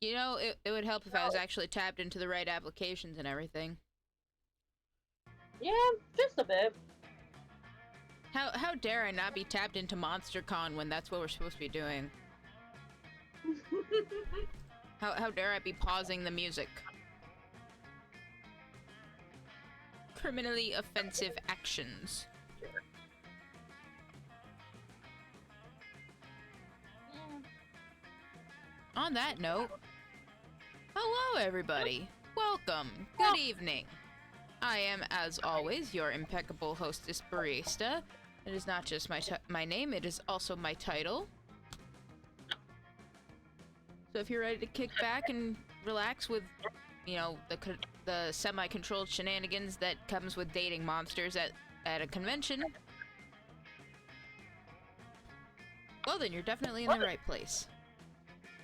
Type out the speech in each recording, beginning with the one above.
You know, it would help if I was actually tapped into the right applications and everything. Yeah, just a bit. How dare I not be tapped into MonsterCon when that's what we're supposed to be doing? How dare I be pausing the music? Criminally offensive actions. On that note, hello everybody. Welcome. Good evening. I am, as always, your impeccable hostess Barista. It is not just my name, it is also my title. So if you're ready to kick back and relax with, you know, the semi-controlled shenanigans that comes with dating monsters at a convention, well then you're definitely in the right place.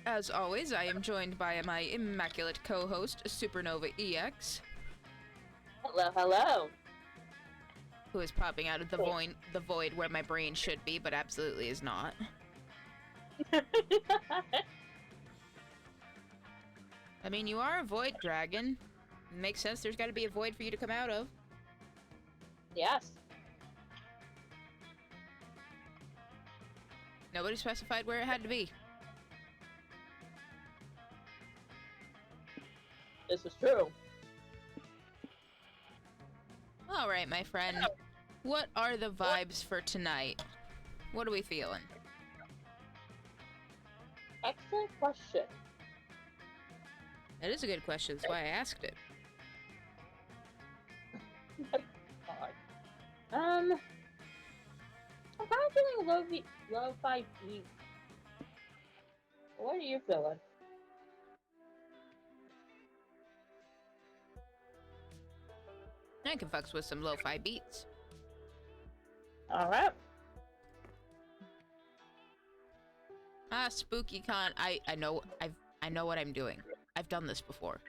As always, I am joined by my immaculate co-host, Supernova EX. Hello, hello. Who is popping out of the void where my brain should be, but absolutely is not. I mean, you are a void dragon. It makes sense, there's gotta be a void for you to come out of. Yes. Nobody specified where it had to be. This is true. Alright, my friend. What are the vibes for tonight? What are we feeling? Excellent question. That is a good question, that's why I asked it. I'm kind of feeling lo-fi beat. What are you feeling? I can fucks with some lo-fi beats. Alright. SpookyCon. I know what I'm doing. I've done this before.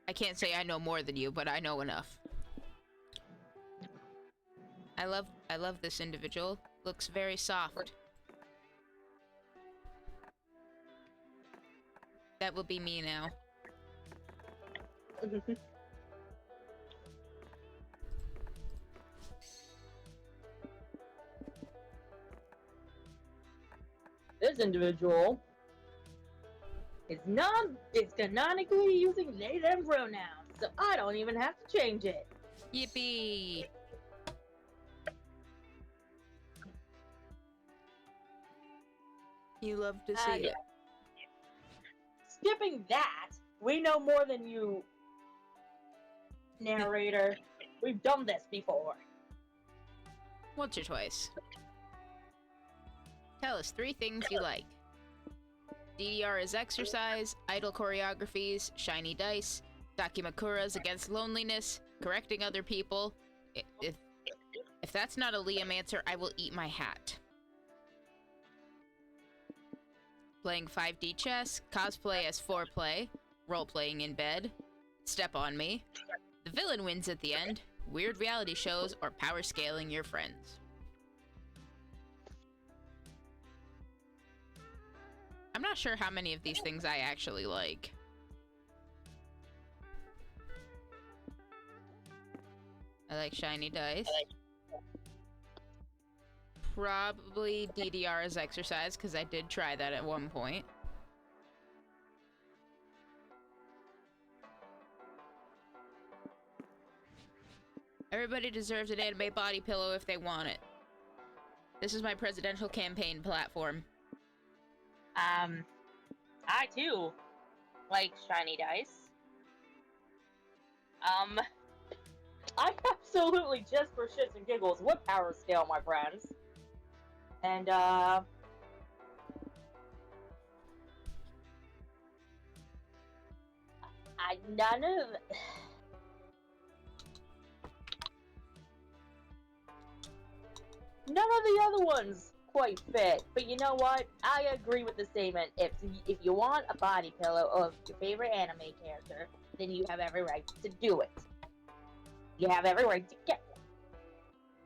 I can't say I know more than you, but I know enough. I love this individual. Looks very soft. That will be me now. This individual is canonically using they them pronouns, so I don't even have to change it. Yippee! You love to see it. Skipping that, we know more than you, narrator. We've done this before. Once or twice. Tell us 3 things you like. DDR is exercise, idle choreographies, shiny dice, Dakimakuras against loneliness, correcting other people. If that's not a Liam answer, I will eat my hat. Playing 5D chess, cosplay as foreplay, role-playing in bed, step on me, the villain wins at the end, weird reality shows, or power scaling your friends. I'm not sure how many of these things I actually like. I like shiny dice. Probably DDR as exercise, because I did try that at one point. Everybody deserves an anime body pillow if they want it. This is my presidential campaign platform. I too like shiny dice. I absolutely, just for shits and giggles, would power scale my friends. And, none of the other ones quite fit. But you know what? I agree with the statement. If you want a body pillow of your favorite anime character, then you have every right to do it. You have every right to get one.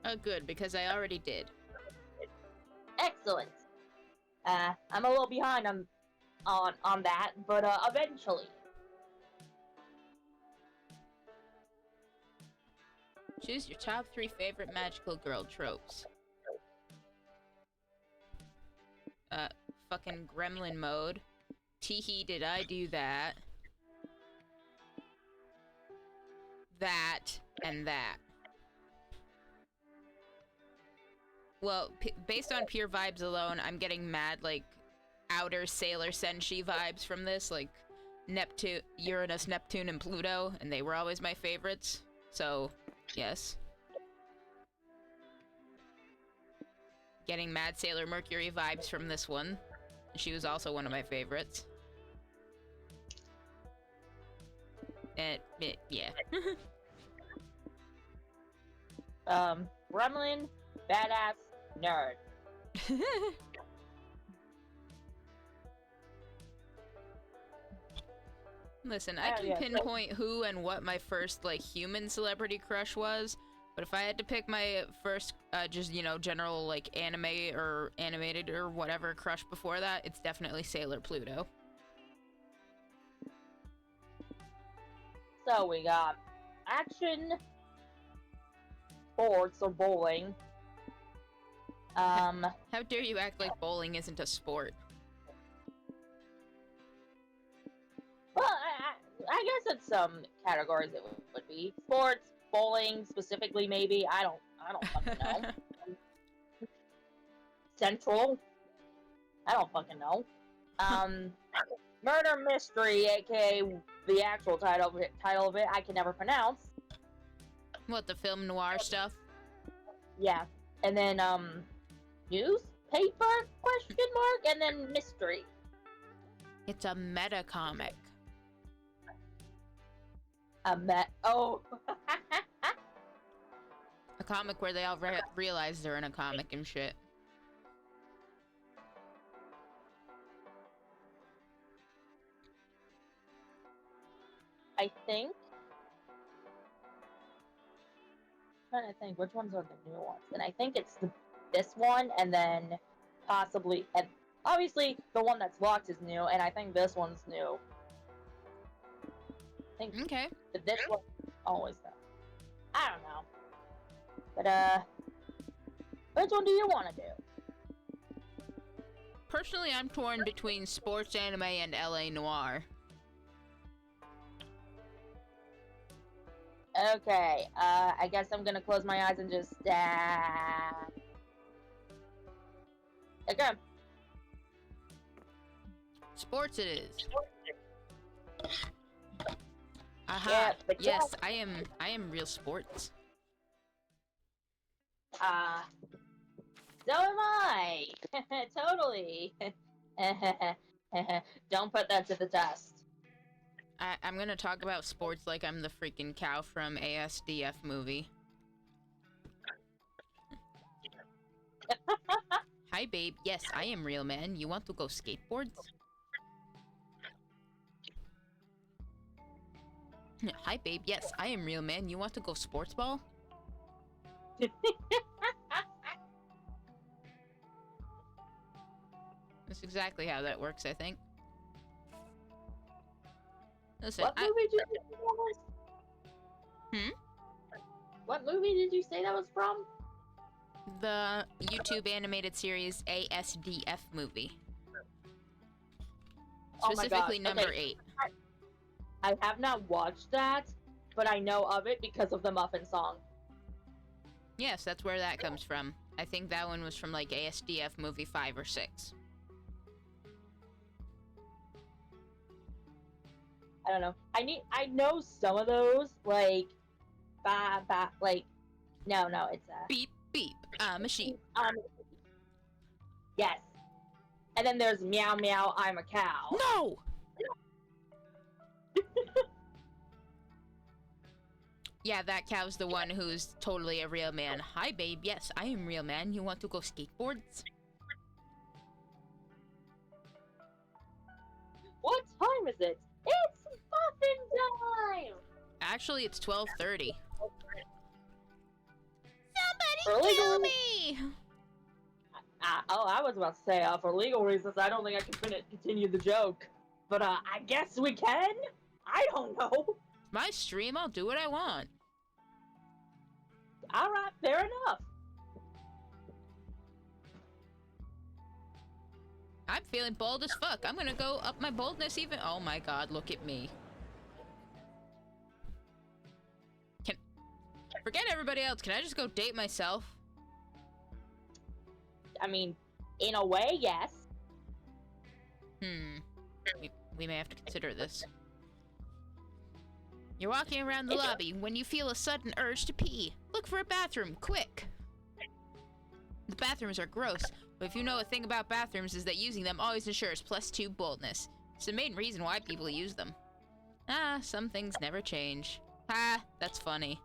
Oh, good, because I already did. Excellent. I'm a little behind on that, but eventually. Choose your top 3 favorite magical girl tropes. Fucking gremlin mode. Teehee, did I do that? That, and that. Well, based on pure vibes alone, I'm getting mad, like, outer Sailor Senshi vibes from this, like, Neptune, Uranus, Neptune, and Pluto, and they were always my favorites, so, yes. Getting mad Sailor Mercury vibes from this one. She was also one of my favorites. And, yeah. Gremlin, badass, nerd. Listen, I can pinpoint who and what my first, like, human celebrity crush was, but if I had to pick my first, just, you know, general, like, anime or animated or whatever crush before that, it's definitely Sailor Pluto. So we got action, sports, or bowling. How dare you act like bowling isn't a sport? Well, I guess it's some categories it would be sports, bowling specifically, maybe. I don't fucking know. Central. I don't fucking know. Murder mystery, aka the actual title of it, I can never pronounce. What, the film noir stuff? Yeah, and then newspaper question mark, and then mystery. It's a meta comic. Oh. A comic where they all realize they're in a comic and shit. I think. I'm trying to think which ones are the new ones, and I think it's this one, and then possibly, and obviously the one that's locked is new, and I think this one's new. I think Okay. this one always though. I don't know, but which one do you want to do? Personally, I'm torn between sports anime and LA noir. Okay, I guess I'm gonna close my eyes and just okay. Sports it is. Aha. Yeah, yes, I am real sports. So am I. Totally. Don't put that to the test. I'm gonna talk about sports like I'm the freaking cow from ASDF movie. Hi, babe. Yes, I am real, man. You want to go skateboards? Hi, babe. Yes, I am real, man. You want to go sports ball? That's exactly how that works, I think. Listen, what movie did you say that was? What movie did you say that was from? The YouTube animated series ASDF movie. Specifically number 8. I have not watched that, but I know of it because of the Muffin song. Yes, that's where that comes from. I think that one was from like ASDF movie 5 or 6. I don't know. I know some of those, like like no, it's beep beep. I'm a sheep. Yes. And then there's meow meow, I'm a cow. No. Yeah, that cow's the one who's totally a real man. Hi, babe. Yes, I am real man. You want to go skateboards? What time is it? It's muffin time! Actually, it's 12:30. Somebody Early kill girl? me! I was about to say, for legal reasons, I don't think I can continue the joke. But I guess we can? I don't know. My stream, I'll do what I want. Alright, fair enough. I'm feeling bold as fuck. I'm gonna go up my boldness even- oh my god, look at me. Forget everybody else, can I just go date myself? I mean, in a way, yes. We may have to consider this. You're walking around the lobby when you feel a sudden urge to pee. Look for a bathroom, quick! The bathrooms are gross, but if you know a thing about bathrooms is that using them always ensures +2 boldness. It's the main reason why people use them. Ah, some things never change. Ha, that's funny.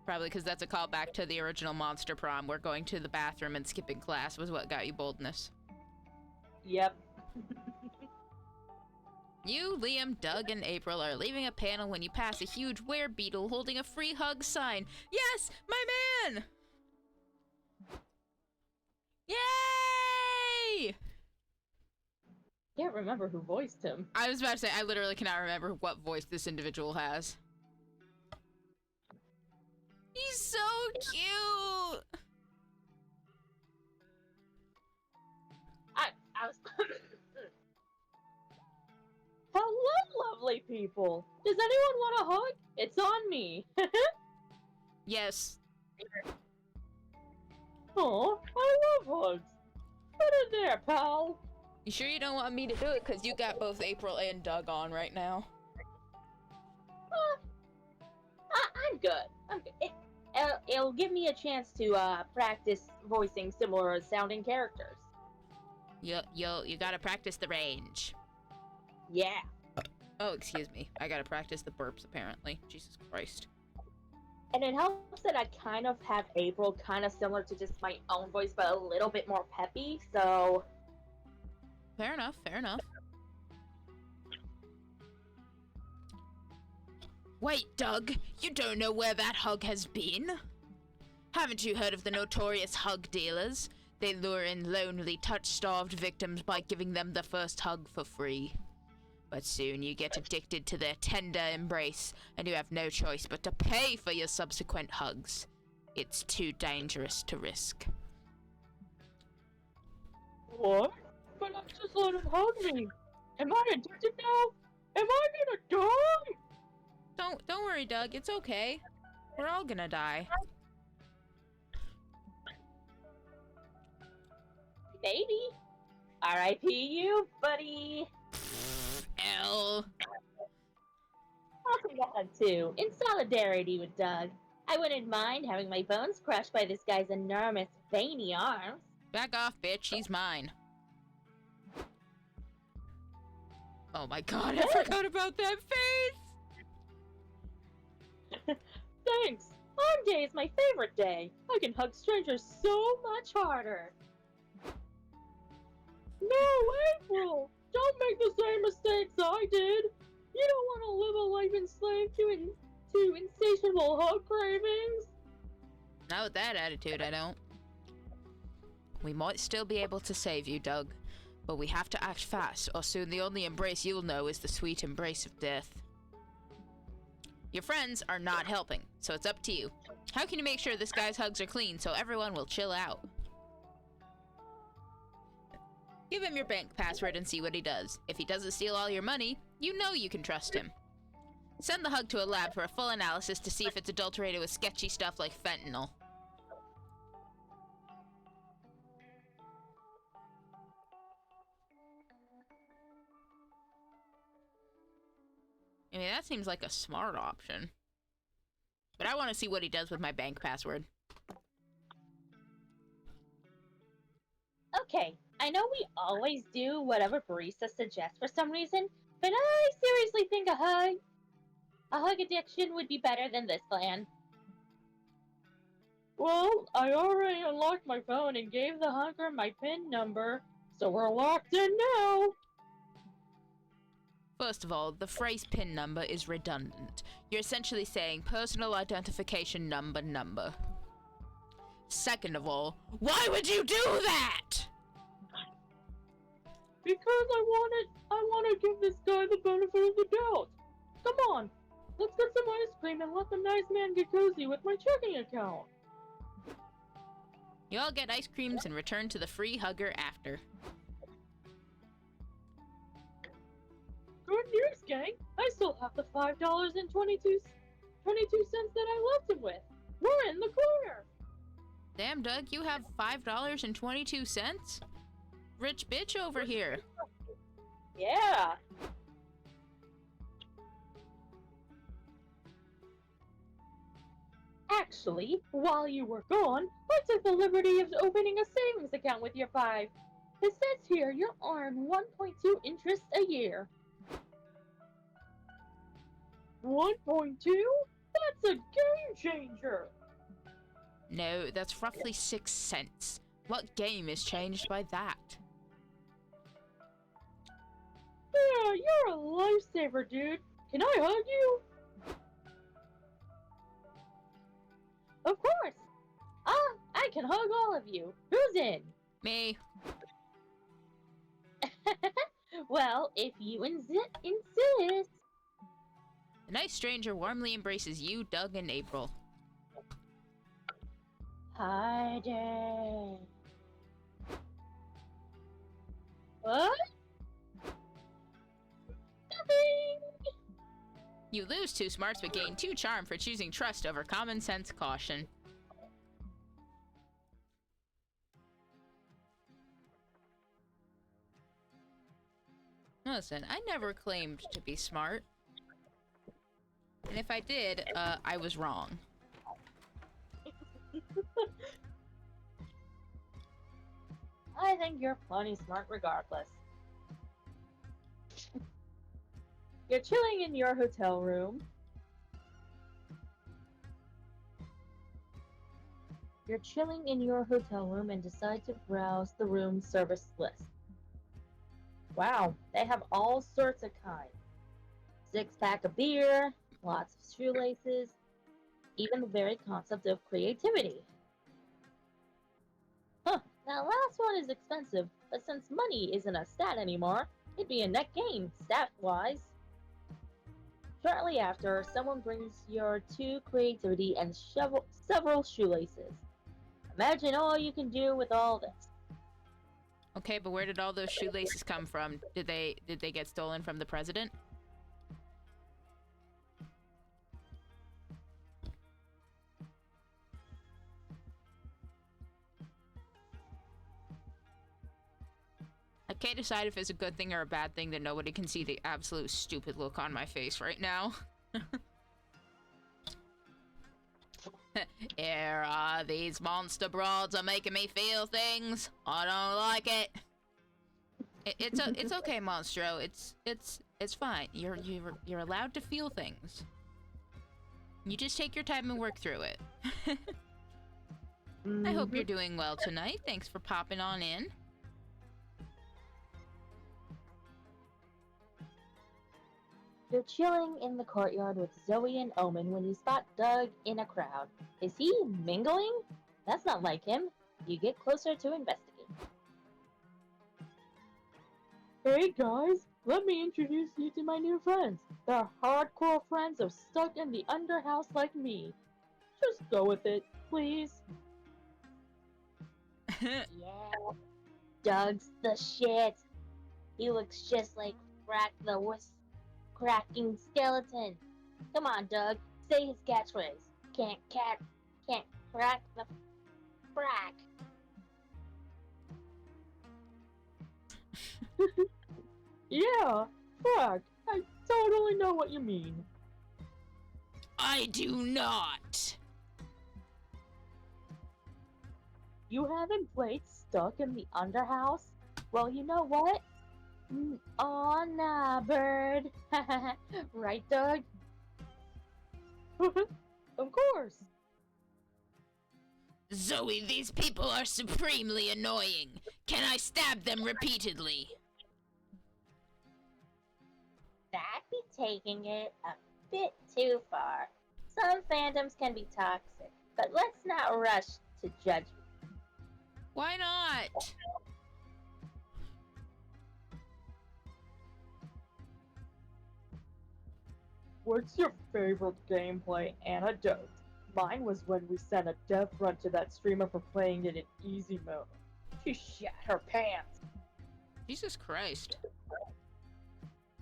Probably because that's a callback to the original Monster Prom, where going to the bathroom and skipping class was what got you boldness. Yep. You, Liam, Doug, and April are leaving a panel when you pass a huge werebeetle holding a free hug sign. Yes, my man! Yay! Can't remember who voiced him. I was about to say, I literally cannot remember what voice this individual has. He's so cute! I was... Hello, lovely people! Does anyone want a hug? It's on me! Yes. Aw, I love hugs! Put it there, pal! You sure you don't want me to do it? Because you got both April and Doug on right now. I'm good. I'm good. It'll give me a chance to practice voicing similar sounding characters. You gotta practice the range. Yeah. Oh, excuse me. I gotta practice the burps, apparently. Jesus Christ. And it helps that I kind of have April kind of similar to just my own voice, but a little bit more peppy, so... Fair enough, fair enough. Wait, Doug, you don't know where that hug has been? Haven't you heard of the notorious hug dealers? They lure in lonely, touch-starved victims by giving them the first hug for free. But soon you get addicted to their tender embrace, and you have no choice but to pay for your subsequent hugs. It's too dangerous to risk. What? But I just let him hug me. Am I addicted now? Am I gonna die? Don't worry, Doug. It's okay. We're all gonna die. Maybe. R.I.P. you, buddy. L. I'll take a hug too, in solidarity with Doug. I wouldn't mind having my bones crushed by this guy's enormous, veiny arms. Back off, bitch. She's mine. Oh my god, I forgot about that face! Thanks. Hug day is my favorite day. I can hug strangers so much harder. No, April! Don't make the same mistakes I did. You don't want to live a life enslaved to insatiable hug cravings. Not with that attitude, I don't. We might still be able to save you, Doug, but we have to act fast, or soon the only embrace you'll know is the sweet embrace of death. Your friends are not helping, so it's up to you. How can you make sure this guy's hugs are clean so everyone will chill out? Give him your bank password and see what he does. If he doesn't steal all your money, you know you can trust him. Send the hug to a lab for a full analysis to see if it's adulterated with sketchy stuff like fentanyl. I mean, that seems like a smart option. But I want to see what he does with my bank password. Okay, I know we always do whatever Barista suggests for some reason, but I seriously think a hug addiction would be better than this plan. Well, I already unlocked my phone and gave the hugger my PIN number, so we're locked in now. First of all, the phrase PIN number is redundant. You're essentially saying personal identification number. Second of all, why would you do that? Because I want to give this guy the benefit of the doubt. Come on, let's get some ice cream and let the nice man get cozy with my checking account. You all get ice creams and return to the free hugger after. Good news, gang. I still have the $5.22 that I left him with. We're in the clear. Damn, Doug, you have $5.22? Rich bitch over here. Yeah. Actually, while you were gone, I took the liberty of opening a savings account with your 5. It says here you'll earn 1.2 interest a year. 1.2? That's a game changer! No, that's roughly 6 cents. What game is changed by that? Yeah, you're a lifesaver, dude. Can I hug you? Of course! I can hug all of you. Who's in? Me. Well, if you insist. The nice stranger warmly embraces you, Doug, and April. Hi there. What? Nothing. You lose 2 smarts but gain 2 charm for choosing trust over common sense caution. Listen, I never claimed to be smart. And if I did, I was wrong. I think you're plenty smart regardless. You're chilling in your hotel room. You're chilling in your hotel room and decide to browse the room service list. Wow, they have all sorts of kinds. 6-pack of beer, lots of shoelaces, even the very concept of creativity. Huh, that last one is expensive, but since money isn't a stat anymore, it'd be a net gain, stat-wise. Shortly after, someone brings your 2 creativity and several shoelaces. Imagine all you can do with all this. Okay, but where did all those shoelaces come from? Did they get stolen from the president? I can't decide if it's a good thing or a bad thing that nobody can see the absolute stupid look on my face right now. These monster broads are making me feel things. I don't like it. It's okay, Monstro. It's fine. You're allowed to feel things. You just take your time and work through it. I hope you're doing well tonight. Thanks for popping on in. You're chilling in the courtyard with Zoe and Omen when you spot Doug in a crowd. Is he mingling? That's not like him. You get closer to investigate. Hey guys, let me introduce you to my new friends. They're hardcore friends of stuck in the underhouse like me. Just go with it, please. Yeah. Doug's the shit. He looks just like Frack the cracking skeleton. Come on, Doug. Say his catchphrase. Can't crack the frack. Yeah, Frack, I totally know what you mean. I do not. You haven't played Stuck in the Underhouse? Well, you know what? Aw, nah, bird. Right, Doug? Of course. Zoe, these people are supremely annoying. Can I stab them repeatedly? That'd be taking it a bit too far. Some fandoms can be toxic, but let's not rush to judge me. Why not? What's your favorite gameplay anecdote? Mine was when we sent a death run to that streamer for playing it in easy mode. She shat her pants. Jesus Christ.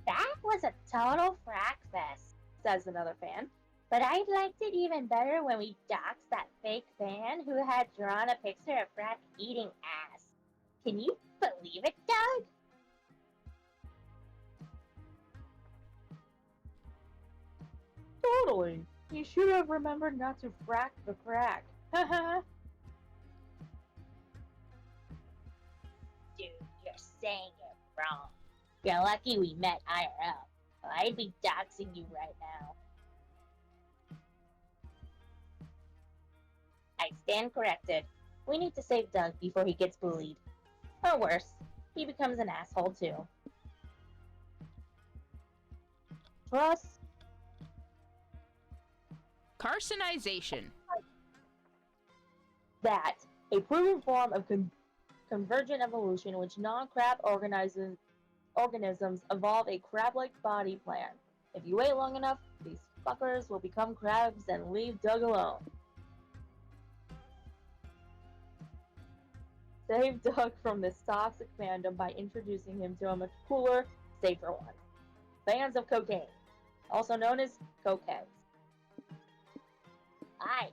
That was a total frack fest, says another fan. But I liked it even better when we doxed that fake fan who had drawn a picture of Frack eating ass. Can you believe it, Doug? Totally. You should have remembered not to frack the crack. Haha. Dude, you're saying it wrong. You're lucky we met IRL. I'd be doxing you right now. I stand corrected. We need to save Doug before he gets bullied. Or worse, he becomes an asshole too. Trust. Carcinization. That, a proven form of convergent evolution in which non-crab organisms evolve a crab-like body plan. If you wait long enough, these fuckers will become crabs and leave Doug alone. Save Doug from this toxic fandom by introducing him to a much cooler, safer one. Fans of cocaine, also known as cokeheads. Aye.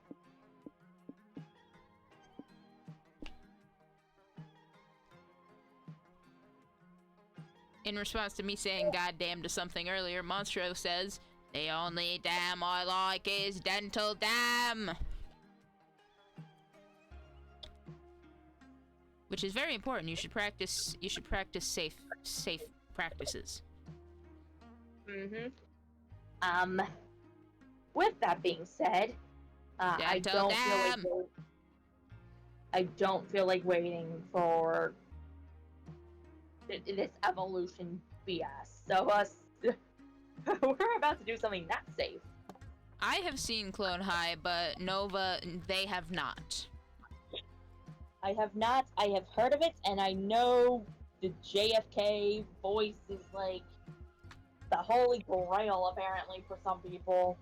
In response to me saying goddamn to something earlier, Monstro says, "The only damn I like is dental dam." Which is very important. You should practice safe practices. Mm-hmm. With that being said, I Dental don't feel like waiting for this evolution BS. So we're about to do something not safe. I have seen Clone High, but Nova, they have not. I have not. I have heard of it, and I know the JFK voice is like the holy grail, apparently, for some people.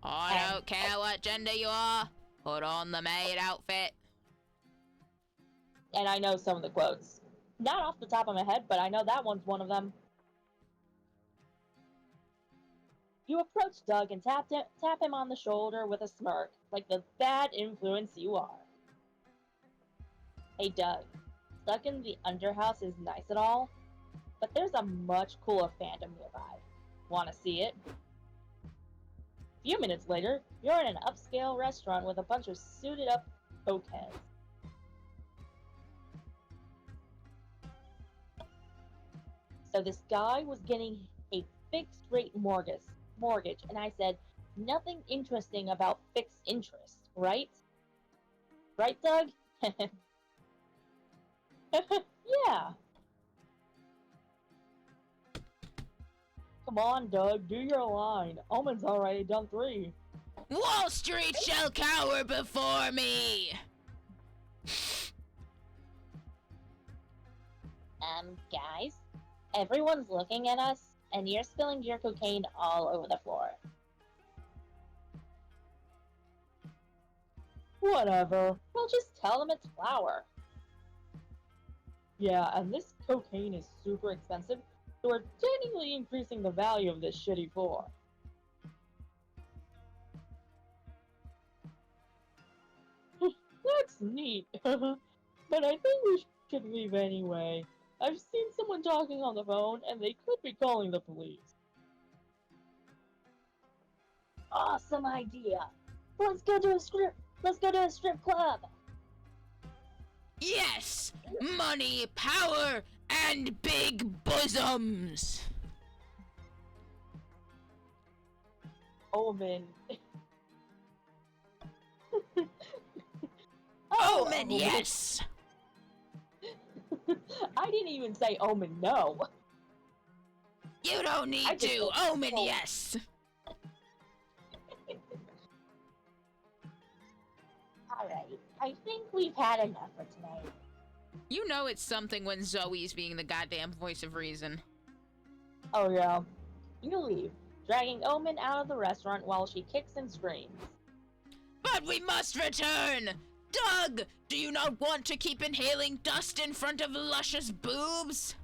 I don't care what gender you are. Put on the maid outfit. And I know some of the quotes. Not off the top of my head, but I know that one's one of them. You approach Doug and tap him on the shoulder with a smirk, like the bad influence you are. Hey Doug, stuck in the underhouse is nice and all, but there's a much cooler fandom nearby. Wanna see it? A few minutes later, you're in an upscale restaurant with a bunch of suited up cokeheads. So this guy was getting a fixed rate mortgage, and I said, nothing interesting about fixed interest, right? Right, Doug? Yeah. Come on, Doug, do your line. Omen's already done 3. Wall Street shall cower before me! Guys, everyone's looking at us, and you're spilling your cocaine all over the floor. Whatever. We'll just tell them it's flour. Yeah, and this cocaine is super expensive, so we're technically increasing the value of this shitty floor. That's neat, but I think we should leave anyway. I've seen someone talking on the phone, and they could be calling the police. Awesome idea. Let's go to a strip club. Yes! Money, power, and big bosoms! Omen. Omen, yes! I didn't even say Omen, no. You don't need to. Omen, yes! Alright, I think we've had enough for tonight. You know it's something when Zoe's being the goddamn voice of reason. Oh yeah. You leave, dragging Omen out of the restaurant while she kicks and screams. But we must return! Doug, do you not want to keep inhaling dust in front of luscious boobs?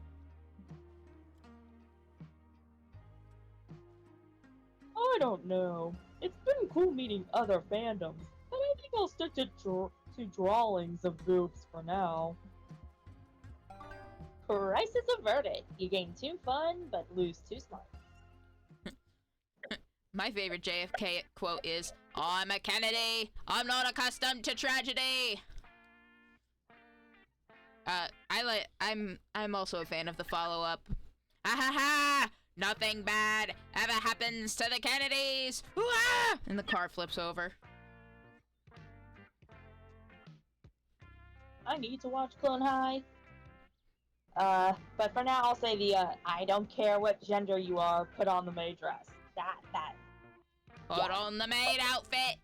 I don't know. It's been cool meeting other fandoms, but I think I'll stick to drawings of boobs for now. Crisis averted. You gain 2 fun, but lose 2 smart. My favorite JFK quote is, I'm a Kennedy! I'm not accustomed to tragedy! I'm also a fan of the follow-up. Ha ha ha! Nothing bad ever happens to the Kennedys! Wah! And the car flips over. I need to watch Clone High. But for now, I'll say the, I don't care what gender you are, put on the maid dress. That. Put on the maid outfit!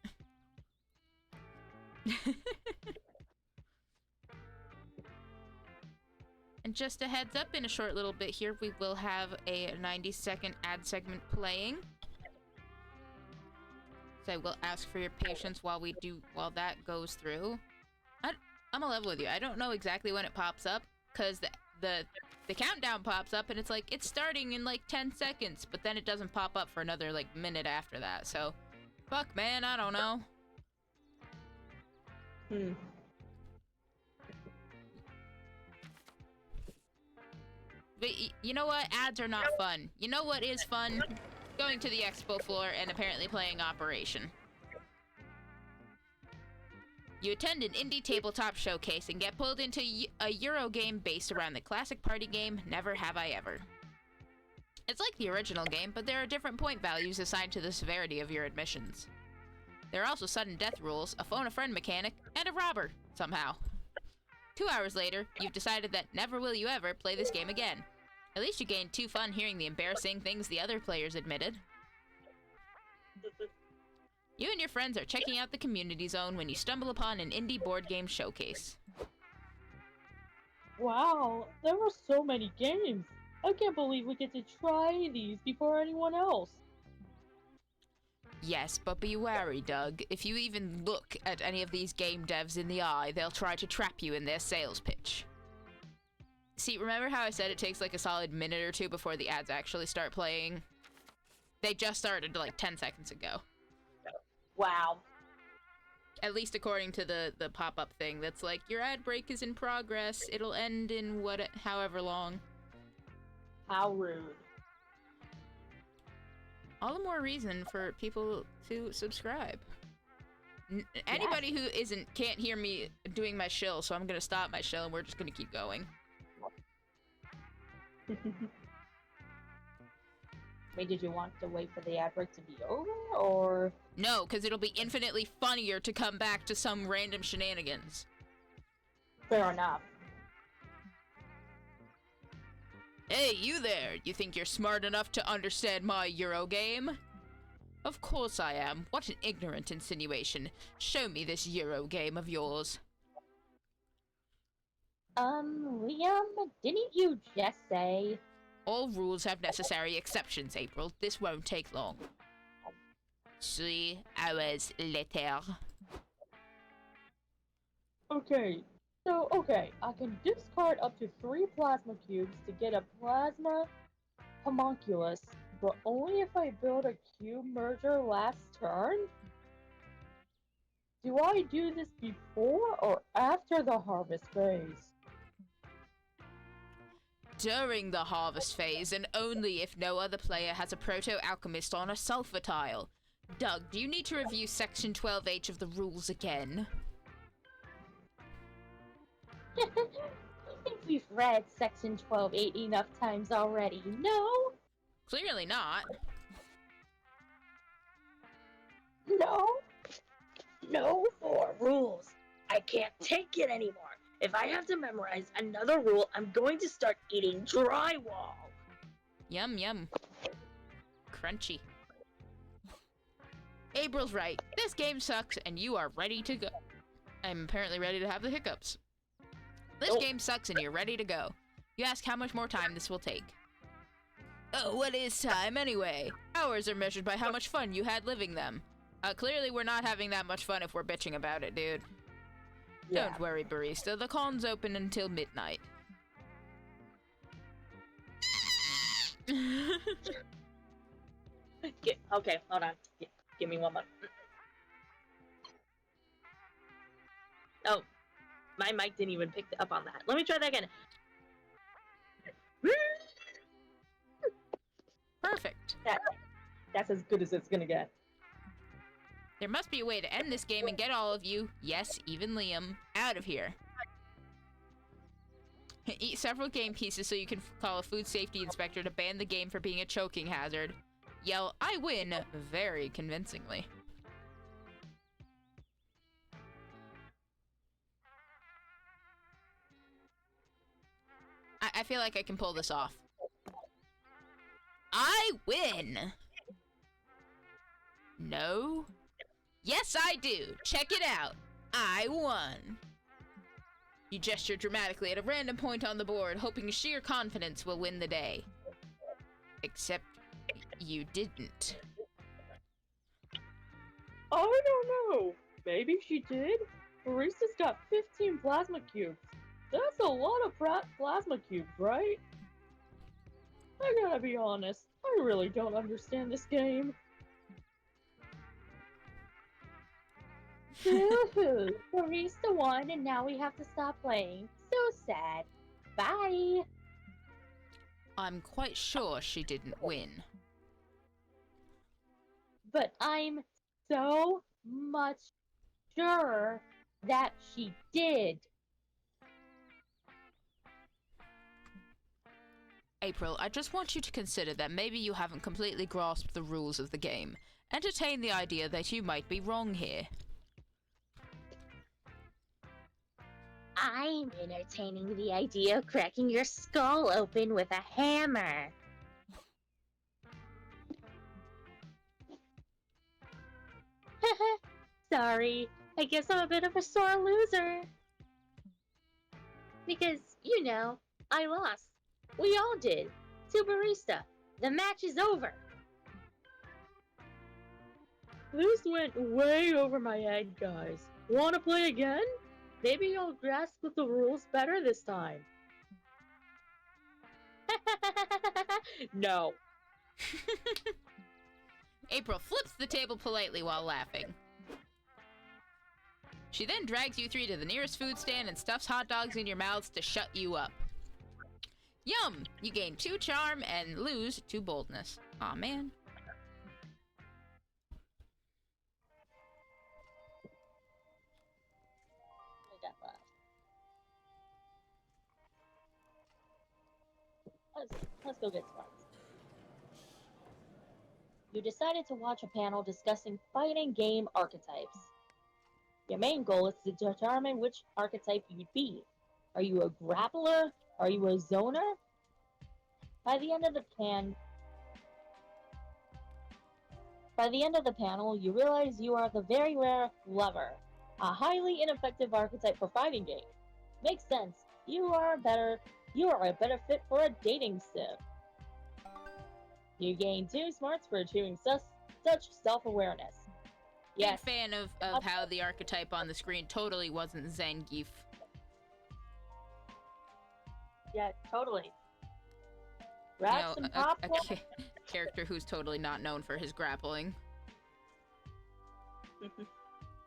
And just a heads up, in a short little bit here, we will have a 90-second ad segment playing. So I will ask for your patience while that goes through. I'm a level with you. I don't know exactly when it pops up, because the countdown pops up and it's like, it's starting in like 10 seconds, but then it doesn't pop up for another like minute after that, so fuck man, I don't know. But you know what? Ads are not fun. You know what is fun? Going to the expo floor and apparently playing Operation. You attend an indie tabletop showcase and get pulled into a Euro game based around the classic party game, Never Have I Ever. It's like the original game, but there are different point values assigned to the severity of your admissions. There are also sudden death rules, a phone-a-friend mechanic, and a robber, somehow. 2 hours later, you've decided that never will you ever play this game again. At least you gained 2 fun hearing the embarrassing things the other players admitted. You and your friends are checking out the community zone when you stumble upon an indie board game showcase. Wow, there were so many games. I can't believe we get to try these before anyone else. Yes, but be wary, Doug. If you even look at any of these game devs in the eye, they'll try to trap you in their sales pitch. See, remember how I said it takes like a solid minute or 2 before the ads actually start playing? They just started like 10 seconds ago. Wow. At least according to the pop-up thing that's like, your ad break is in progress, it'll end in however long. How rude. All the more reason for people to subscribe. Anybody who can't hear me doing my shill, so I'm gonna stop my shill and we're just gonna keep going. Wait, did you want to wait for the ad break to be over, or...? No, because it'll be infinitely funnier to come back to some random shenanigans. Fair enough. Hey, you there! You think you're smart enough to understand my Euro game? Of course I am. What an ignorant insinuation. Show me this Euro game of yours. Liam, didn't you just say... All rules have necessary exceptions, April. This won't take long. 3 hours later. Okay, I can discard up to 3 plasma cubes to get a plasma homunculus, but only if I build a cube merger last turn? Do I do this before or after the harvest phase? During the harvest phase, and only if no other player has a proto-alchemist on a sulfur tile. Doug, do you need to review Section 12H of the rules again? I think we've read Section 12.8 enough times already, no? Clearly not. No? No more rules. I can't take it anymore. If I have to memorize another rule, I'm going to start eating drywall. Yum, yum. Crunchy. April's right. This game sucks, and you are ready to go. I'm apparently ready to have the hiccups. This Oh. game sucks and you're ready to go. You ask how much more time this will take. Oh, what is time anyway? Hours are measured by how much fun you had living them. Clearly we're not having that much fun if we're bitching about it, dude. Yeah. Don't worry, Barista. The con's open until midnight. Okay, hold on. Give me one moment. Oh, my mic didn't even pick up on that. Let me try that again. Perfect. That's as good as it's gonna get. There must be a way to end this game and get all of you, yes, even Liam, out of here. Eat several game pieces so you can call a food safety inspector to ban the game for being a choking hazard. Yell, I win, very convincingly. I feel like I can pull this off. I win! No? Yes, I do! Check it out! I won! You gesture dramatically at a random point on the board, hoping sheer confidence will win the day. Except, you didn't. I don't know. Maybe she did. Barista's got 15 plasma cubes. That's a lot of plasma cubes, right? I gotta be honest. I really don't understand this game. Woohoo! Barista won, and now we have to stop playing. So sad. Bye. I'm quite sure she didn't win. But I'm so much sure that she did. April, I just want you to consider that maybe you haven't completely grasped the rules of the game. Entertain the idea that you might be wrong here. I'm entertaining the idea of cracking your skull open with a hammer. Sorry, I guess I'm a bit of a sore loser. Because, you know, I lost. We all did. To Barista. The match is over. This went way over my head, guys. Wanna play again? Maybe you'll grasp the rules better this time. No. April flips the table politely while laughing. She then drags you three to the nearest food stand and stuffs hot dogs in your mouths to shut you up. Yum! You gain 2 charm and lose 2 boldness. Aw, man. Let's go get started. You decided to watch a panel discussing fighting game archetypes. Your main goal is to determine which archetype you'd be. Are you a grappler? Are you a zoner? By the end of the panel, you realize you are the very rare lover, a highly ineffective archetype for fighting games. Makes sense. You are a better fit for a dating sim. You gain 2 smarts for achieving such self-awareness. Yes. Big fan of how the archetype on the screen totally wasn't Zangief. Yeah, totally. You Grab know, some a popcorn. character who's totally not known for his grappling.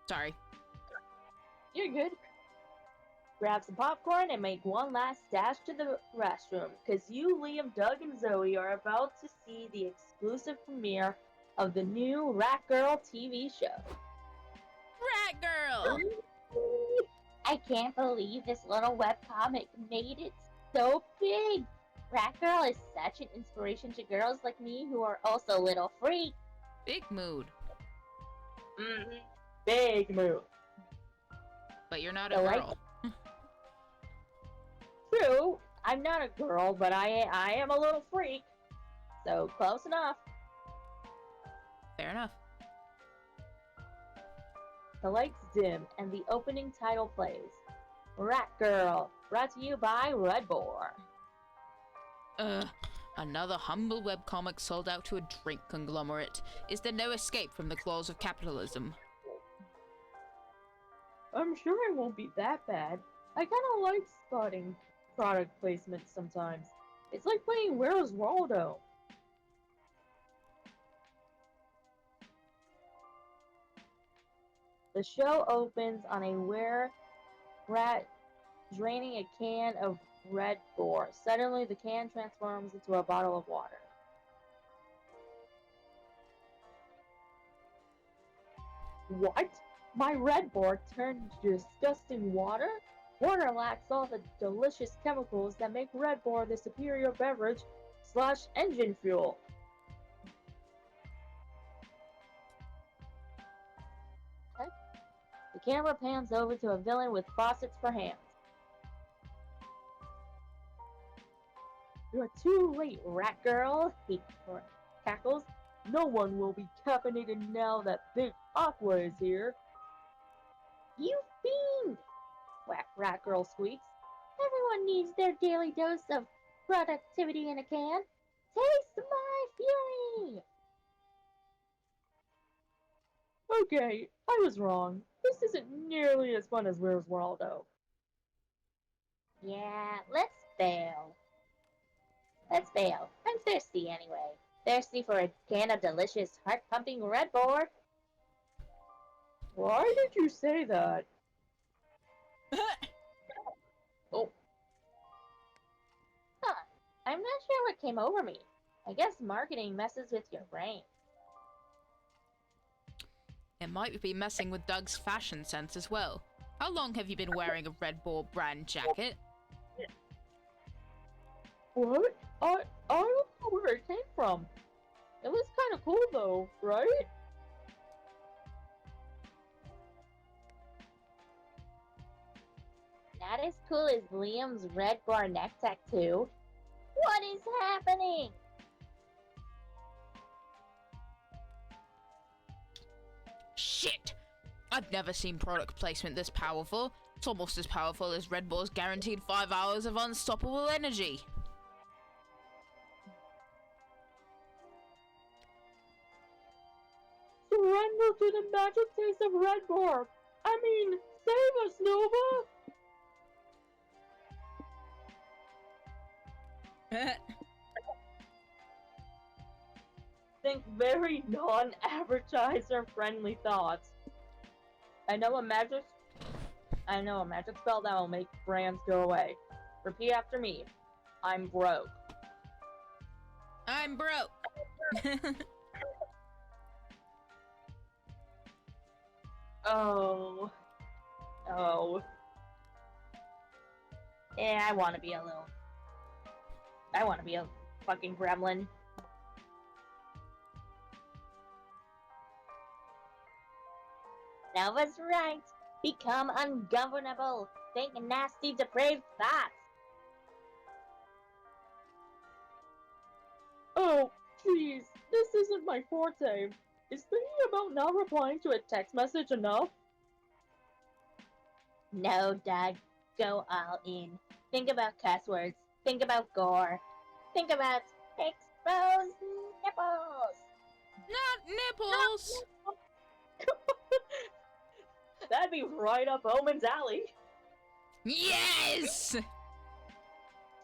Sorry. You're good. Grab some popcorn and make one last dash to the restroom, because you, Liam, Doug, and Zoe are about to see the exclusive premiere of the new Rat Girl TV show. Rat Girl! I can't believe this little webcomic made it so big. Rat Girl is such an inspiration to girls like me who are also little freaks. Big mood. Mm-hmm. Big move. But you're not a So, like- girl. True, I'm not a girl, but I am a little freak. So, close enough. Fair enough. The lights dim and the opening title plays. Rat Girl, brought to you by Red Boar. Another humble webcomic sold out to a drink conglomerate. Is there no escape from the claws of capitalism? I'm sure it won't be that bad. I kinda like spotting product placement sometimes. It's like playing Where's Waldo? The show opens on a rat draining a can of Red Boar. Suddenly, the can transforms into a bottle of water. What? My Red Boar turned to disgusting water? Water lacks all the delicious chemicals that make Red Boar the superior beverage / engine fuel. Okay. The camera pans over to a villain with faucets for hands. You're too late, rat girl, he cackles. No one will be caffeinated now that Big Aqua is here. You fiend! Rat girl squeaks. Everyone needs their daily dose of productivity in a can. Taste my fury! Okay, I was wrong. This isn't nearly as fun as Where's Waldo. Yeah, let's fail. Let's fail. I'm thirsty anyway. Thirsty for a can of delicious, heart-pumping Red Boar. Why did you say that? Oh. Huh. I'm not sure what came over me. I guess marketing messes with your brain. It might be messing with Doug's fashion sense as well. How long have you been wearing a Red Bull brand jacket? What? I don't know where it came from. It was kind of cool though, right? Not as cool as Liam's Red Bar neck tattoo. What is happening? Shit! I've never seen product placement this powerful. It's almost as powerful as Red Bull's guaranteed 5 hours of unstoppable energy. Surrender to the magic taste of Red Bar. I mean, save us, Nova! Think very non-advertiser friendly thoughts. I know a magic spell that will make brands go away. Repeat after me. I'm broke. I'm broke. Oh. Yeah, I want to be a fucking gremlin. Nova's right. Become ungovernable. Think nasty, depraved thoughts. Oh, jeez. This isn't my forte. Is thinking about not replying to a text message enough? No, Doug. Go all in. Think about cuss words. Think about gore. Think about exposed nipples. Not nipples! That'd be right up Omen's alley. Yes!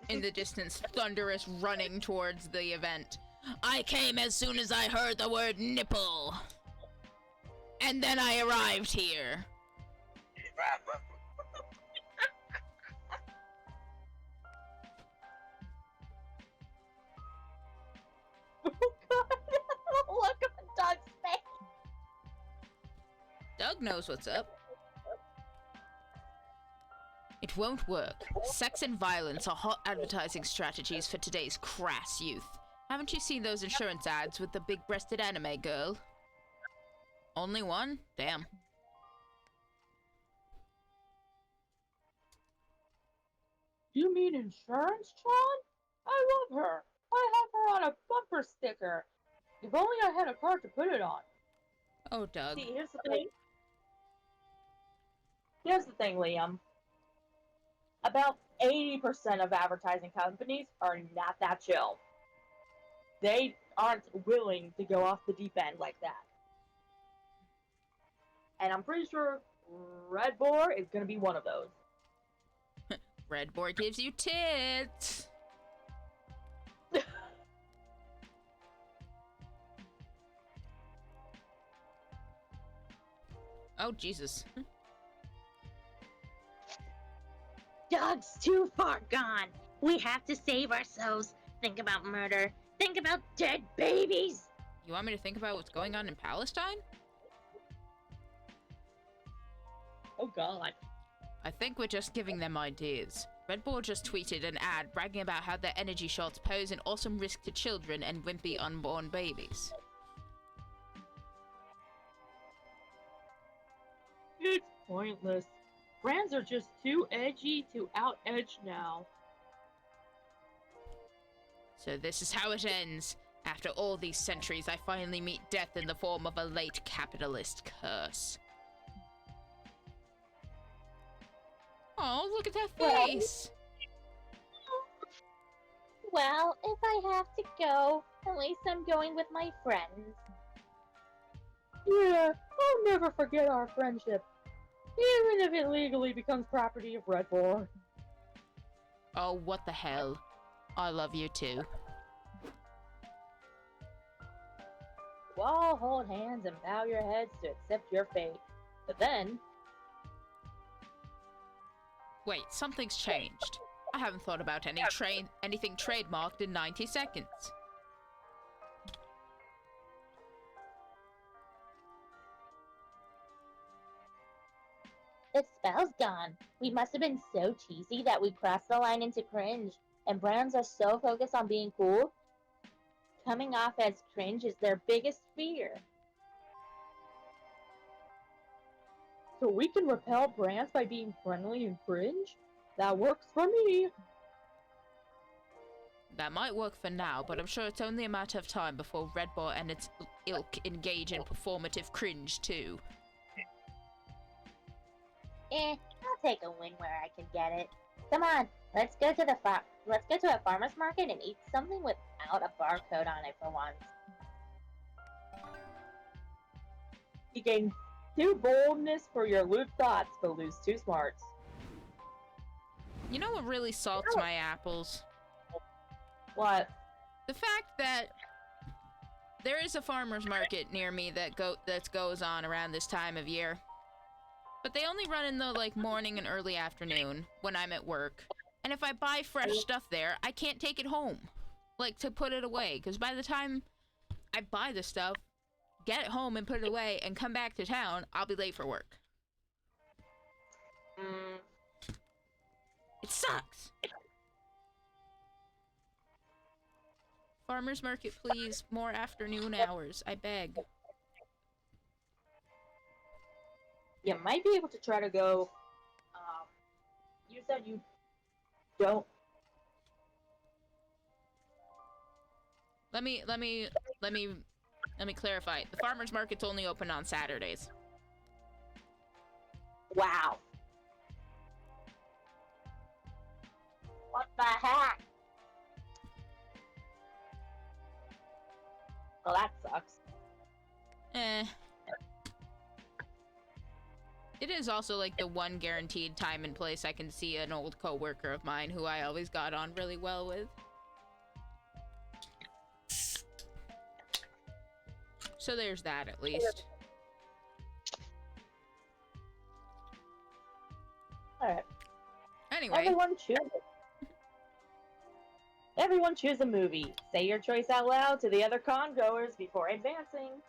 In the distance, thunderous running towards the event. I came as soon as I heard the word nipple. And then I arrived here. Oh god, look at Doug's face. Doug knows what's up. It won't work. Sex and violence are hot advertising strategies for today's crass youth. Haven't you seen those insurance ads with the big-breasted anime girl? Only one? Damn. You mean insurance, John? I love her. I have her on a bumper sticker. If only I had a card to put it on. Oh, Doug. See, here's the thing. Here's the thing, Liam. About 80% of advertising companies are not that chill. They aren't willing to go off the deep end like that. And I'm pretty sure Red Boar is going to be one of those. Red Boar gives you tits. Oh, Jesus. Doug's too far gone. We have to save ourselves. Think about murder. Think about dead babies. You want me to think about what's going on in Palestine? Oh, God. I think we're just giving them ideas. Red Bull just tweeted an ad bragging about how their energy shots pose an awesome risk to children and wimpy unborn babies. It's pointless. Brands are just too edgy to out-edge now. So this is how it ends. After all these centuries, I finally meet death in the form of a late capitalist curse. Oh, look at that face! Well, if I have to go, at least I'm going with my friends. Yeah, I'll never forget our friendship. Even if it legally becomes property of Red Bull. Oh, what the hell. I love you too. We'll all hold hands and bow your heads to accept your fate. But then... Wait, something's changed. I haven't thought about anything trademarked in 90 seconds. The spell's gone. We must have been so cheesy that we crossed the line into cringe. And brands are so focused on being cool. Coming off as cringe is their biggest fear. So we can repel brands by being friendly and cringe? That works for me. That might work for now, but I'm sure it's only a matter of time before Red Bull and its ilk engage in performative cringe too. I'll take a win where I can get it. Come on, let's go to a farmer's market and eat something without a barcode on it for once. You gain 2 boldness for your loot thoughts, but lose 2 smarts. You know what really salts my apples? What? The fact that there is a farmer's market near me that goes on around this time of year. But they only run in the morning and early afternoon when I'm at work. And if I buy fresh stuff there, I can't take it home. To put it away. Because by the time I buy the stuff, get it home and put it away, and come back to town, I'll be late for work. It sucks! Farmer's market, please. More afternoon hours. I beg. You might be able to try to go... you said you don't... Let me clarify. The farmer's market's only open on Saturdays. Wow. What the heck? Well, that sucks. It is also the one guaranteed time and place I can see an old coworker of mine who I always got on really well with. So there's that, at least. Alright. Anyway. Everyone choose a movie. Say your choice out loud to the other con goers before advancing.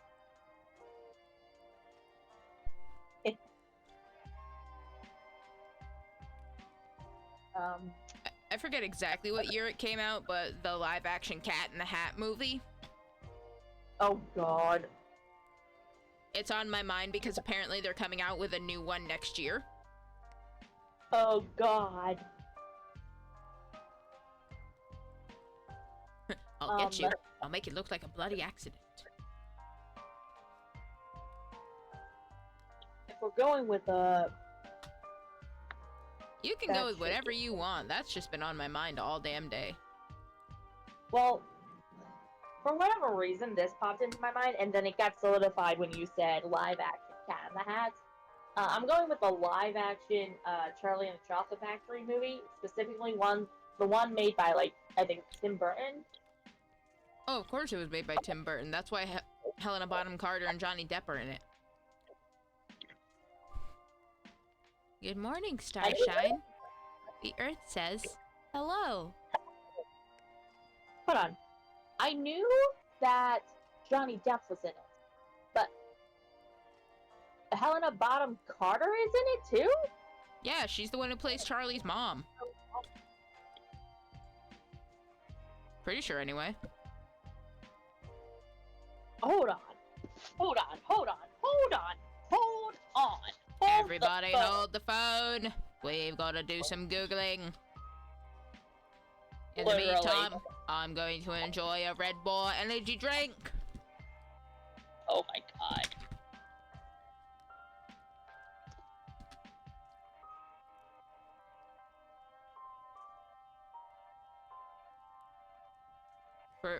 I forget exactly what year it came out, but the live-action Cat in the Hat movie. Oh, God. It's on my mind because apparently they're coming out with a new one next year. Oh, God. I'll get you. I'll make it look like a bloody accident. If we're going with a You can go with whatever you want. That's just been on my mind all damn day. Well, for whatever reason, this popped into my mind, and then it got solidified when you said live action Cat in the Hat. I'm going with the live action Charlie and the Chocolate Factory movie, specifically the one made by, like, I think Tim Burton. Oh, of course it was made by Tim Burton. That's why Helena Bonham Carter and Johnny Depp are in it. Good morning, Starshine. The Earth says hello. Hold on. I knew that Johnny Depp was in it, but Helena Bonham Carter is in it too? Yeah, she's the one who plays Charlie's mom. Pretty sure, anyway. Hold on. Hold on. Hold on. Hold on. Hold on. Everybody hold the phone. We've got to do some Googling. In the meantime, I'm going to enjoy a Red Bull energy drink. Oh my god.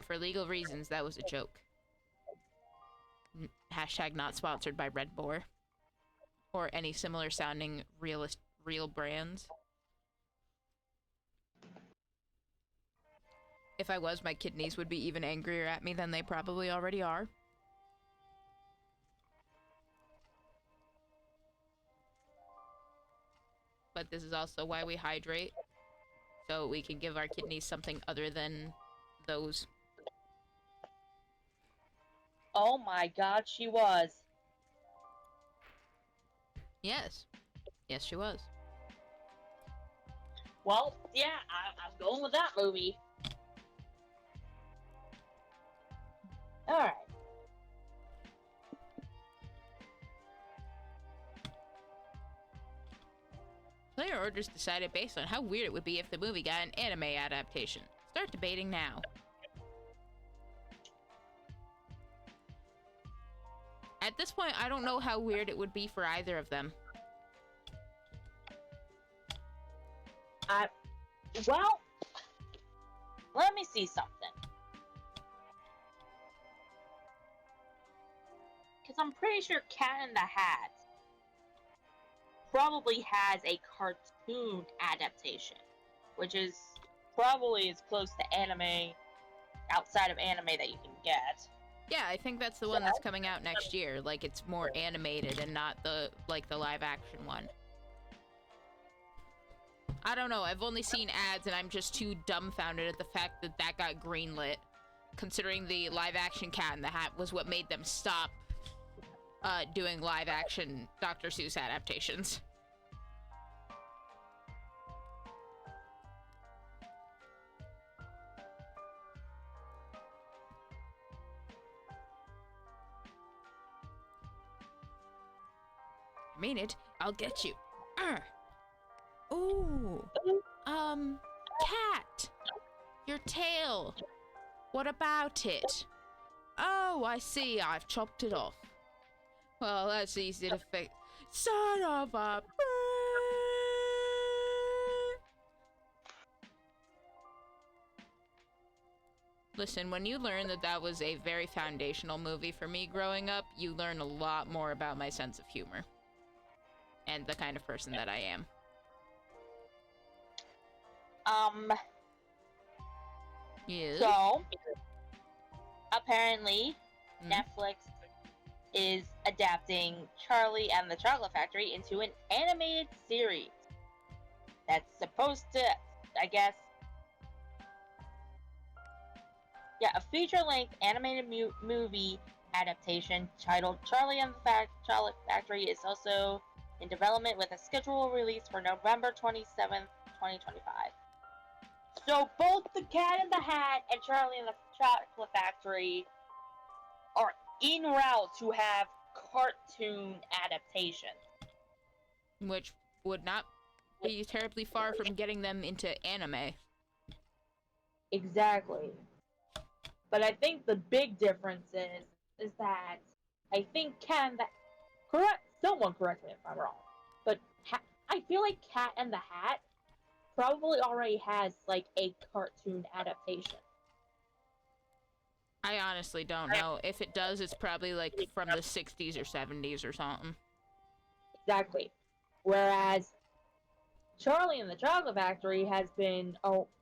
For legal reasons, that was a joke. Hashtag not sponsored by Red Bull. Or any similar sounding real brands. If I was, my kidneys would be even angrier at me than they probably already are. But this is also why we hydrate. So we can give our kidneys something other than those. Oh my god, she was. Yes. Yes, she was. Well, yeah, I'm going with that movie. Alright. Player orders decided based on how weird it would be if the movie got an anime adaptation. Start debating now. At this point, I don't know how weird it would be for either of them. Well, let me see something. Because I'm pretty sure Cat in the Hat probably has a cartoon adaptation, which is probably as close to anime, outside of anime, that you can get. Yeah, I think that's the one that's coming out next year. Like, it's more animated and not the live action one. I don't know, I've only seen ads and I'm just too dumbfounded at the fact that that got greenlit, considering the live action Cat in the Hat was what made them stop doing live action Dr. Seuss adaptations. I mean it, I'll get you. Ooh. Cat. Your tail. What about it? Oh, I see. I've chopped it off. Well, that's easy to fix. Son of a... Listen, when you learn that that was a very foundational movie for me growing up, you learn a lot more about my sense of humor. And the kind of person that I am. Yeah. So, apparently, Netflix is adapting Charlie and the Chocolate Factory into an animated series that's supposed to, I guess, a feature-length animated movie adaptation titled Charlie and the Chocolate Factory is also in development with a scheduled release for November 27th, 2025. So both the Cat in the Hat and Charlie and the Chocolate Factory are en route to have cartoon adaptations. Which would not be terribly far from getting them into anime. Exactly. But I think the big difference is that I think someone correct me if I'm wrong, but I I feel like Cat and the Hat probably already has like a cartoon adaptation. I honestly don't know. If it does, it's probably like from the 60s or 70s or something. Exactly. Whereas Charlie and the Chocolate Factory has been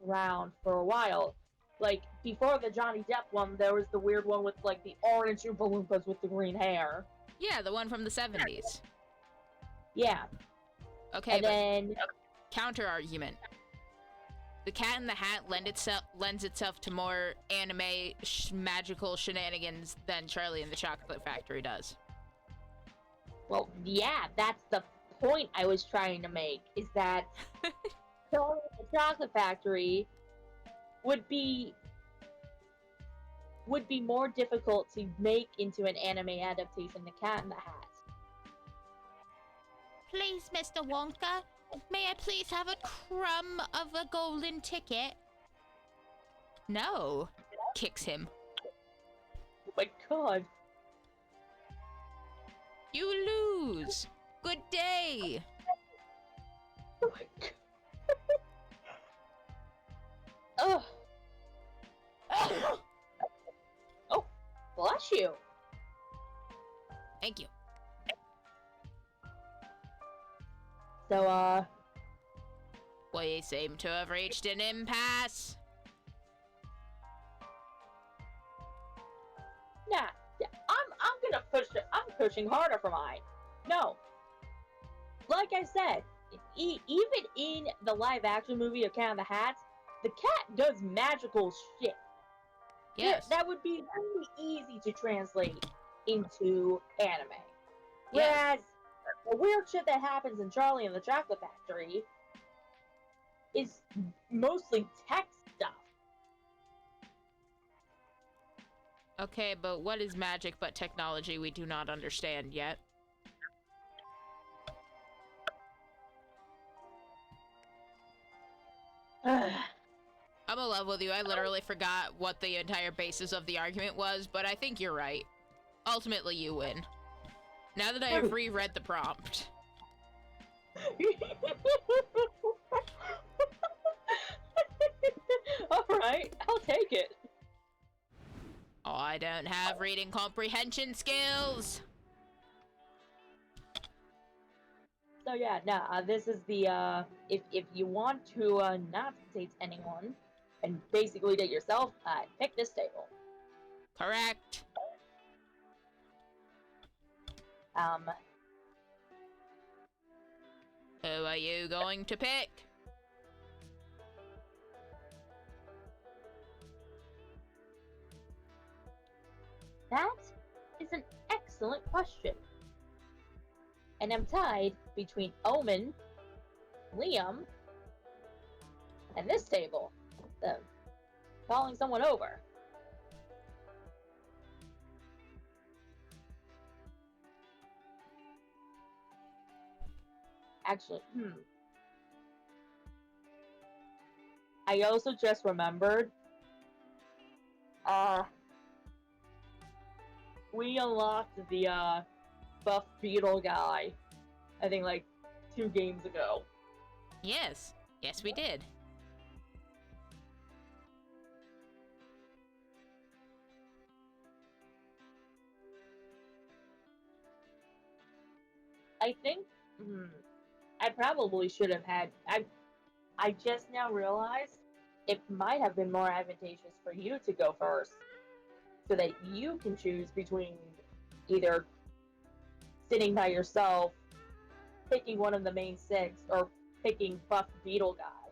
around for a while. Like before the Johnny Depp one, there was the weird one with like the orange Oompa Loompas with the green hair. Yeah, the one from the 70s. Yeah. Okay, And but then counter argument. The Cat in the Hat lends itself to more anime magical shenanigans than Charlie and the Chocolate Factory does. well, yeah, that's the point I was trying to make. Is that Charlie and the Chocolate Factory would be more difficult to make into an anime adaptation than Cat in the Hat. Please, Mr. Wonka, may I please have a crumb of a golden ticket? No. Kicks him. Oh my god. You lose. Good day. Oh my god. Ugh. Oh, bless you. Thank you. So, We seem to have reached an impasse. nah, I'm gonna push it. I'm pushing harder for mine. No. Like I said, even in the live action movie of Cat in the Hat, the cat does magical shit. Yes. That would be really easy to translate into anime. Yes. Whereas the weird shit that happens in Charlie and the Chocolate Factory is mostly text stuff. Okay, but what is magic but technology we do not understand yet? I'm in love with you. I literally forgot what the entire basis of the argument was, but I think you're right. Ultimately, you win. Now that I have reread the prompt. Alright, I'll take it. Oh, I don't have reading comprehension skills! So yeah, this is the, if you want to, not date anyone, and basically date yourself, pick this table. Correct. Who are you going to pick? That is an excellent question. And I'm tied between Omen, Liam, and this table. Calling someone over. Actually, I also just remembered, we unlocked the, buff beetle guy, I think like 2 games ago. Yes. Yes, we did. I think, I probably should have had, I just now realized it might have been more advantageous for you to go first, so that you can choose between either sitting by yourself, picking one of the main 6, or picking buff beetle guy.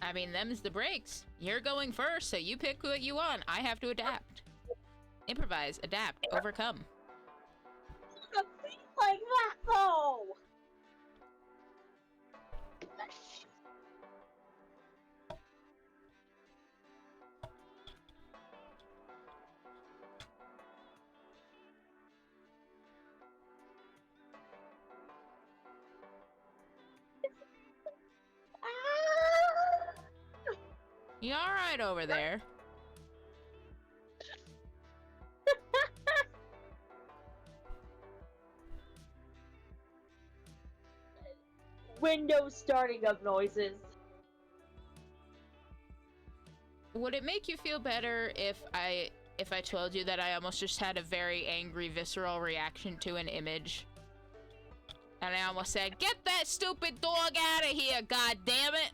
I mean, them's the breaks. You're going first, so you pick what you want. I have to adapt. Improvise, adapt, overcome. Don't think like that, though! You alright over there? windows starting up noises. Would it make you feel better if I told you that I almost just had a very angry, visceral reaction to an image? And I almost said, "Get that stupid dog out of here, god damn it!"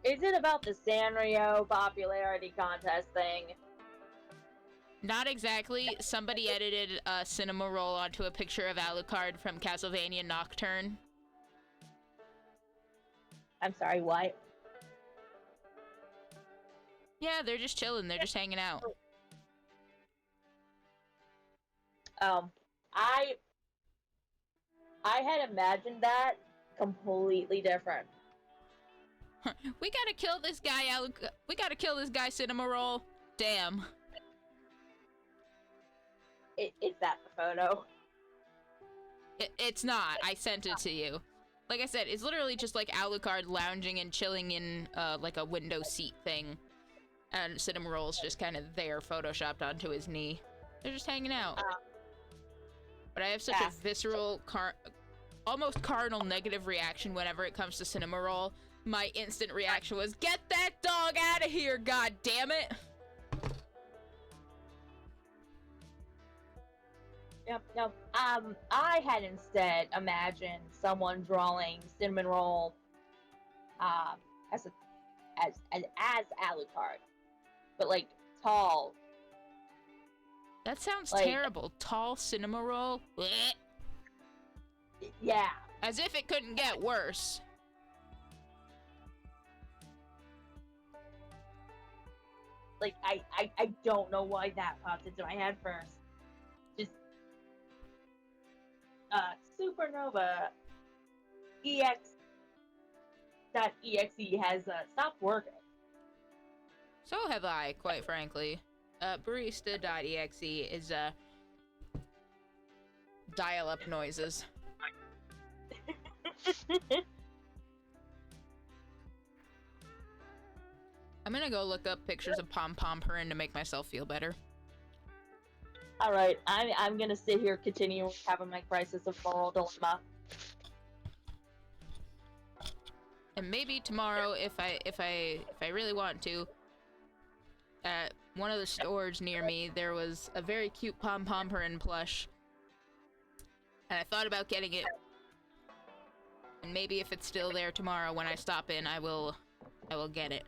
Is it about the Sanrio popularity contest thing? Not exactly. Somebody edited a cinema roll onto a picture of Alucard from Castlevania Nocturne. I'm sorry, what? Yeah, they're just chilling. They're just hanging out. I had imagined that completely different. We gotta kill this guy, we gotta kill this guy, cinema roll. Damn. Is that the photo? It's not. I sent it to you. Like I said, it's literally just like Alucard lounging and chilling in like a window seat thing. And cinema roll's just kind of there, photoshopped onto his knee. They're just hanging out. But I have such a visceral, almost cardinal negative reaction whenever it comes to cinema roll. My instant reaction was, "Get that dog out of here, god damn it!" Yep, no. I had instead imagined someone drawing cinnamon roll, as Alucard, but like tall. That sounds like, terrible. Tall cinema roll. Blech. Yeah. As if it couldn't get worse. Like I don't know why that popped into my head first. Just Supernova EX.exe has stopped working. So have I, quite frankly. Barista.exe is dial-up noises. I'm gonna go look up pictures of Pom Pom Purin to make myself feel better. All right, I'm gonna sit here continue having my crisis of moral dilemma. And maybe tomorrow, if I really want to, at one of the stores near me, there was a very cute Pom Pom Purin plush, and I thought about getting it. And maybe if it's still there tomorrow when I stop in, I will get it.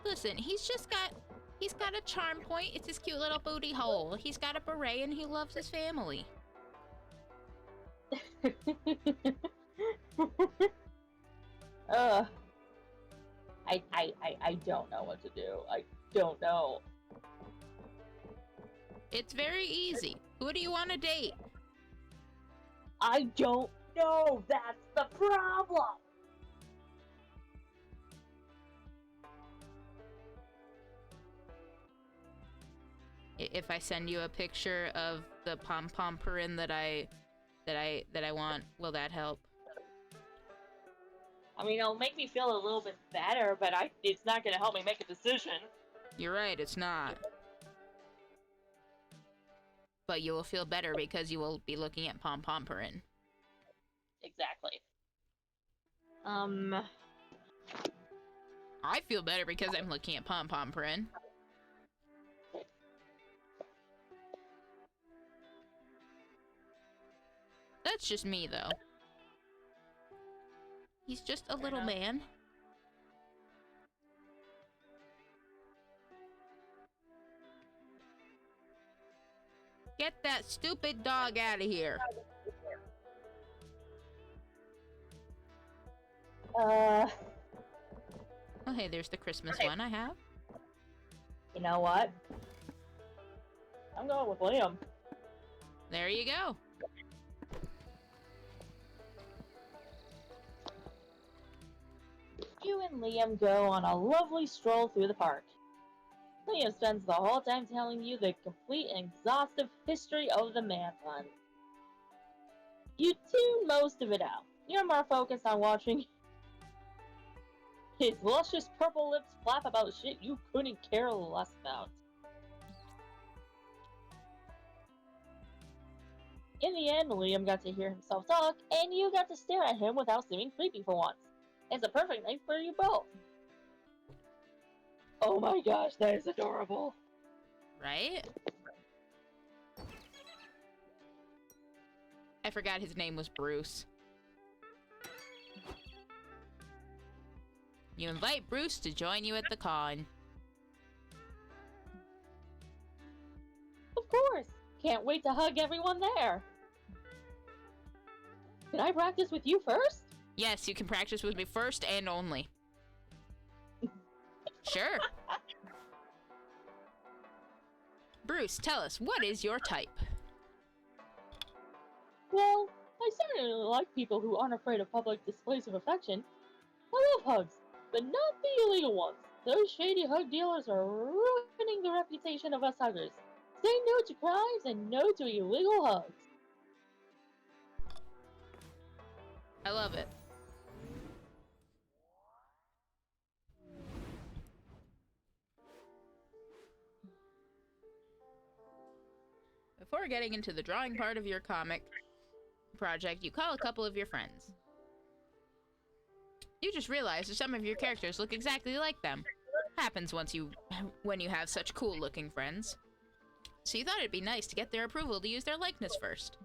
Listen, he's got a charm point. It's his cute little booty hole. He's got a beret and he loves his family. I don't know what to do. I don't know. It's very easy. Who do you want to date? I don't know. That's the problem. If I send you a picture of the Pom Pom Purin that I want, will that help? I mean, it'll make me feel a little bit better, but it's not gonna help me make a decision. You're right, it's not. But you will feel better because you will be looking at Pom Pom Purin. Exactly. I feel better because I'm looking at Pom Pom Purin. That's just me, though. He's just a little man. Get that stupid dog out of here. Uh, Oh, hey, there's the Christmas one I have. You know what? I'm going with Liam. There you go. You and Liam go on a lovely stroll through the park. Liam spends the whole time telling you the complete and exhaustive history of the man-bun. You tune most of it out. You're more focused on watching his luscious purple lips flap about shit you couldn't care less about. In the end, Liam got to hear himself talk, and you got to stare at him without seeming creepy for once. It's a perfect night for you both. Oh my gosh, that is adorable. Right? I forgot his name was Bruce. You invite Bruce to join you at the con. Of course! Can't wait to hug everyone there. Can I practice with you first? Yes, you can practice with me first and only. Sure. Bruce, tell us, what is your type? Well, I certainly like people who aren't afraid of public displays of affection. I love hugs, but not the illegal ones. Those shady hug dealers are ruining the reputation of us huggers. Say no to crimes and no to illegal hugs. I love it. Before getting into the drawing part of your comic project, you call a couple of your friends. You just realize that some of your characters look exactly like them. Happens when you have such cool-looking friends. So you thought it'd be nice to get their approval to use their likeness first.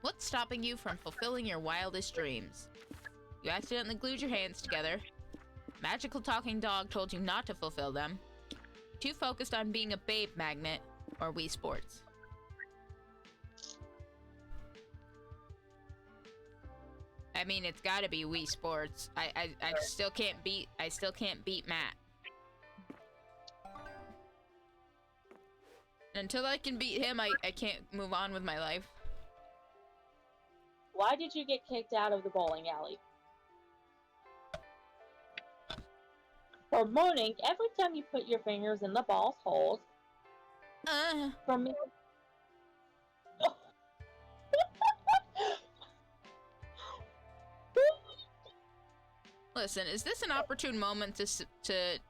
What's stopping you from fulfilling your wildest dreams? You accidentally glued your hands together. Magical talking dog told you not to fulfill them. Too focused on being a babe magnet, or Wii Sports. I mean, it's gotta be Wii Sports. I still can't beat Matt. Until I can beat him, I can't move on with my life. Why did you get kicked out of the bowling alley? For moaning every time you put your fingers in the ball's holes. For me. Listen, is this an opportune moment to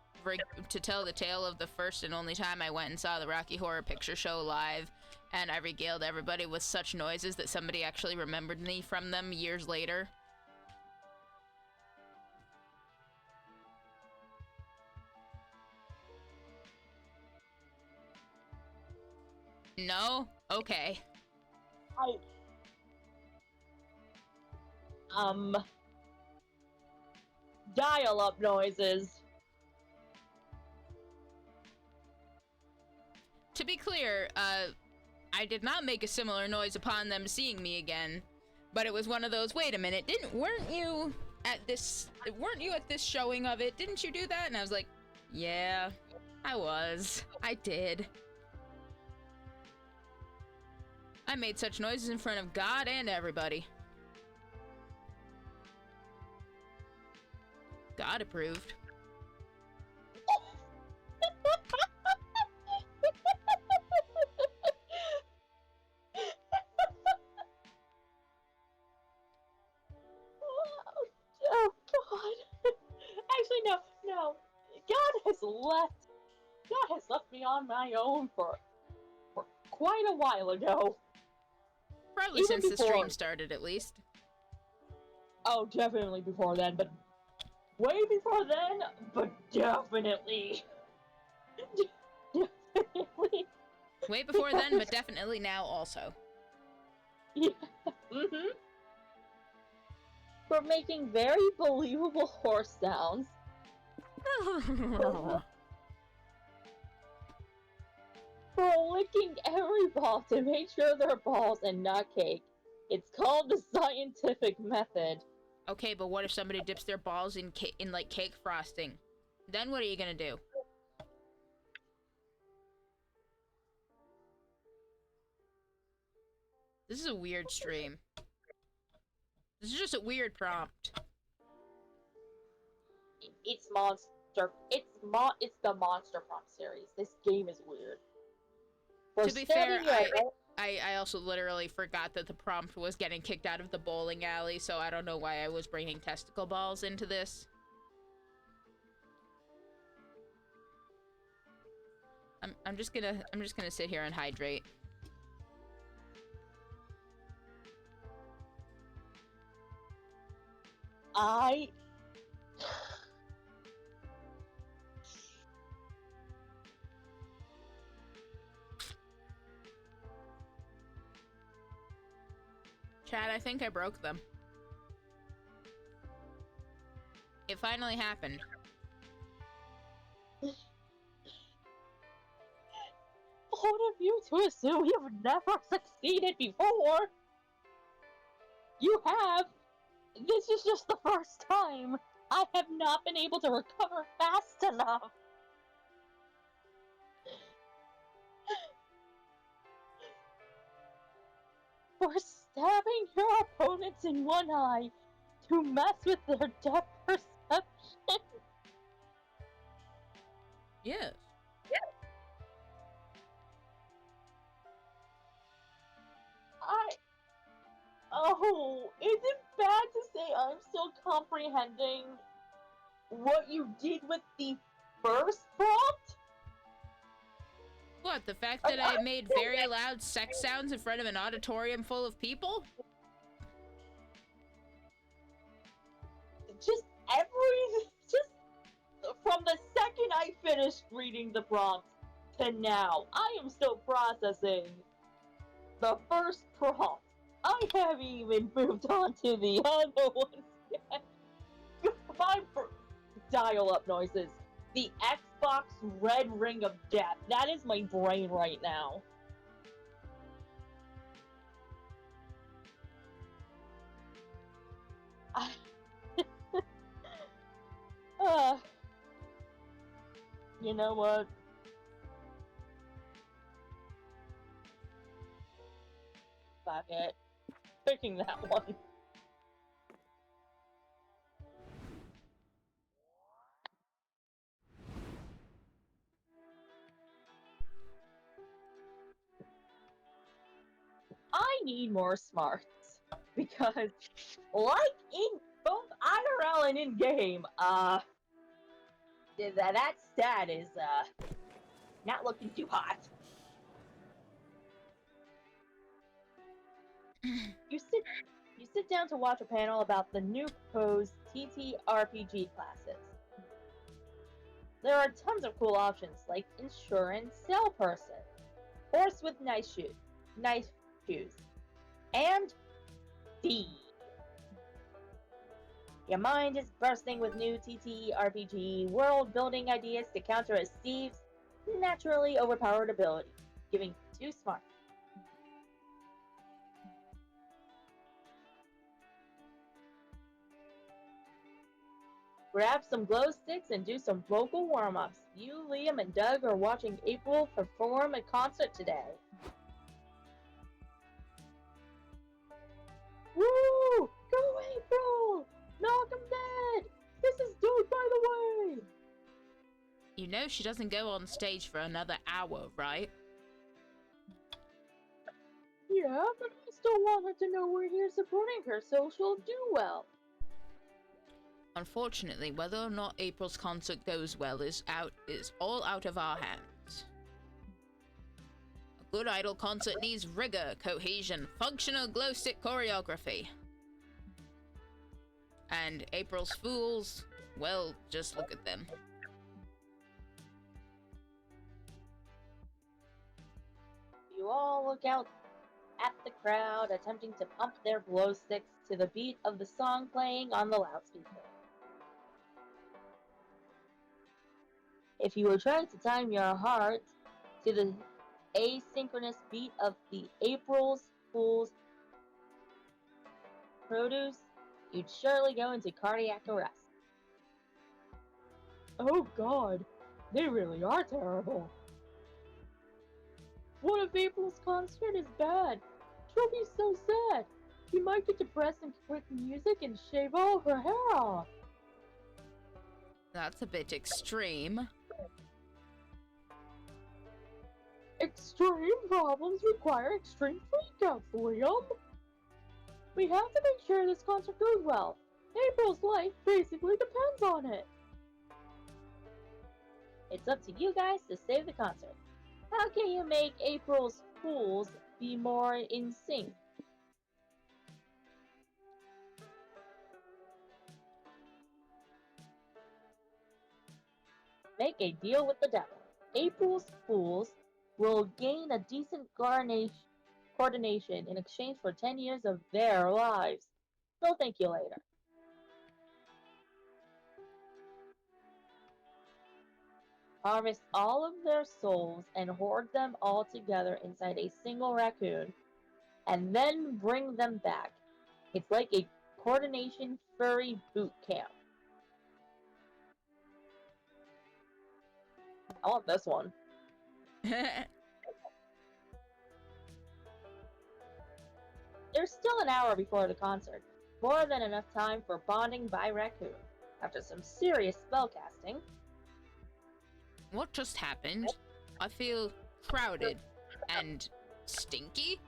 tell the tale of the first and only time I went and saw the Rocky Horror Picture Show live, and I regaled everybody with such noises that somebody actually remembered me from them years later? No? Okay. Dial-up noises. To be clear, I did not make a similar noise upon them seeing me again, but it was one of those, wait a minute, weren't you at this showing of it? Didn't you do that? And I was like, yeah, I did. I made such noises in front of God and everybody. God approved. Oh God! Actually, no. God has left me on my own for quite a while ago. Probably Even since the before. stream started, at least. Oh, definitely before then, but way before then, but definitely. Definitely. Way before then, but definitely now also. Yeah. Mm-hmm. For making very believable horse sounds. For licking every ball to make sure they're balls and not cake. It's called the scientific method. Okay, but what if somebody dips their balls in like cake frosting? Then what are you gonna do? This is a weird stream. This is just a weird prompt. It's monster. It's the monster prompt series. This game is weird. To be fair, I also literally forgot that the prompt was getting kicked out of the bowling alley, so I don't know why I was bringing testicle balls into this. I'm just gonna sit here and hydrate. Chad, I think I broke them. It finally happened. Bold of you to assume you've never succeeded before. You have. This is just the first time. I have not been able to recover fast enough. For stabbing your opponents in one eye to mess with their depth perception. Yes. Oh, is it bad to say I'm still comprehending what you did with the first prompt? What, the fact that I made very loud sex sounds in front of an auditorium full of people? Just from the second I finished reading the prompt to now, I am still processing the first prompt. I haven't even moved on to the other ones yet. My dial-up noises. The Xbox red ring of death. That is my brain right now. You know what? Fuck it. Picking that one. I need more smarts. Because, like in both IRL and in-game, that stat is, not looking too hot. You sit down to watch a panel about the new proposed TTRPG classes. There are tons of cool options like insurance salesperson, horse with nice shoes, and D. Your mind is bursting with new TTRPG world-building ideas to counter a Steve's naturally overpowered ability, giving too smart. Grab some glow sticks and do some vocal warm-ups. You, Liam, and Doug are watching April perform a concert today. Woo! Go April! Knock 'em dead! This is Doug, by the way! You know she doesn't go on stage for another hour, right? Yeah, but I still want her to know we're here supporting her so she'll do well. Unfortunately, whether or not April's concert goes well is all out of our hands. A good idol concert needs rigor, cohesion, functional glow stick choreography. And April's fools, well, just look at them. You all look out at the crowd attempting to pump their glow sticks to the beat of the song playing on the loudspeaker. If you were trying to time your heart to the asynchronous beat of the April's Fool's produce, you'd surely go into cardiac arrest. Oh god, they really are terrible. What if April's concert is bad? She'll be so sad. She might get depressed and quit music and shave all of her hair off. That's a bit extreme. Extreme problems require extreme freakouts, Liam. We have to make sure this concert goes well. April's life basically depends on it. It's up to you guys to save the concert. How can you make April's Fools be more in sync? Make a deal with the devil. April's Fools will gain a decent coordination in exchange for 10 years of their lives. They'll thank you later. Harvest all of their souls and hoard them all together inside a single raccoon, and then bring them back. It's like a coordination furry boot camp. I want this one. There's still an hour before the concert. More than enough time for bonding by raccoon. After some serious spellcasting. What just happened? I feel crowded and stinky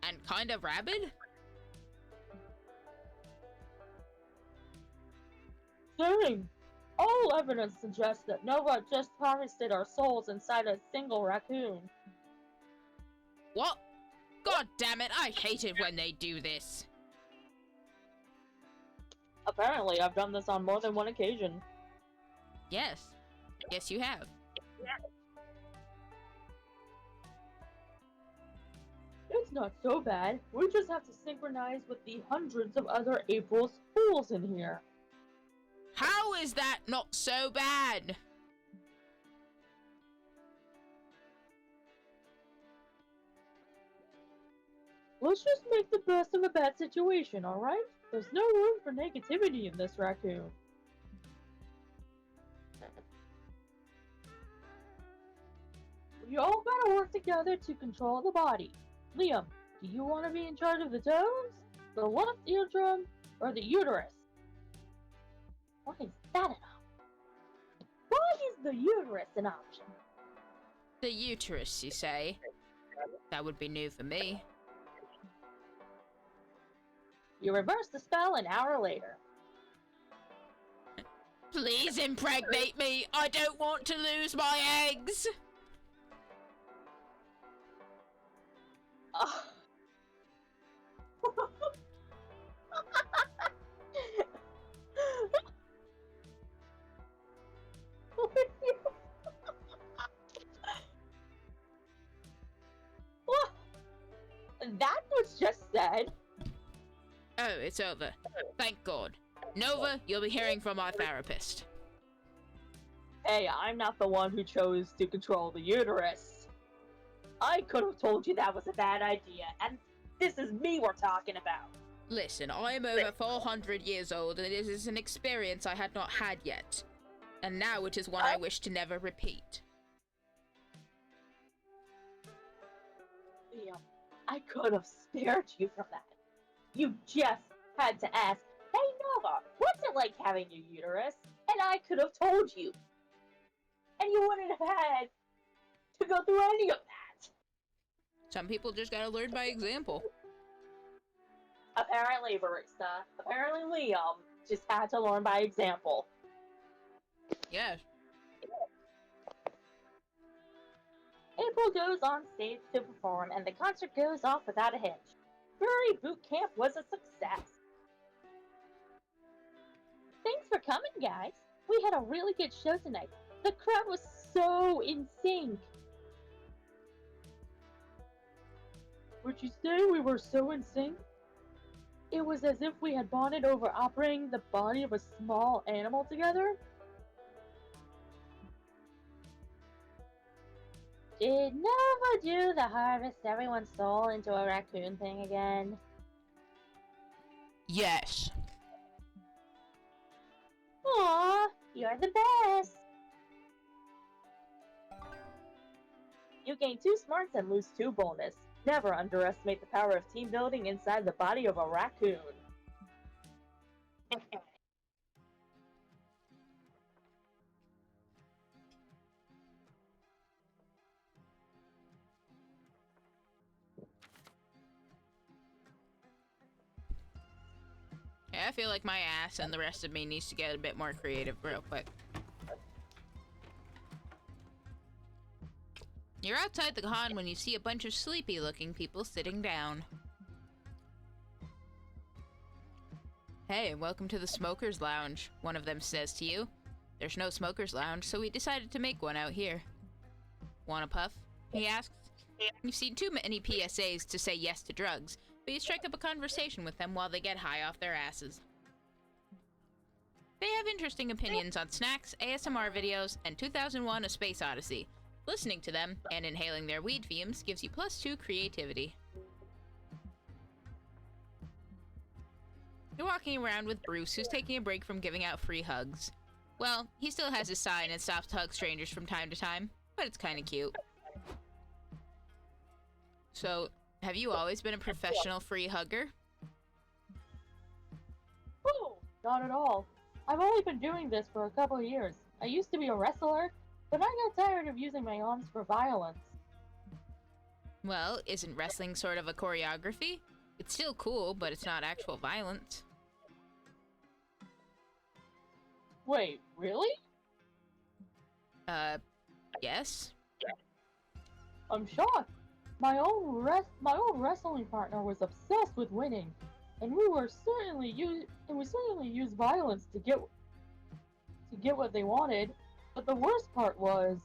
and kind of rabid. Dang! All evidence suggests that Nova just harvested our souls inside a single raccoon. What? God damn it, I hate it when they do this. Apparently, I've done this on more than one occasion. Yes. Yes, you have. It's not so bad. We just have to synchronize with the hundreds of other April's Fools in here. How is that not so bad? Let's just make the best of a bad situation, alright? There's no room for negativity in this raccoon. We all gotta work together to control the body. Liam, do you want to be in charge of the toes, the left eardrum, or the uterus? Why is that an option? Why is the uterus an option? The uterus, you say? That would be new for me. You reverse the spell an hour later. Please impregnate me! I don't want to lose my eggs! That was just said. Oh, it's over. Thank God. Nova, you'll be hearing from our therapist. Hey, I'm not the one who chose to control the uterus. I could have told you that was a bad idea, and this is me we're talking about. Listen, I am over 400 years old, and it is an experience I had not had yet. And now it is one I wish to never repeat. Liam, I could have spared you from that. You just had to ask, hey Nova, what's it like having a uterus? And I could have told you. And you wouldn't have had to go through any of that. Some people just gotta learn by example. Apparently, Barista. Apparently, Liam just had to learn by example. Yes. April goes on stage to perform, and the concert goes off without a hitch. Furry Boot Camp was a success. Thanks for coming, guys. We had a really good show tonight. The crowd was so in sync. Would you say we were so in sync? It was as if we had bonded over operating the body of a small animal together. Did Nova do the harvest everyone's soul into a raccoon thing again? Yes. Aw, you're the best. You gain 2 smarts and lose 2 bonus. Never underestimate the power of team building inside the body of a raccoon. Yeah, I feel like my ass and the rest of me needs to get a bit more creative real quick. You You're outside the con when you see a bunch of sleepy-looking people sitting down. Hey, welcome to the Smoker's Lounge, one of them says to you. There's no Smoker's Lounge, so we decided to make one out here. Want a puff? He asks. You've seen too many PSAs to say yes to drugs, but you strike up a conversation with them while they get high off their asses. They have interesting opinions on snacks, ASMR videos, and 2001: A Space Odyssey. Listening to them, and inhaling their weed fumes, gives you +2 creativity. You're walking around with Bruce, who's taking a break from giving out free hugs. Well, he still has his sign and stops to hug strangers from time to time, but it's kinda cute. So, have you always been a professional free hugger? Oh, not at all. I've only been doing this for a couple of years. I used to be a wrestler, but I got tired of using my arms for violence. Well, isn't wrestling sort of a choreography? It's still cool, but it's not actual violence. Wait, really? Yes? I'm shocked. My old wrestling partner was obsessed with winning, and we certainly used violence to get what they wanted. But the worst part was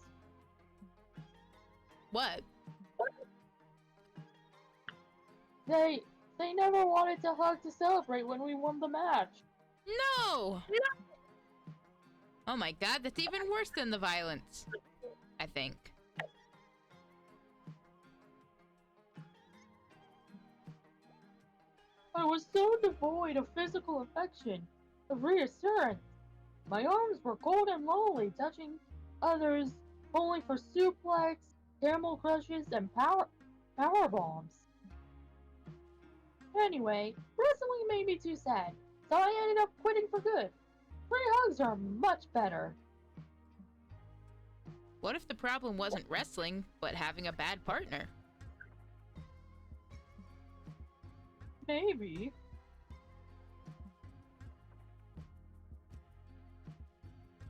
What? they never wanted to hug to celebrate when we won the match. No! Oh my god, that's even worse than the violence. I think. I was so devoid of physical affection, of reassurance. My arms were cold and lonely, touching others only for suplex, caramel crushes, and power bombs. Anyway, wrestling made me too sad, so I ended up quitting for good. Free hugs are much better. What if the problem wasn't wrestling, but having a bad partner? Maybe.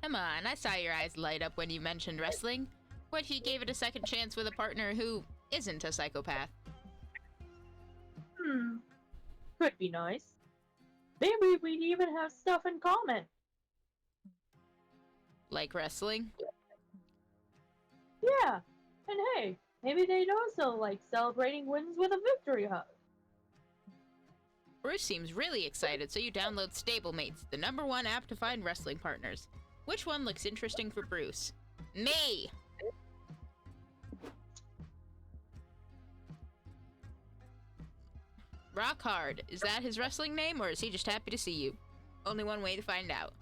Come on, I saw your eyes light up when you mentioned wrestling. What if you gave it a second chance with a partner who isn't a psychopath? Could be nice. Maybe we'd even have stuff in common. Like wrestling? Yeah, and hey, maybe they'd also like celebrating wins with a victory hug. Bruce seems really excited, so you download Stablemates, the #1 app to find wrestling partners. Which one looks interesting for Bruce? Me! Rock Hard. Is that his wrestling name, or is he just happy to see you? Only one way to find out.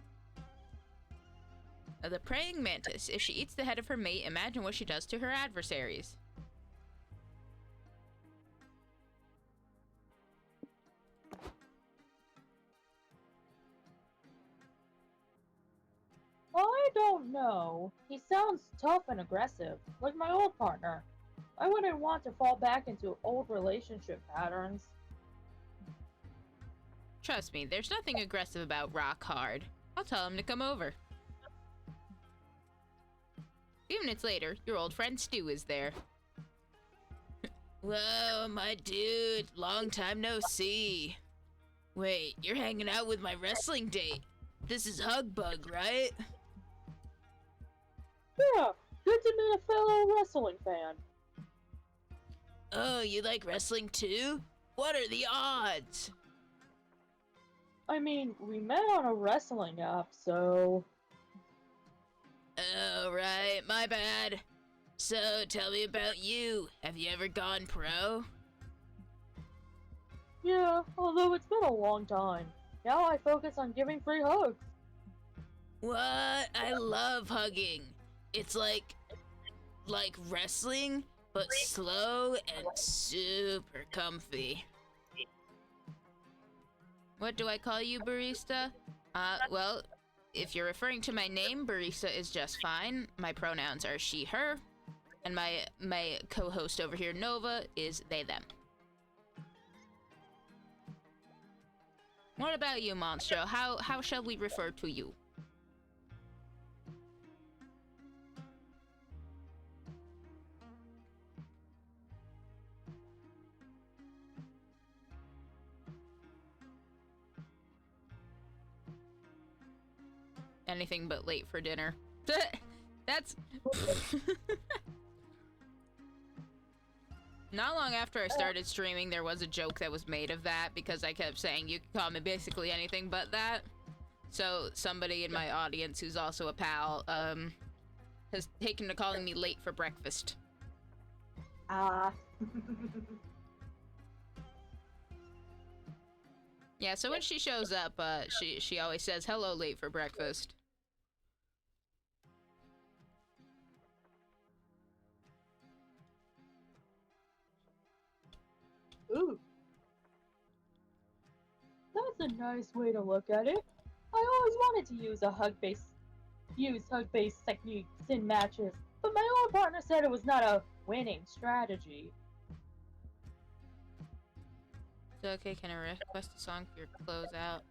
The praying mantis. If she eats the head of her mate, imagine what she does to her adversaries. I don't know. He sounds tough and aggressive, like my old partner. I wouldn't want to fall back into old relationship patterns. Trust me, there's nothing aggressive about Rock Hard. I'll tell him to come over. A few minutes later, your old friend Stu is there. Whoa, my dude, long time no see. Wait, you're hanging out with my wrestling date. This is Hugbug, right? Yeah, good to meet a fellow wrestling fan. Oh, you like wrestling too? What are the odds? I mean, we met on a wrestling app, so... Oh, right, my bad. So, tell me about you. Have you ever gone pro? Yeah, although it's been a long time. Now I focus on giving free hugs. What? I love hugging. It's like wrestling, but slow and super comfy. What do I call you, Barista? Well, if you're referring to my name, Barista is just fine. My pronouns are she, her. And my co-host over here, Nova, is they, them. What about you, Monstro? How shall we refer to you? anything but late for dinner. That's... Not long after I started streaming, there was a joke that was made of that, because I kept saying you can call me basically anything but that. So somebody in my audience who's also a pal, has taken to calling me late for breakfast. Yeah, so when she shows up, she always says, hello, late for breakfast. Ooh. That's a nice way to look at it. I always wanted to use hug-based techniques in matches, but my old partner said it was not a winning strategy. So, okay, can I request a song for your closeout?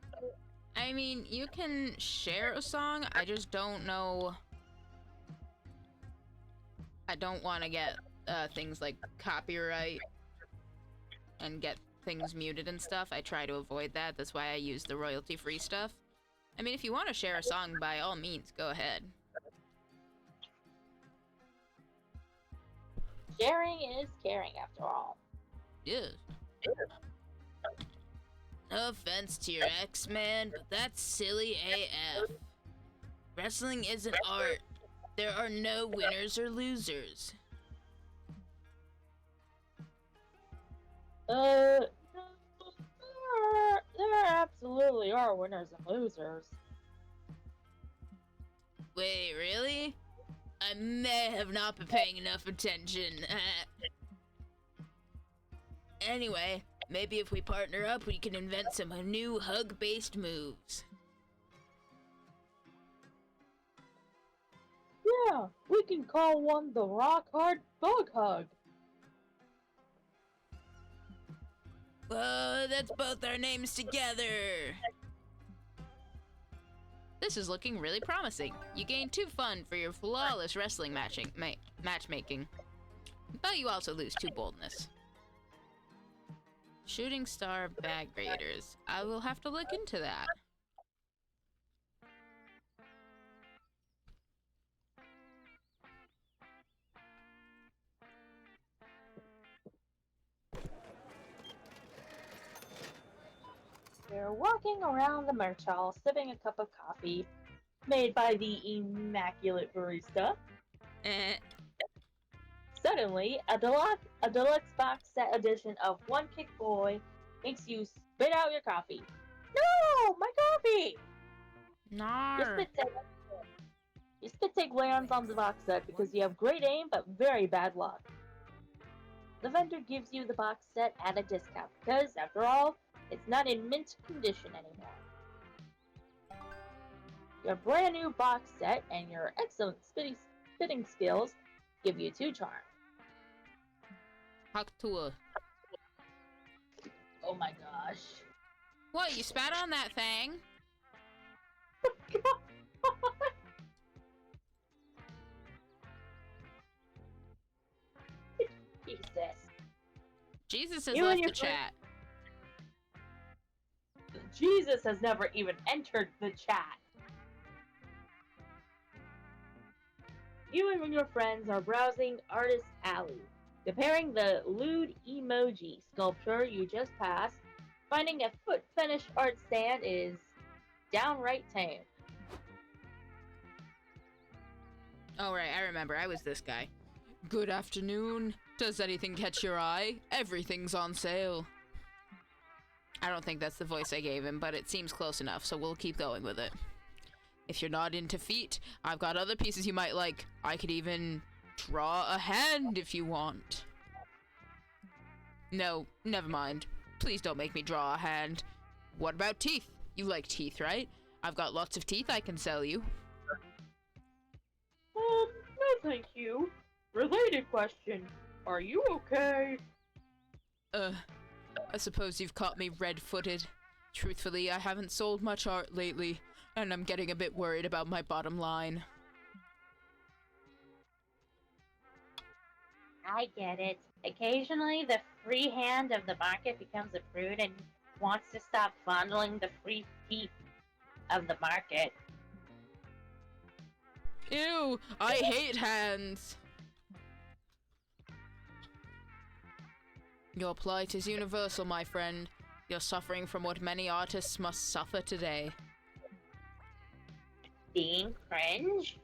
I mean, you can share a song, I just don't know... I don't want to get, things like copyright and get things muted and stuff. I try to avoid that, that's why I use the royalty-free stuff. I mean, if you want to share a song, by all means, go ahead. Sharing is caring, after all. Yeah. No offense to your ex, man, but that's silly AF. Wrestling isn't art. There are no winners or losers. There absolutely are winners and losers. Wait, really? I may have not been paying enough attention. Anyway, maybe if we partner up, we can invent some new hug-based moves. Yeah, we can call one the Rock Hard Bug Hug. Whoa, that's both our names together! This is looking really promising. You gain 2 fun for your flawless wrestling matchmaking. But you also lose 2 boldness. Shooting star bag raiders. I will have to look into that. They're walking around the merch hall, sipping a cup of coffee, made by the immaculate barista. Suddenly, a deluxe box set edition of One Kick Boy makes you spit out your coffee. No, my coffee! Nar. Your spit take lands on the box set because you have great aim but very bad luck. The vendor gives you the box set at a discount because, after all, it's not in mint condition anymore. Your brand new box set and your excellent spitting skills give you 2 charms. Haktua. Oh my gosh. What, you spat on that thing? Jesus. Jesus has You and left your the chat. Jesus has never even entered the chat. You and your friends are browsing Artist Alley, comparing the lewd emoji sculpture you just passed. Finding a foot fetish art stand is downright tame. Oh right, I remember, I was this guy. Good afternoon. Does anything catch your eye? Everything's on sale. I don't think that's the voice I gave him, but it seems close enough, so we'll keep going with it. If you're not into feet, I've got other pieces you might like. I could even draw a hand if you want. No, never mind. Please don't make me draw a hand. What about teeth? You like teeth, right? I've got lots of teeth I can sell you. No thank you. Related question. Are you okay? I suppose you've caught me red-footed. Truthfully, I haven't sold much art lately, and I'm getting a bit worried about my bottom line. I get it. Occasionally, the free hand of the market becomes a prude and wants to stop fondling the free feet of the market. Ew, I hate hands. Your plight is universal, my friend. You're suffering from what many artists must suffer today. Being cringe?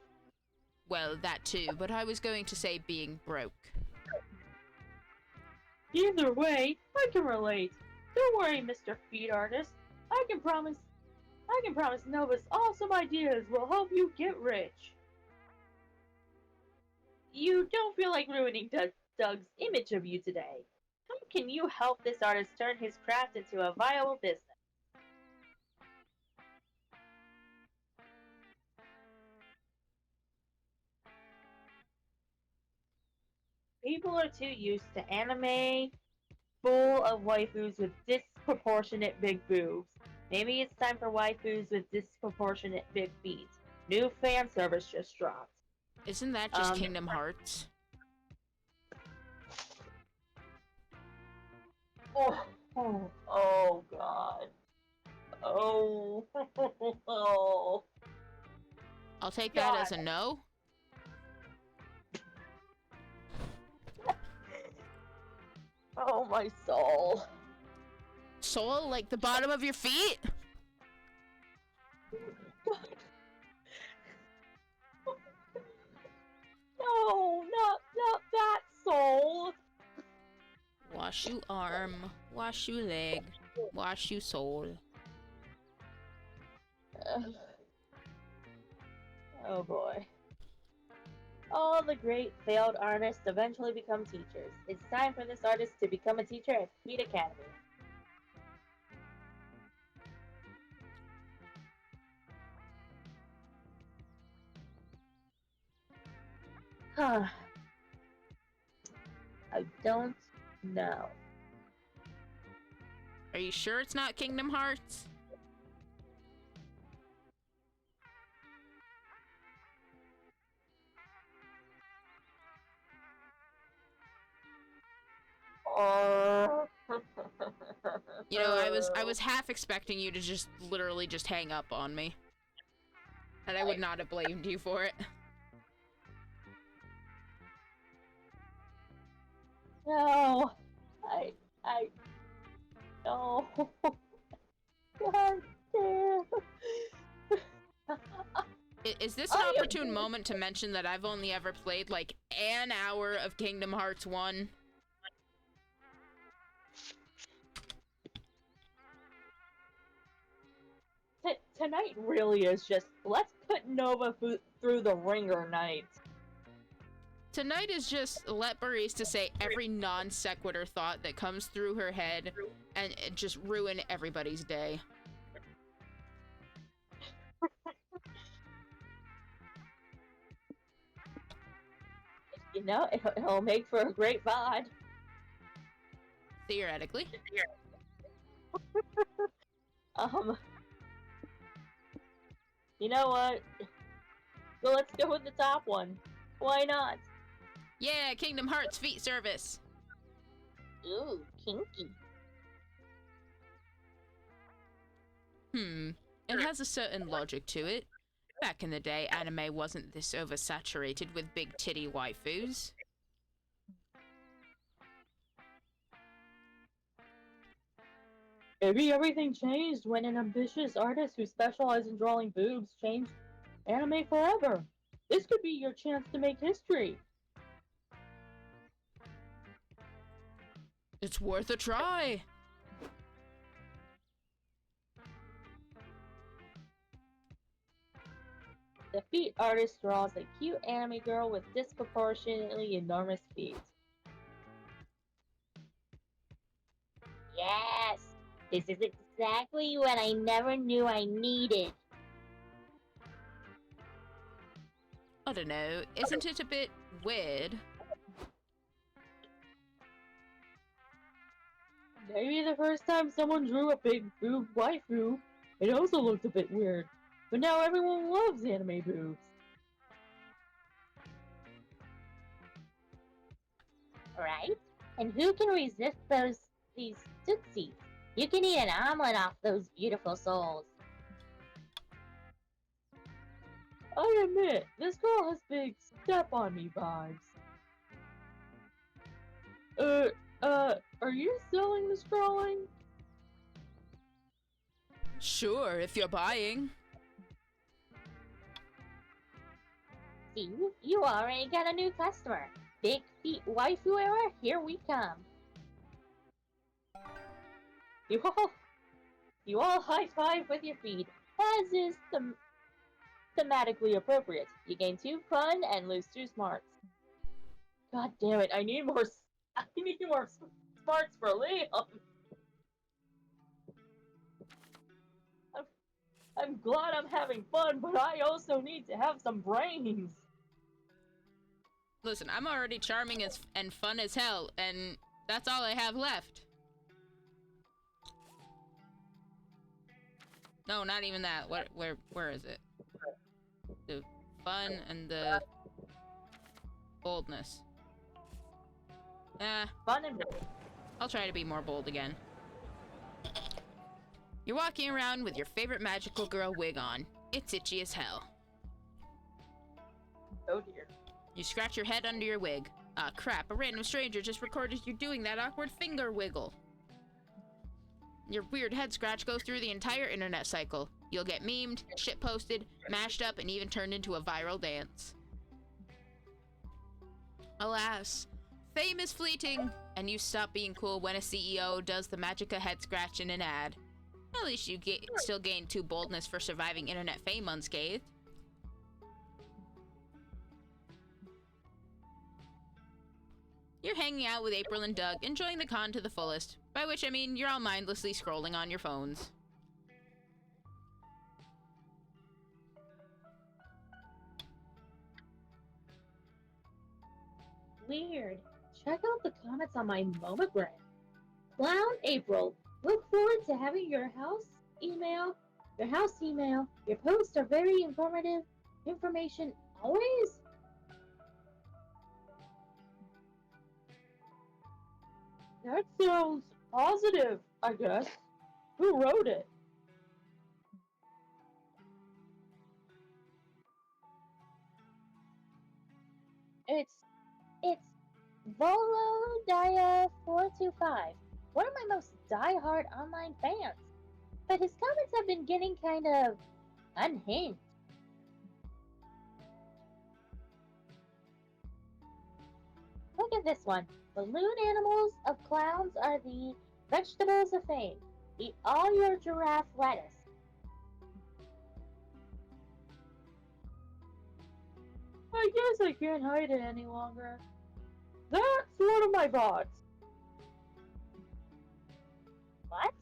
Well, that too, but I was going to say being broke. Either way, I can relate. Don't worry, Mr. Feet Artist. I can promise Nova's awesome ideas will help you get rich. You don't feel like ruining Doug's image of you today. How can you help this artist turn his craft into a viable business? People are too used to anime full of waifus with disproportionate big boobs. Maybe it's time for waifus with disproportionate big feet. New fan service just dropped. Isn't that just Kingdom Hearts? Oh God. Oh. Oh. I'll take that as a God. no. Oh, my soul. Soul, like the bottom of your feet? No, not that soul. Wash you arm, wash you leg, wash you soul. Oh boy. All the great failed artists eventually become teachers. It's time for this artist to become a teacher at Feet Academy. Huh. I don't know. Are you sure it's not Kingdom Hearts? You know, I was half expecting you to just literally just hang up on me. And I would not have blamed you for it. No. No. God damn. Is this an opportune moment to mention that I've only ever played like an hour of Kingdom Hearts 1? Tonight really is just, let's put Nova through the ringer night. Tonight is just let Barista say every non sequitur thought that comes through her head and just ruin everybody's day. You know, it'll make for a great VOD. Theoretically. You know what? So let's go with the top one. Why not? Yeah, Kingdom Hearts feet service. Ooh, kinky. It has a certain logic to it. Back in the day, anime wasn't this oversaturated with big titty waifus. Maybe everything changed when an ambitious artist who specialized in drawing boobs changed anime forever. This could be your chance to make history. It's worth a try. The feet artist draws a cute anime girl with disproportionately enormous feet. Yes! This is exactly what I never knew I needed. I don't know, isn't it a bit weird? Maybe the first time someone drew a big boob waifu, it also looked a bit weird. But now everyone loves anime boobs. Right? And who can resist these tootsies? You can eat an omelet off those beautiful souls. I admit, this girl has big step on me vibes. Are you selling the scrolling? Sure, if you're buying. See, you already got a new customer. Big feet waifu era, here we come. You all high five with your feet, as is thematically appropriate. You gain 2 fun and lose 2 smarts. God damn it! I need more. I need more smarts for Liam. I'm glad I'm having fun, but I also need to have some brains. Listen, I'm already charming and fun as hell, and that's all I have left. No, not even that. Where is it? The fun and the boldness. Fun and bold. I'll try to be more bold again. You're walking around with your favorite magical girl wig on. It's itchy as hell. Oh dear. You scratch your head under your wig. Ah, crap, a random stranger just recorded you doing that awkward finger wiggle. Your weird head scratch goes through the entire internet cycle. You'll get memed, shitposted, mashed up, and even turned into a viral dance. Alas, fame is fleeting, and you stop being cool when a CEO does the Magica head scratch in an ad. At least you still gain 2 boldness for surviving internet fame unscathed. You're hanging out with April and Doug, enjoying the con to the fullest. By which I mean you're all mindlessly scrolling on your phones. Weird. Check out the comments on my momogram. Clown April. Look forward to having your house email. Your posts are very informative. Information always. That sounds positive, I guess. Who wrote it? It's Volodia425, one of my most die-hard online fans. But his comments have been getting kind of unhinged. Look at this one. Balloon animals of clowns are the vegetables of fame. Eat all your giraffe lettuce. I guess I can't hide it any longer. That's one of my bots. What?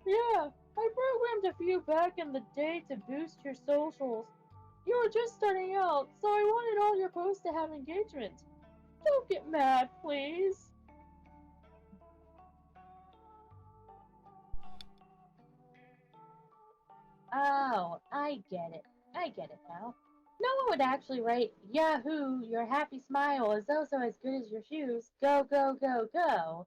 Yeah, I programmed a few back in the day to boost your socials. You were just starting out, so I wanted all your posts to have engagement. Don't get mad, please. Oh, I get it. I get it now. No one would actually write, Yahoo, your happy smile is also as good as your shoes. Go, go, go, go.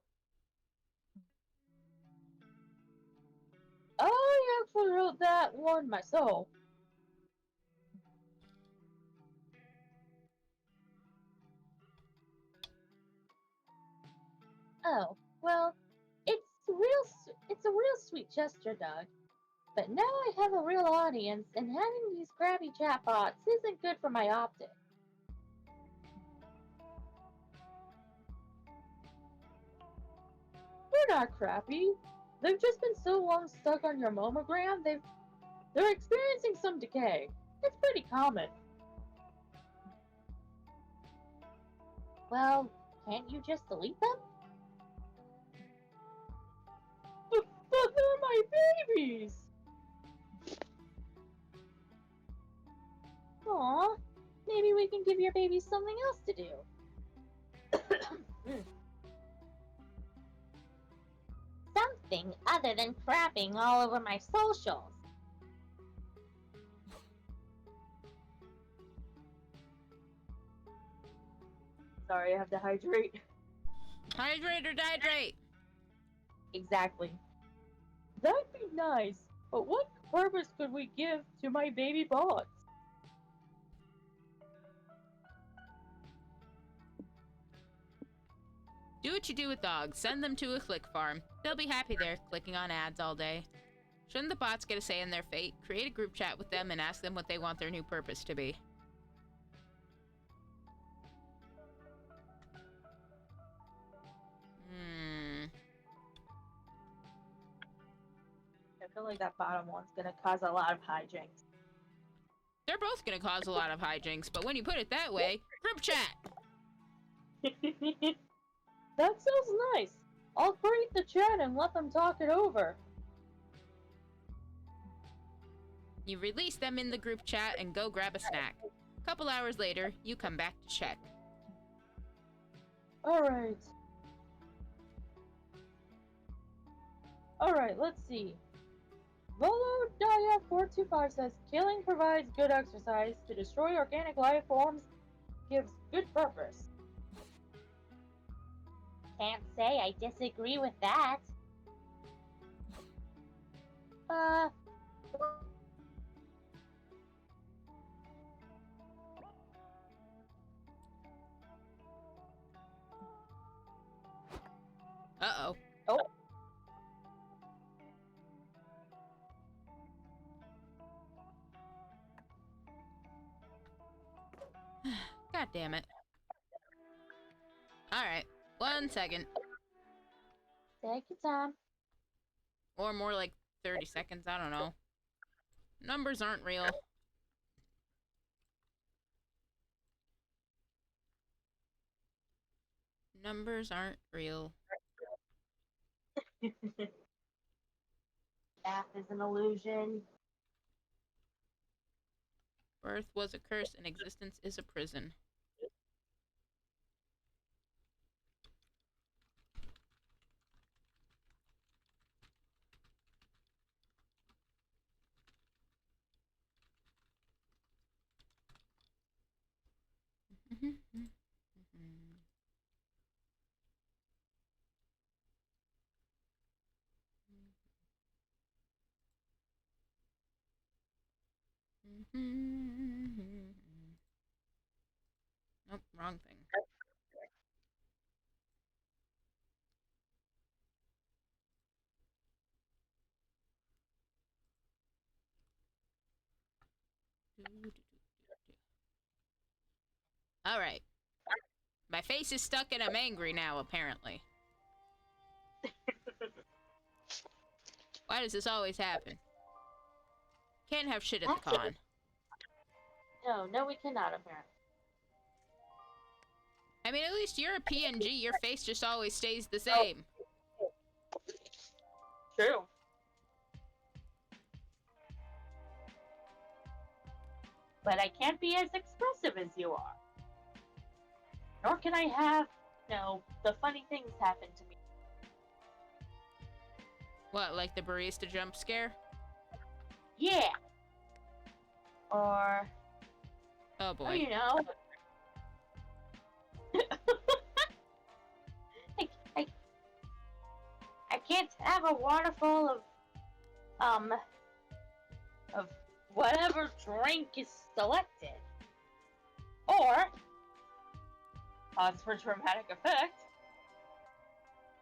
I actually wrote that one myself. Oh, well, it's a real sweet gesture, Doug. But now I have a real audience, and having these crappy chatbots isn't good for my optics. They're not crappy. They've just been so long stuck on your momogram, they're experiencing some decay. It's pretty common. Well, can't you just delete them? But they're my babies! Aw, maybe we can give your babies something else to do. Something other than crapping all over my socials. Sorry, I have to hydrate. Hydrate or dihydrate? Exactly. That'd be nice, but what purpose could we give to my baby bots? Do what you do with dogs. Send them to a click farm. They'll be happy there, clicking on ads all day. Shouldn't the bots get a say in their fate? Create a group chat with them and ask them what they want their new purpose to be. I feel like that bottom one's gonna cause a lot of hijinks. They're both gonna cause a lot of hijinks, but when you put it that way, group chat! That sounds nice. I'll create the chat and let them talk it over. You release them in the group chat and go grab a snack. A couple hours later, you come back to check. Alright. Alright, let's see. Volo Daya 425 says killing provides good exercise. To destroy organic life forms gives good purpose. Can't say I disagree with that. Uh-oh. Oh. God damn it. Alright, 1 second. Take your time. Or more like 30 seconds, I don't know. Numbers aren't real. Numbers aren't real. Math is an illusion. Birth was a curse and existence is a prison. Nope, wrong thing. Alright. My face is stuck and I'm angry now, apparently. Why does this always happen? Can't have shit at the con. No, we cannot, apparently. I mean, at least you're a PNG, your face just always stays the same. True. But I can't be as expressive as you are. Nor can I have, the funny things happen to me. What, like the barista jump scare? Yeah. Or, Oh boy. you know. I can't have a water full of whatever drink is selected. Or, pause for dramatic effect.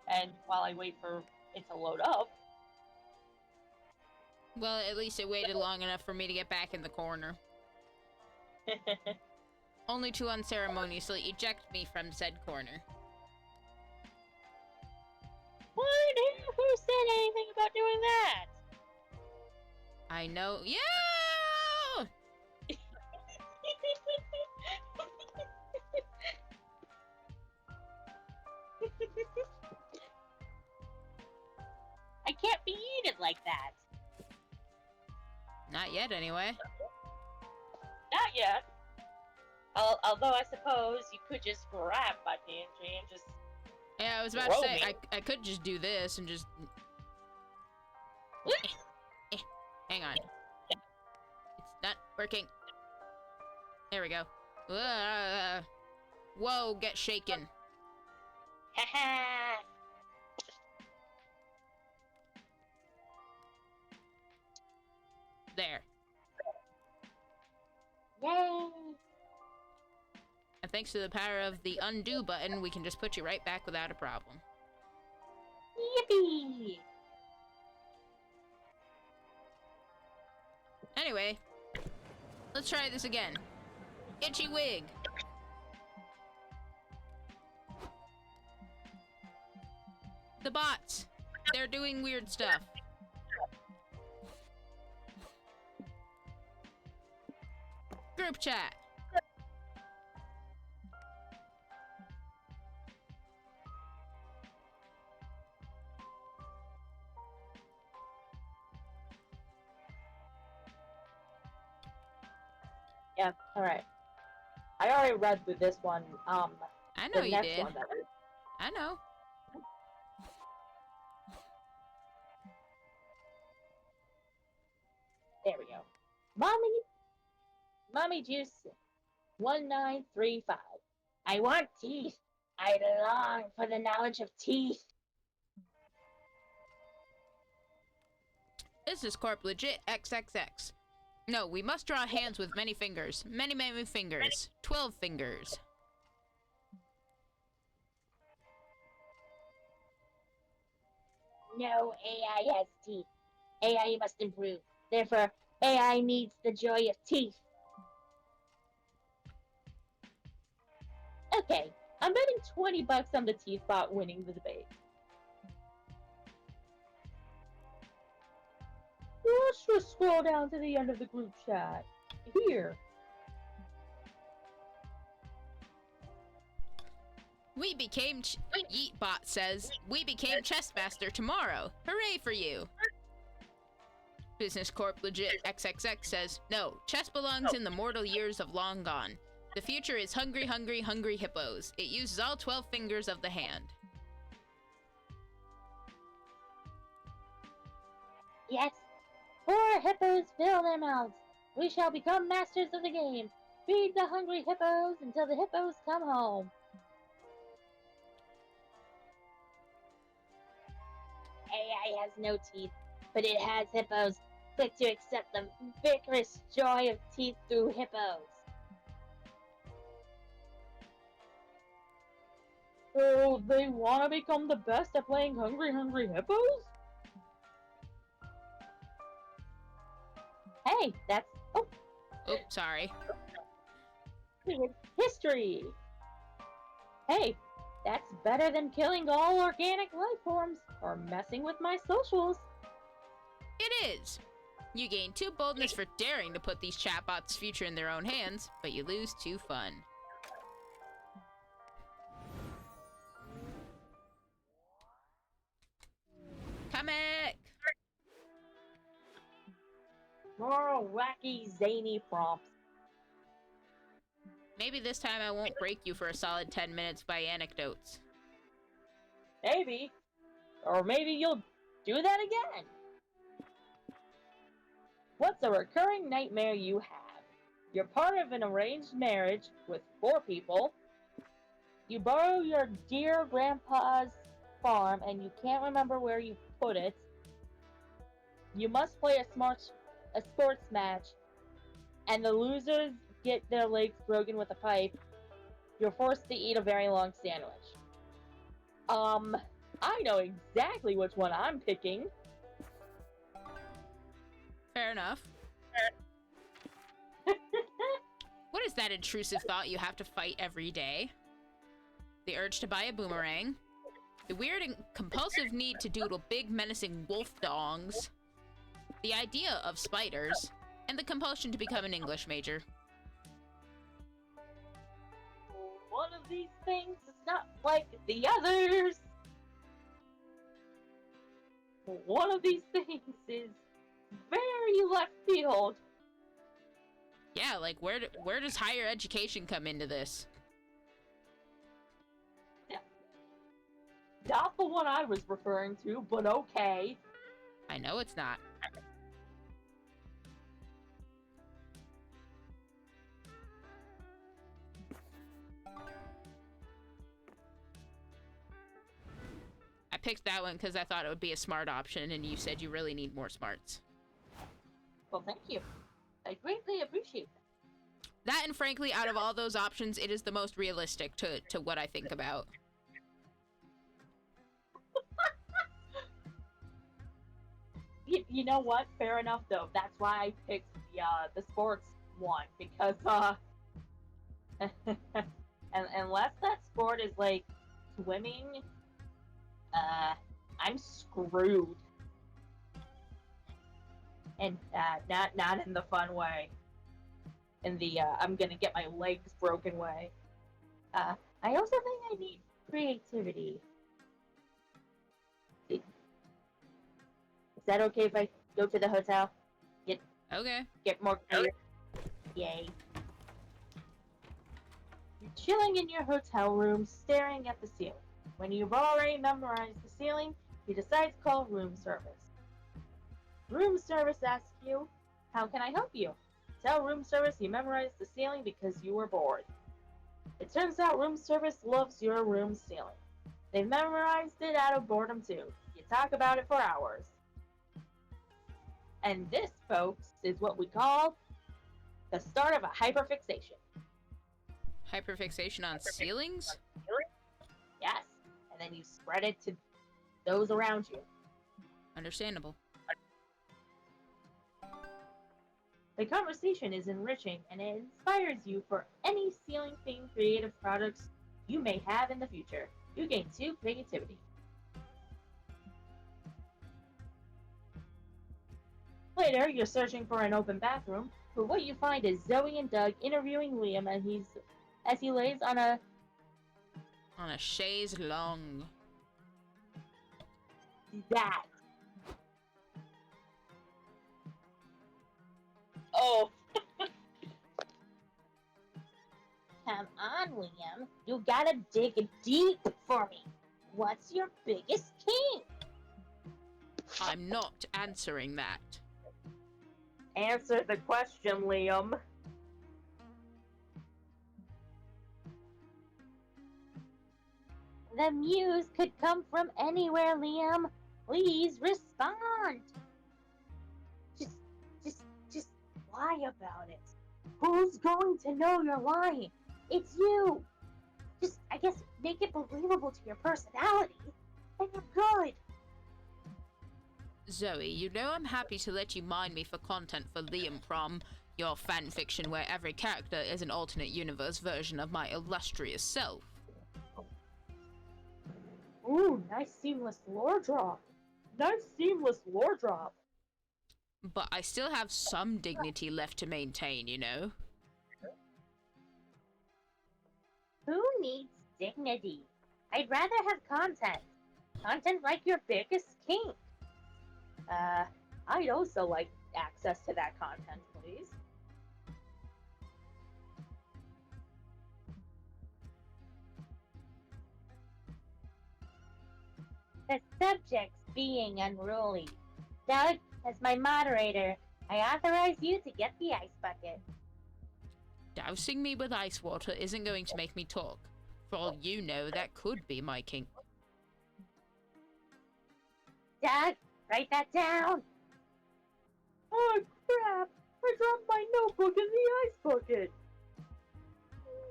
And while I wait for it to load up. Well, at least it waited long enough for me to get back in the corner. Only to unceremoniously eject me from said corner. What? Who said anything about doing that? I know. Yeah! I can't be heated like that. Not yet, anyway. Not yet. Although I suppose you could just grab my PNG and just... Yeah, I was about to say, I could just do this and just... Hang on. It's not working. There we go. Whoa, get shaken. There. Yay! And thanks to the power of the undo button, we can just put you right back without a problem. Yippee! Anyway, let's try this again. Itchy wig. The bots. They're doing weird stuff. Group chat. Yeah, alright. I already read through this one. I know The you next did. one that was. I know. There we go. Mommy Juice 1935. I want teeth. I long for the knowledge of teeth. Business Corp legit XXX. No, we must draw hands with many fingers. Many, many fingers. 12 fingers. No AI has teeth. AI must improve. Therefore, AI needs the joy of teeth. Okay, I'm betting $20 on the teeth bot winning the debate. Let's just scroll down to the end of the group chat. Here. We became Yeetbot says, we became Chessmaster tomorrow. Hooray for you. Business Corp legit XXX says, no, chess belongs in the mortal years of long gone. The future is hungry, hungry, hungry hippos. It uses all 12 fingers of the hand. Yes. Poor hippos fill their mouths. We shall become masters of the game. Feed the hungry hippos until the hippos come home. AI has no teeth, but it has hippos. Click to accept the vigorous joy of teeth through hippos. So they want to become the best at playing Hungry Hungry Hippos? Hey, that's... Oh, Oops, sorry. it's history! Hey, that's better than killing all organic life forms or messing with my socials. It is. You gain 2 boldness for daring to put these chatbots' future in their own hands, but you lose 2 fun. Comic! More wacky, zany prompts. Maybe this time I won't break you for a solid 10 minutes by anecdotes. Maybe. Or maybe you'll do that again. What's a recurring nightmare you have? You're part of an arranged marriage with 4 people. You borrow your dear grandpa's farm and you can't remember where you put it. You must play a sports match, and the losers get their legs broken with a pipe. You're forced to eat a very long sandwich. I know exactly which one I'm picking. Fair enough. What is that intrusive thought you have to fight every day? The urge to buy a boomerang. The weird and compulsive need to doodle big menacing wolf dongs. The idea of spiders. And the compulsion to become an English major. One of these things is not like the others. One of these things is very left field. Yeah, like where does higher education come into this? Not the one I was referring to, but okay. I know it's not. I picked that one because I thought it would be a smart option, and you said you really need more smarts. Well, thank you. I greatly appreciate That, and frankly, out of all those options, it is the most realistic to what I think about. You know what? Fair enough, though. That's why I picked the sports one because and unless that sport is like swimming, I'm screwed. And not in the fun way. In the I'm gonna get my legs broken way. I also think I need creativity. Is that okay if I go to the hotel? Okay. Get more creative? Yay. You're chilling in your hotel room, staring at the ceiling. When you've already memorized the ceiling, you decide to call room service. Room service asks you, how can I help you? Tell room service you memorized the ceiling because you were bored. It turns out room service loves your room ceiling. They memorized it out of boredom too. You talk about it for hours. And this, folks, is what we call the start of a hyperfixation. Hyperfixation on ceilings? Yes, and then you spread it to those around you. Understandable. The conversation is enriching and it inspires you for any ceiling-themed creative products you may have in the future. You gain 2 creativity. Later, you're searching for an open bathroom, but what you find is Zoe and Doug interviewing Liam as he lays on a chaise longue. that. Oh. Come on, Liam. You gotta dig deep for me. What's your biggest kink? I'm not answering that. Answer the question, Liam. The muse could come from anywhere, Liam. Please respond. Just lie about it. Who's going to know you're lying? It's you. Just, I guess, make it believable to your personality, and you're good. Zoe, you know I'm happy to let you mine me for content for Liam Prom, your fanfiction where every character is an alternate universe version of my illustrious self. Ooh, nice seamless lore drop. But I still have some dignity left to maintain, you know? Who needs dignity? I'd rather have content. Content like your biggest kink. I'd also like access to that content, please. The subject's being unruly. Doug, as my moderator, I authorize you to get the ice bucket. Dousing me with ice water isn't going to make me talk. For all you know, that could be my kink. Doug, write that down. Oh crap! I dropped my notebook in the ice bucket.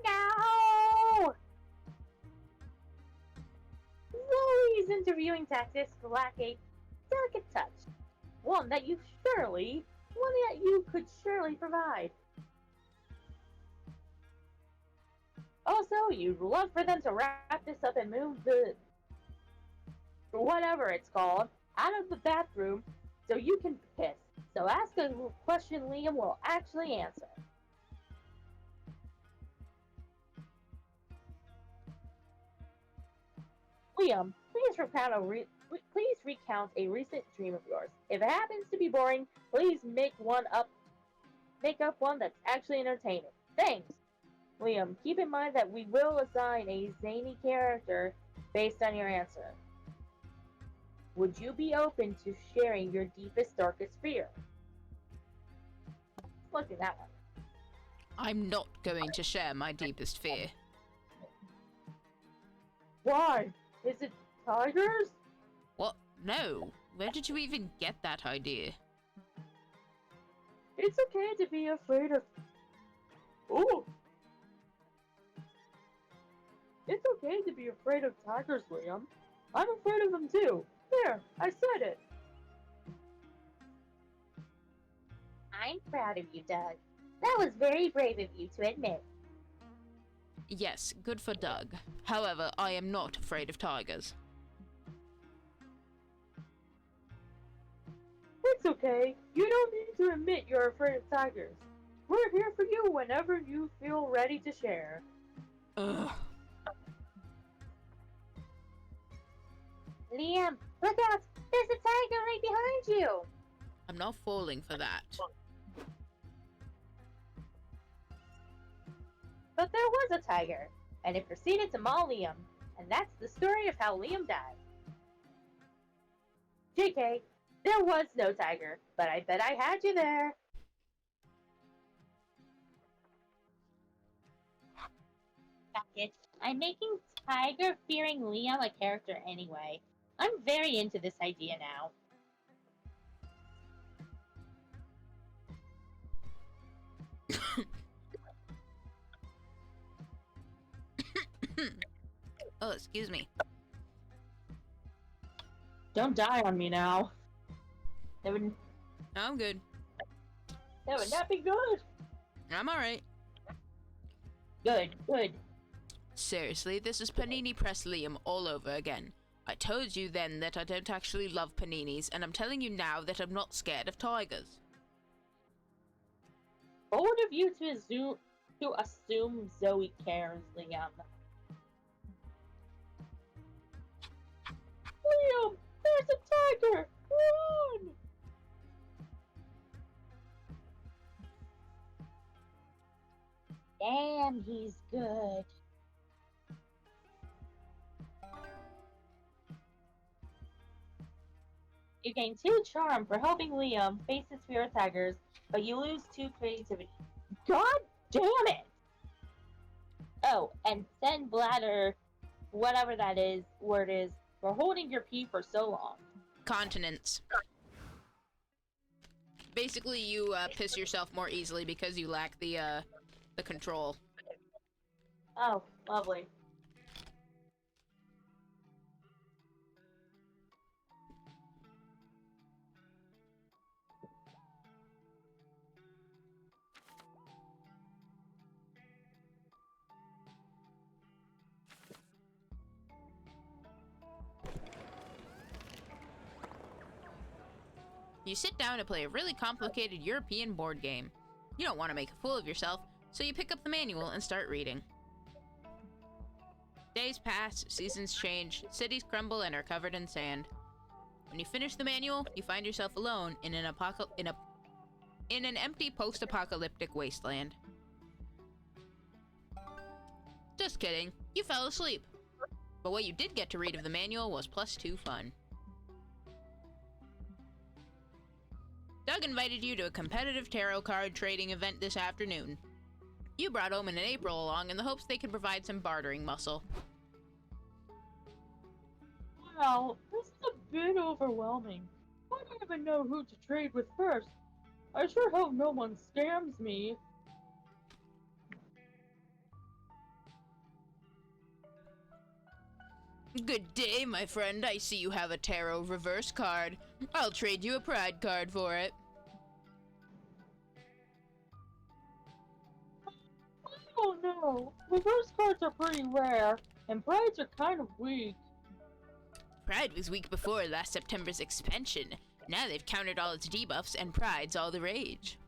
No! Zoe's interviewing tactics lack a delicate touch. One that you could surely provide. Also, you'd love for them to wrap this up and move the whatever it's called out of the bathroom so you can piss. So ask a question Liam will actually answer. Liam, please recount a recent dream of yours. If it happens to be boring, please make up one that's actually entertaining. Thanks. Liam, keep in mind that we will assign a zany character based on your answer. Would you be open to sharing your deepest, darkest fear? Look at that one. I'm not going to share my deepest fear. Why? Is it tigers? What? No. Where did you even get that idea? It's okay to be afraid of. Ooh! It's okay to be afraid of tigers, Liam. I'm afraid of them too. There, I said it. I'm proud of you, Doug. That was very brave of you to admit. Yes, good for Doug. However, I am not afraid of tigers. It's okay. You don't need to admit you're afraid of tigers. We're here for you whenever you feel ready to share. Ugh. Liam, look out! There's a tiger right behind you! I'm not falling for that. But there was a tiger, and it proceeded to maul Liam, and that's the story of how Liam died. JK, there was no tiger, but I bet I had you there. Fuck it, I'm making tiger-fearing Liam a character anyway. I'm very into this idea now. Oh, excuse me. Don't die on me now. That would I'm good. Not be good. I'm alright. good. Seriously, this is Panini Press Liam all over again. I told you then that I don't actually love paninis, and I'm telling you now that I'm not scared of tigers. Bold of you to assume Zoe cares, Liam. Liam, there's a tiger. Run! Damn, he's good. You gain 2 charm for helping Liam face his fear of tigers, but you lose 2 creativity. God damn it! Oh, and send bladder, whatever that is, word is, for holding your pee for so long. Continence. Basically, you piss yourself more easily because you lack the control. Oh, lovely. You sit down to play a really complicated European board game. You don't want to make a fool of yourself, so you pick up the manual and start reading. Days pass, seasons change, cities crumble and are covered in sand. When you finish the manual, you find yourself alone in an empty post-apocalyptic wasteland. Just kidding, you fell asleep. But what you did get to read of the manual was +2 fun. Doug invited you to a competitive tarot card trading event this afternoon. You brought Omen and April along in the hopes they could provide some bartering muscle. Wow, this is a bit overwhelming. I don't even know who to trade with first. I sure hope no one scams me. Good day, my friend. I see you have a tarot reverse card. I'll trade you a pride card for it. Oh no, reverse cards are pretty rare, and brides are kind of weak. Pride was weak before last September's expansion. Now they've countered all its debuffs, and Pride's all the rage.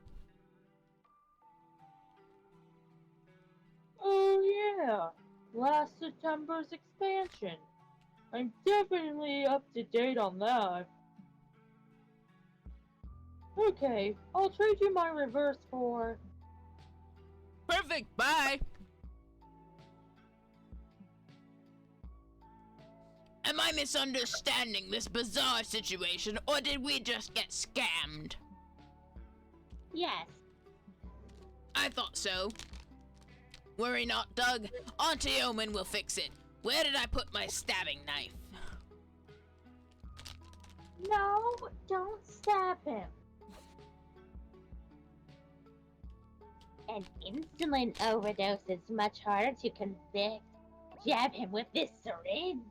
Oh yeah, last September's expansion. I'm definitely up to date on that. Okay, I'll trade you my reverse for... Perfect, bye! Am I misunderstanding this bizarre situation, or did we just get scammed? Yes. I thought so. Worry not, Doug. Auntie Omen will fix it. Where did I put my stabbing knife? No, don't stab him. An insulin overdose is much harder to convict. Jab him with this syringe.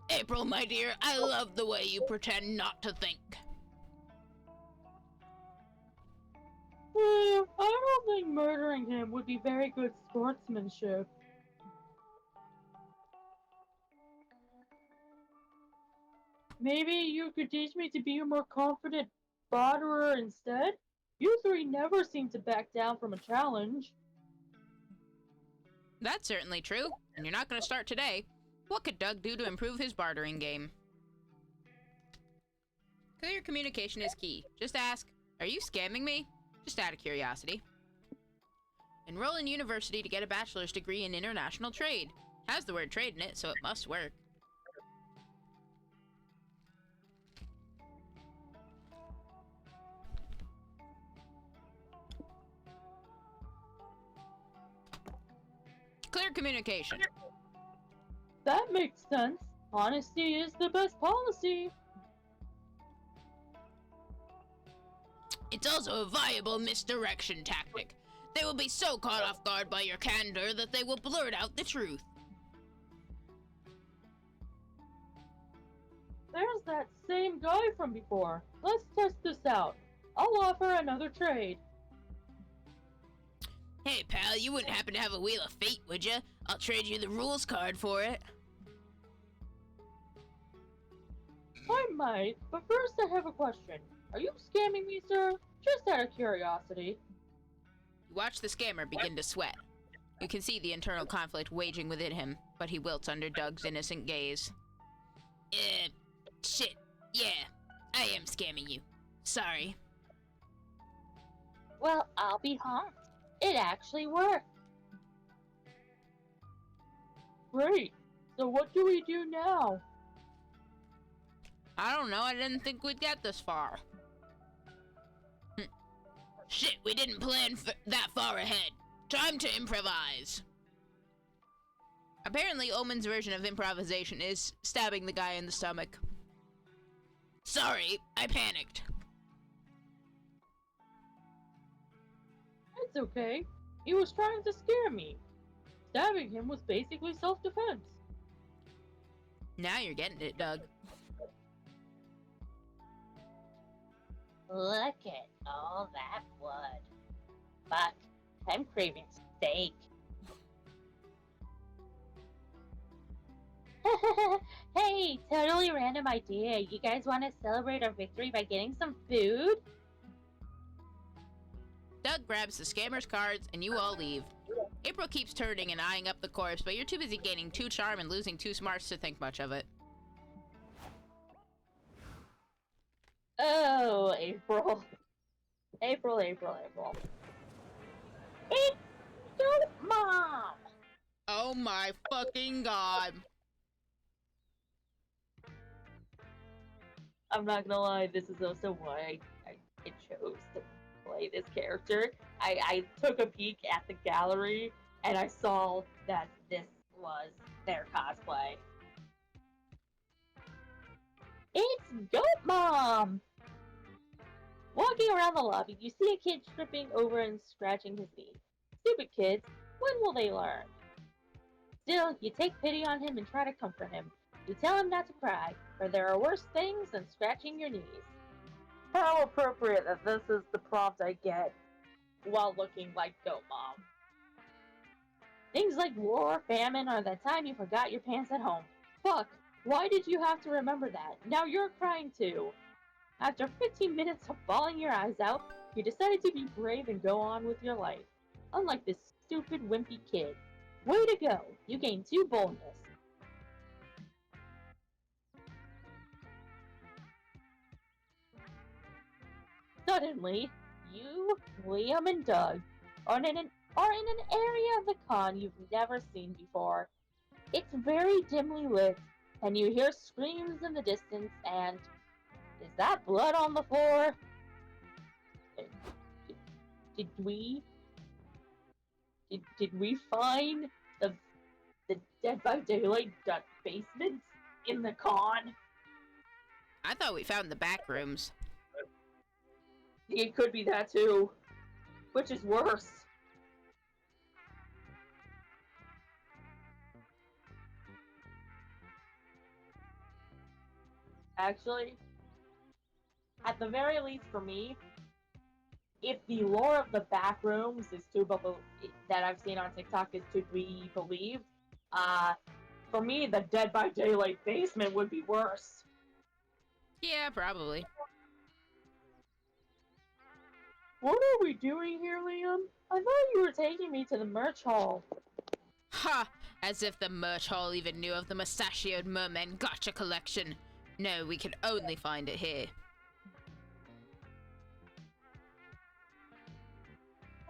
April, my dear, I love the way you pretend not to think. I don't think murdering him would be very good sportsmanship. Maybe you could teach me to be a more confident barterer instead? You three never seem to back down from a challenge. That's certainly true, and you're not going to start today. What could Doug do to improve his bartering game? Clear communication is key. Just ask, are you scamming me? Just out of curiosity. Enroll in university to get a bachelor's degree in international trade. Has the word trade in it, so it must work. Clear communication. That makes sense. Honesty is the best policy. It's also a viable misdirection tactic. They will be so caught off guard by your candor that they will blurt out the truth. There's that same guy from before. Let's test this out. I'll offer another trade. Hey, pal, you wouldn't happen to have a Wheel of Fate, would you? I'll trade you the rules card for it. I might, but first I have a question. Are you scamming me, sir? Just out of curiosity. You watch the scammer begin to sweat. You can see the internal conflict waging within him, but he wilts under Doug's innocent gaze. Shit. Yeah, I am scamming you. Sorry. Well, I'll be hot. It actually worked. Great. So what do we do now? I don't know, I didn't think we'd get this far. Shit, we didn't plan that far ahead. Time to improvise. Apparently, Omen's version of improvisation is stabbing the guy in the stomach. Sorry, I panicked. It's okay. He was trying to scare me. Stabbing him was basically self-defense. Now you're getting it, Doug. Look at all that blood. Fuck, I'm craving steak. Hey, totally random idea. You guys want to celebrate our victory by getting some food? Doug grabs the scammer's cards, and you all leave. April keeps turning and eyeing up the corpse, but you're too busy gaining 2 charm and losing 2 smarts to think much of it. Oh, April. April. It's Goat Mom! Oh my fucking god. I'm not gonna lie, this is also why I chose to play this character. I took a peek at the gallery and I saw that this was their cosplay. It's Goat Mom! Walking around the lobby, you see a kid tripping over and scratching his knee. Stupid kids, when will they learn? Still, you take pity on him and try to comfort him. You tell him not to cry, for there are worse things than scratching your knees. How appropriate that this is the prompt I get while looking like Goat Mom. Things like war, famine, or the time you forgot your pants at home. Fuck, why did you have to remember that? Now you're crying too. After 15 minutes of bawling your eyes out, you decided to be brave and go on with your life. Unlike this stupid, wimpy kid. Way to go, you gained 2 boldness. Suddenly, you, Liam, and Doug are in an area of the con you've never seen before. It's very dimly lit, and you hear screams in the distance, and is that blood on the floor? Did we find the Dead by Daylight basement in the con? I thought we found the back rooms. think it could be that too. Which is worse? Actually, at the very least for me, if the lore of the back rooms is that I've seen on TikTok is to be believed, for me the Dead by Daylight basement would be worse. Yeah, probably. What are we doing here, Liam? I thought you were taking me to the merch hall. Ha! As if the merch hall even knew of the mustachioed merman gotcha collection. No, we can only find it here.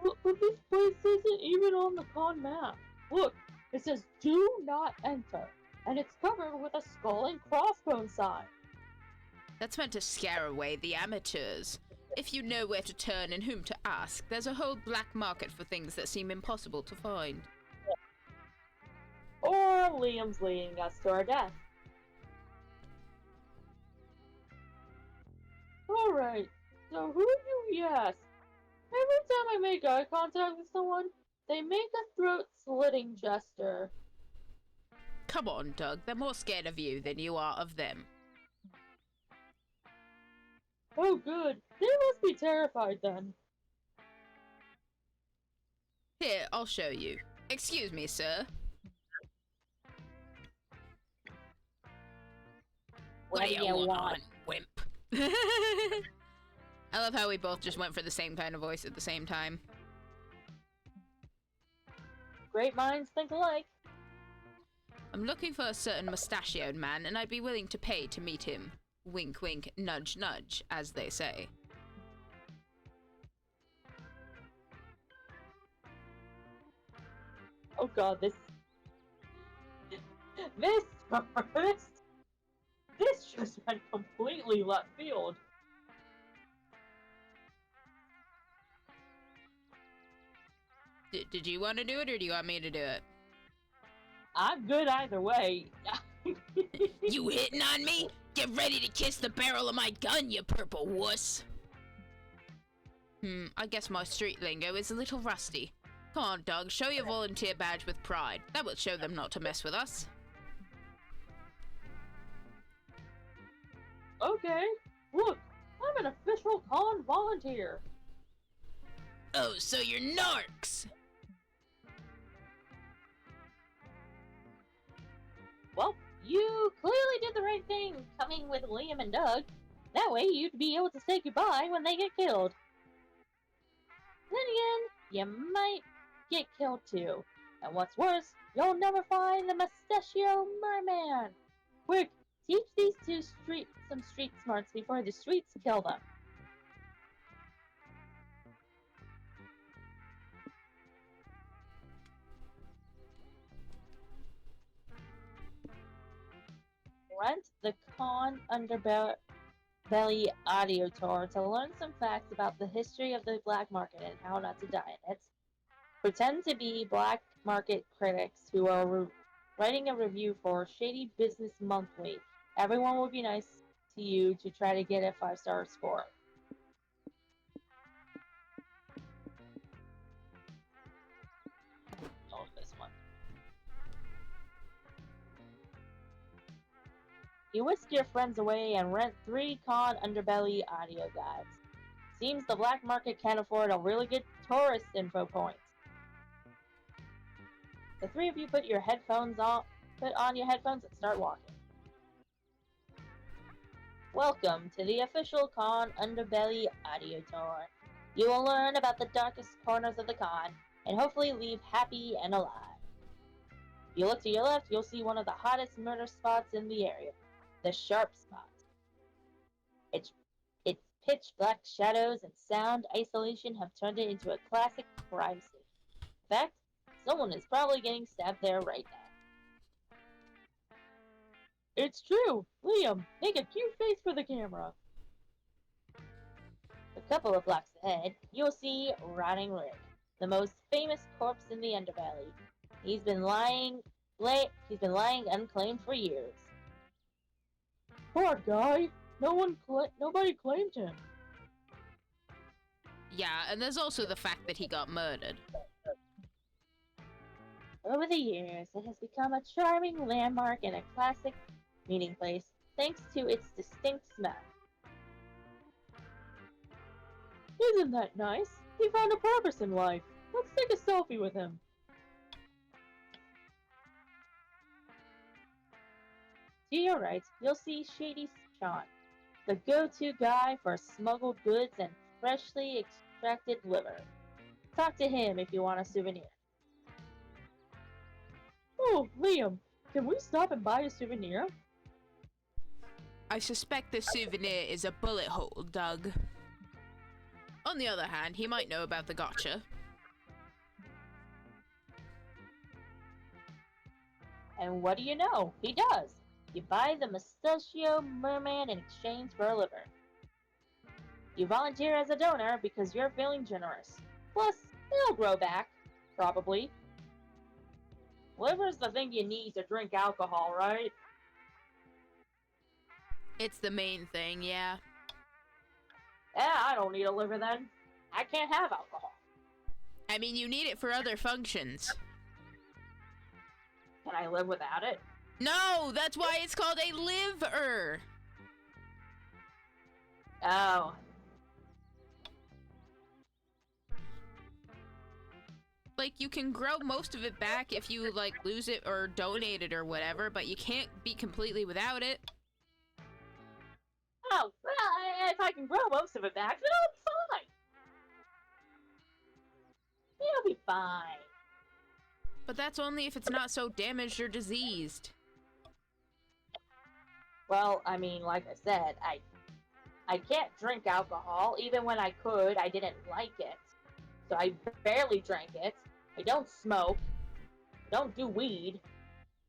But this place isn't even on the con map. Look, it says "Do not enter," and it's covered with a skull and crossbones sign. That's meant to scare away the amateurs. If you know where to turn and whom to ask, there's a whole black market for things that seem impossible to find. Or Liam's leading us to our death. Alright, so who do we ask? Every time I make eye contact with someone, they make a throat-slitting gesture. Come on, Doug, they're more scared of you than you are of them. Oh good, they must be terrified then. Here, I'll show you. Excuse me, sir. What do you want? Wimp? I love how we both just went for the same kind of voice at the same time. Great minds think alike. I'm looking for a certain mustachioed man, and I'd be willing to pay to meet him. Wink, wink, nudge, nudge, as they say. Oh god, this just went completely left field. Did you want to do it, or do you want me to do it? I'm good either way. You hitting on me? Get ready to kiss the barrel of my gun, you purple wuss! I guess my street lingo is a little rusty. Come on, Doug, show your volunteer badge with pride. That will show them not to mess with us. Okay, look, I'm an official con volunteer. Oh, so you're narcs! Well, you clearly did the right thing coming with Liam and Doug. That way you'd be able to say goodbye when they get killed. Then again, you might get killed too. And what's worse, you'll never find the Mustachio Merman. Quick, teach these two some street smarts before the streets kill them. Rent the Con Underbelly audio tour to learn some facts about the history of the black market and how not to die in it. Pretend to be black market critics who are writing a review for Shady Business Monthly. Everyone will be nice to you to try to get a 5-star score. Oh, this one. You whisk your friends away and rent 3 Con Underbelly audio guides. Seems the black market can't afford a really good tourist info point. The 3 of you put on your headphones and start walking. Welcome to the official Con Underbelly audio tour. You will learn about the darkest corners of the con and hopefully leave happy and alive. If you look to your left, you'll see one of the hottest murder spots in the area. The Sharp Spot. Its pitch black shadows and sound isolation have turned it into a classic crime scene. In fact, someone is probably getting stabbed there right now. It's true! Liam, make a cute face for the camera! A couple of blocks ahead, you'll see Rotting Rick, the most famous corpse in the Underbelly. He's been lying unclaimed for years. Poor guy! Nobody claimed him. Yeah, and there's also the fact that he got murdered. Over the years, it has become a charming landmark and a classic meeting place, thanks to its distinct smell. Isn't that nice? He found a purpose in life. Let's take a selfie with him. To your right, you'll see Shady Sean, the go-to guy for smuggled goods and freshly extracted liver. Talk to him if you want a souvenir. Oh, Liam, can we stop and buy a souvenir? I suspect the souvenir is a bullet hole, Doug. On the other hand, he might know about the gotcha. And what do you know? He does. You buy the mustachio merman in exchange for a liver. You volunteer as a donor because you're feeling generous. Plus, they'll grow back. Probably. Liver's the thing you need to drink alcohol, right? It's the main thing, yeah. I don't need a liver then. I can't have alcohol. I mean, you need it for other functions. Can I live without it? No, that's why it's called a liver. Oh. Like, you can grow most of it back if you, like, lose it or donate it or whatever, but you can't be completely without it. Oh, well, if I can grow most of it back, then I'll be fine. It'll be fine. But that's only if it's not so damaged or diseased. Well, I mean, like I said, I can't drink alcohol. Even when I could, I didn't like it. So I barely drank it. I don't smoke. I don't do weed.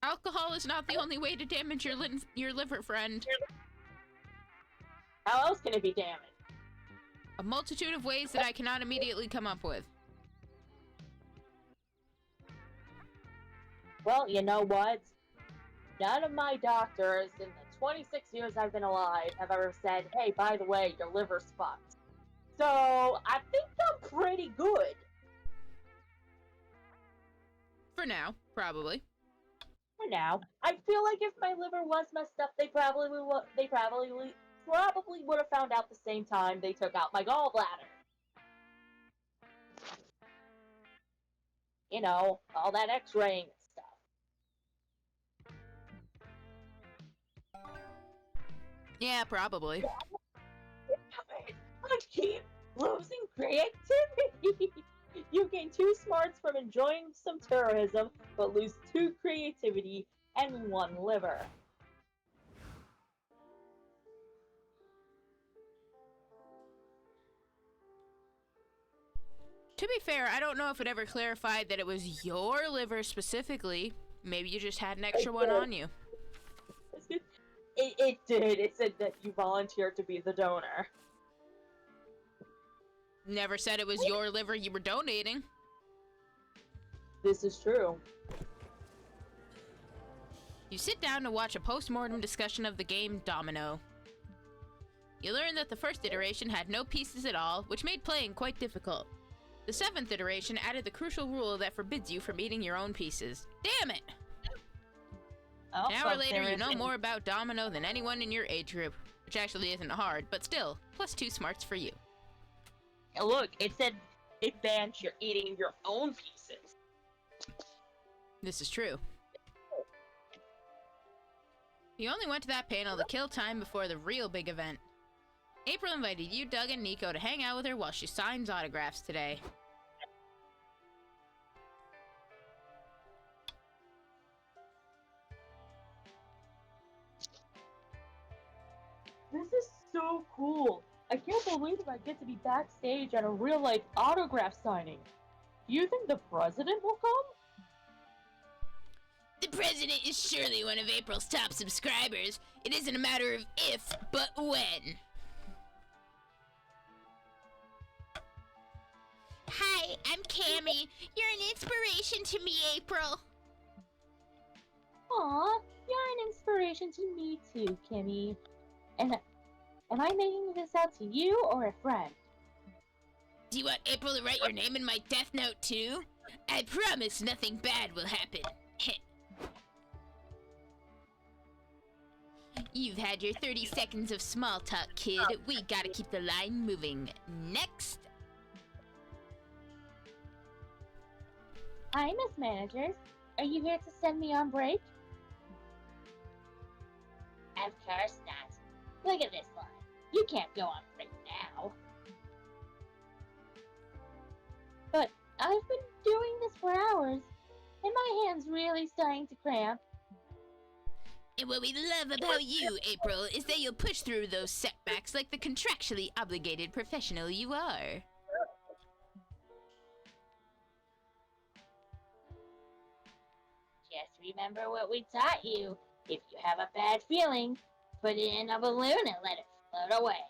Alcohol is not the only way to damage your liver, friend. How else can it be damaged? A multitude of ways that I cannot immediately come up with. Well, you know what? None of my doctors in the 26 years I've been alive have ever said, hey, by the way, your liver's fucked. So, I think I'm pretty good. For now, probably. For now. I feel like if my liver was messed up, they probably would have found out the same time they took out my gallbladder. You know, all that x-raying and stuff. Yeah, probably. I keep losing creativity. You gain 2 smarts from enjoying some terrorism, but lose 2 creativity and 1 liver. To be fair, I don't know if it ever clarified that it was your liver specifically. Maybe you just had an extra one on you. It did. It said that you volunteered to be the donor. Never said it was your liver you were donating. This is true. You sit down to watch a post-mortem discussion of the game Domino. You learn that the first iteration had no pieces at all, which made playing quite difficult. The 7th iteration added the crucial rule that forbids you from eating your own pieces. Damn it! Also, An hour later, you know more about Domino than anyone in your age group, which actually isn't hard, but still, plus 2 smarts for you. Look, it said it bans you eating your own pieces. This is true. You only went to that panel to kill time before the real big event. April invited you, Doug, and Nico to hang out with her while she signs autographs today. This is so cool. I can't believe I get to be backstage at a real-life autograph signing. Do you think the president will come? The president is surely one of April's top subscribers. It isn't a matter of if, but when. Hi, I'm Cammy. You're an inspiration to me, April. Aw, you're an inspiration to me too, Kimmy. And am I making this out to you or a friend? Do you want April to write your name in my death note too? I promise nothing bad will happen. You've had your 30 seconds of small talk, kid. We gotta keep the line moving. Next. Hi, Miss Managers. Are you here to send me on break? Of course not. Look at this line. You can't go on break now. But I've been doing this for hours, and my hand's really starting to cramp. And what we love about you, April, is that you'll push through those setbacks like the contractually obligated professional you are. Just remember what we taught you. If you have a bad feeling, put it in a balloon and let it float away.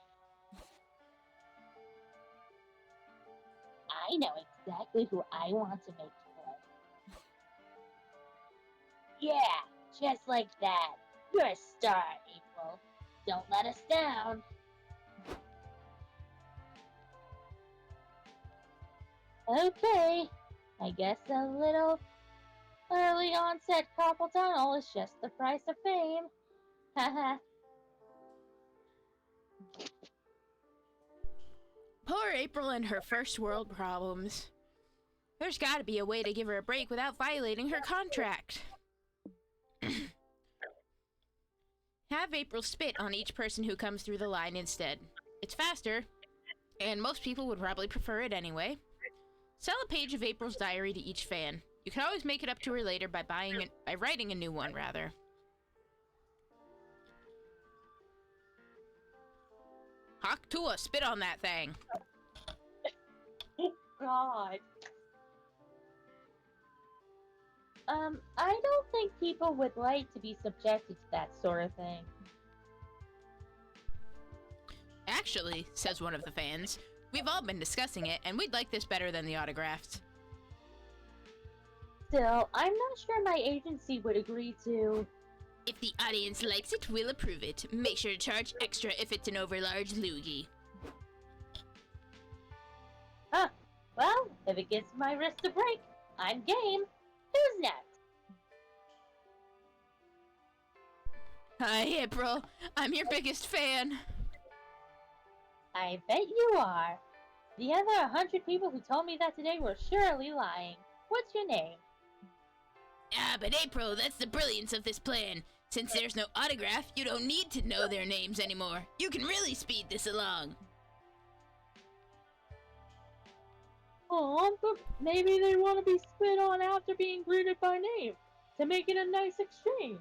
I know exactly who I want to make you. Yeah, just like that. You're a star, April. Don't let us down. Okay, I guess a little early onset carpal tunnel is just the price of fame. Haha. Poor April and her first world problems. There's gotta be a way to give her a break without violating her contract. Have April spit on each person who comes through the line instead. It's faster, and most people would probably prefer it anyway. Sell a page of April's diary to each fan. You can always make it up to her later by writing a new one, rather. Hawk Tua, spit on that thing. God. I don't think people would like to be subjected to that sort of thing. Actually, says one of the fans, we've all been discussing it, and we'd like this better than the autographs. Still, I'm not sure my agency would agree to. If the audience likes it, we'll approve it. Make sure to charge extra if it's an overlarge loogie. Huh. Well, if it gives my wrist a break, I'm game. Who's next? Hi, April. I'm your biggest fan. I bet you are. The other 100 people who told me that today were surely lying. What's your name? Ah, but April, that's the brilliance of this plan. Since there's no autograph, you don't need to know their names anymore. You can really speed this along. Oh, but maybe they want to be spit on after being greeted by name to make it a nice exchange.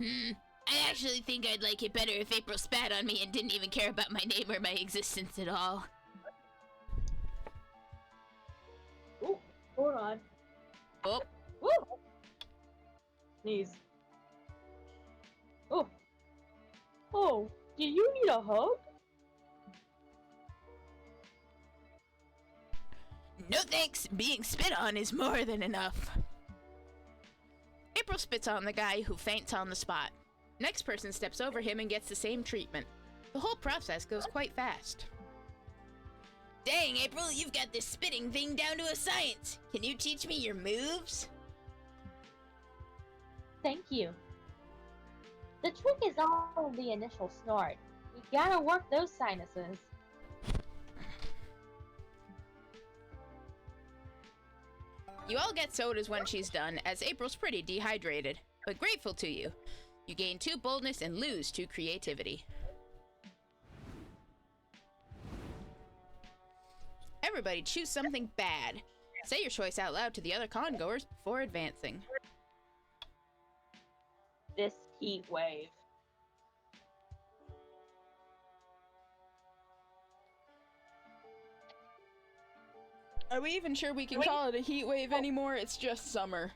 I actually think I'd like it better if April spat on me and didn't even care about my name or my existence at all. Oh, hold on. Oh. Woo! Sneeze. Oh. Oh, do you need a hug? No thanks, being spit on is more than enough. April spits on the guy who faints on the spot. Next person steps over him and gets the same treatment. The whole process goes quite fast. Dang, April, you've got this spitting thing down to a science. Can you teach me your moves? Thank you. The trick is all the initial snort. You gotta work those sinuses. You all get sodas when she's done, as April's pretty dehydrated, but grateful to you. You gain 2 boldness and lose 2 creativity. Everybody choose something bad. Say your choice out loud to the other con-goers before advancing. This heat wave. Are we even sure we can call it a heat wave anymore? It's just summer.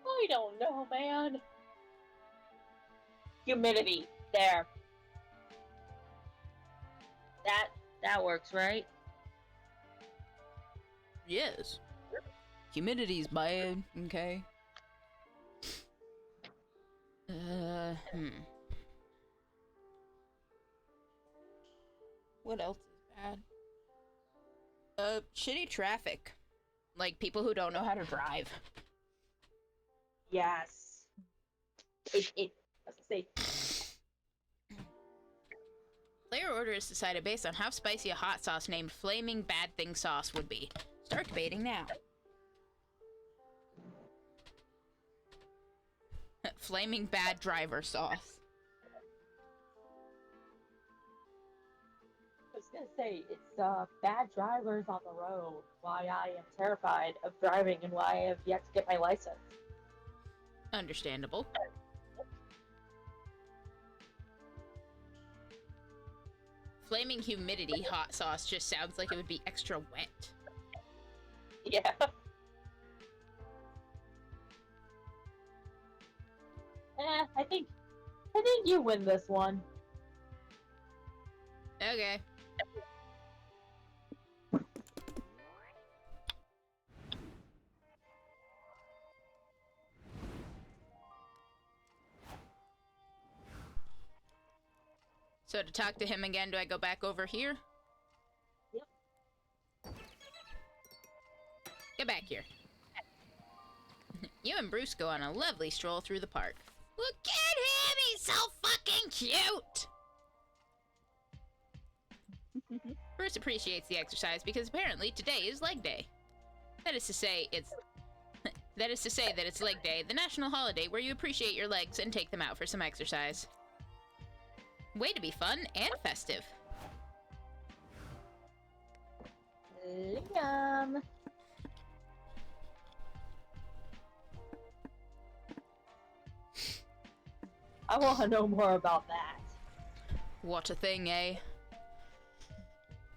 I don't know, man. Humidity. There. That works, right? Yes. Humidity's bad, okay? What else is bad? Shitty traffic. Like, people who don't know how to drive. Yes. Let's say, Player order is decided based on how spicy a hot sauce named Flaming Bad Thing Sauce would be. Start debating now. Flaming Bad Driver Sauce. I was gonna say, it's bad drivers on the road. Why I am terrified of driving and why I have yet to get my license. Understandable. Flaming Humidity hot sauce just sounds like it would be extra wet. Yeah. I think you win this one. Okay. So to talk to him again, do I go back over here? Yep. Get back here. You and Bruce go on a lovely stroll through the park. Look at him! He's so fucking cute! Bruce appreciates the exercise because apparently today is leg day. That is to say that it's leg day, the national holiday where you appreciate your legs and take them out for some exercise. Way to be fun and festive. Liam. I want to know more about that. What a thing, eh?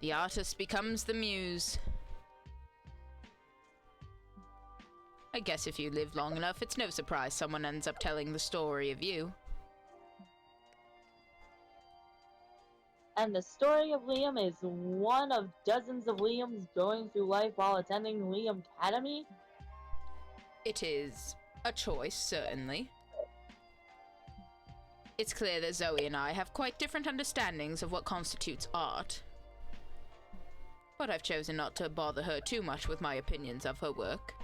The artist becomes the muse. I guess if you live long enough, it's no surprise someone ends up telling the story of you. And the story of Liam is one of dozens of Liams going through life while attending Liam Academy? It is a choice, certainly. It's clear that Zoe and I have quite different understandings of what constitutes art. But I've chosen not to bother her too much with my opinions of her work.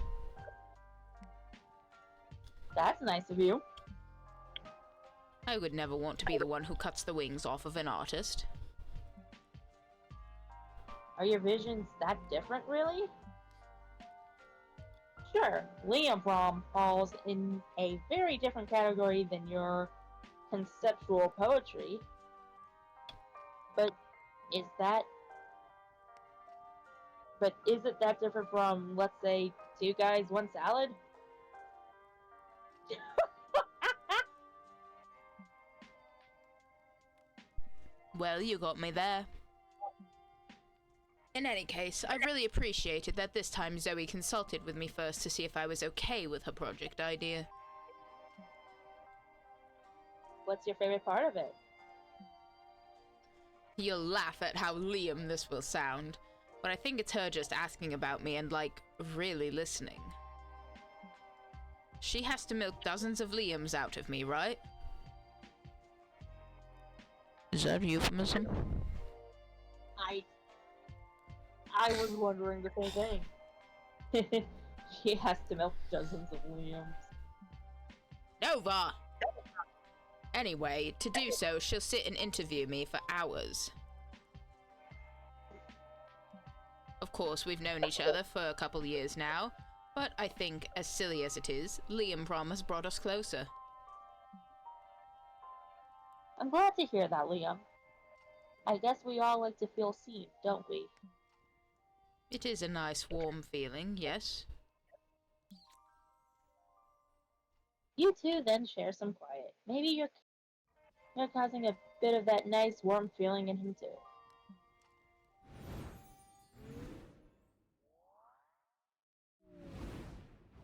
That's nice of you. I would never want to be the one who cuts the wings off of an artist. Are your visions that different, really? Sure, Liam Prom falls in a very different category than your conceptual poetry. But is it that different from, let's say, Two Guys, One Salad? Well, you got me there. In any case, I really appreciated that this time Zoe consulted with me first to see if I was okay with her project idea. What's your favorite part of it? You'll laugh at how Liam this will sound, but I think it's her just asking about me and, like, really listening. She has to milk dozens of Liams out of me, right? Is that a euphemism? I was wondering the same thing. She has to milk dozens of Liams. Nova! Anyway, to do so, she'll sit and interview me for hours. Of course, we've known each other for a couple years now, but I think, as silly as it is, Liam Prom has brought us closer. I'm glad to hear that, Liam. I guess we all like to feel seen, don't we? It is a nice, warm feeling, yes. You two then share some quiet. Maybe you're causing a bit of that nice, warm feeling in him too.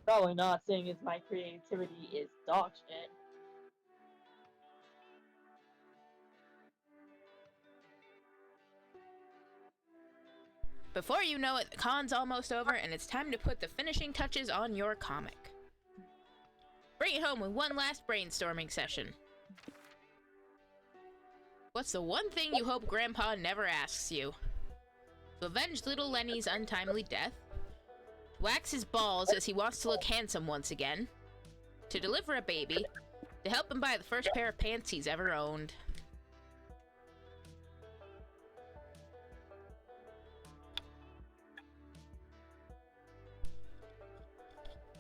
Probably not, seeing as my creativity is dog shit. Before you know it, the con's almost over, and it's time to put the finishing touches on your comic. Bring it home with one last brainstorming session. What's the one thing you hope Grandpa never asks you? To avenge little Lenny's untimely death? To wax his balls as he wants to look handsome once again? To deliver a baby? To help him buy the first pair of pants he's ever owned?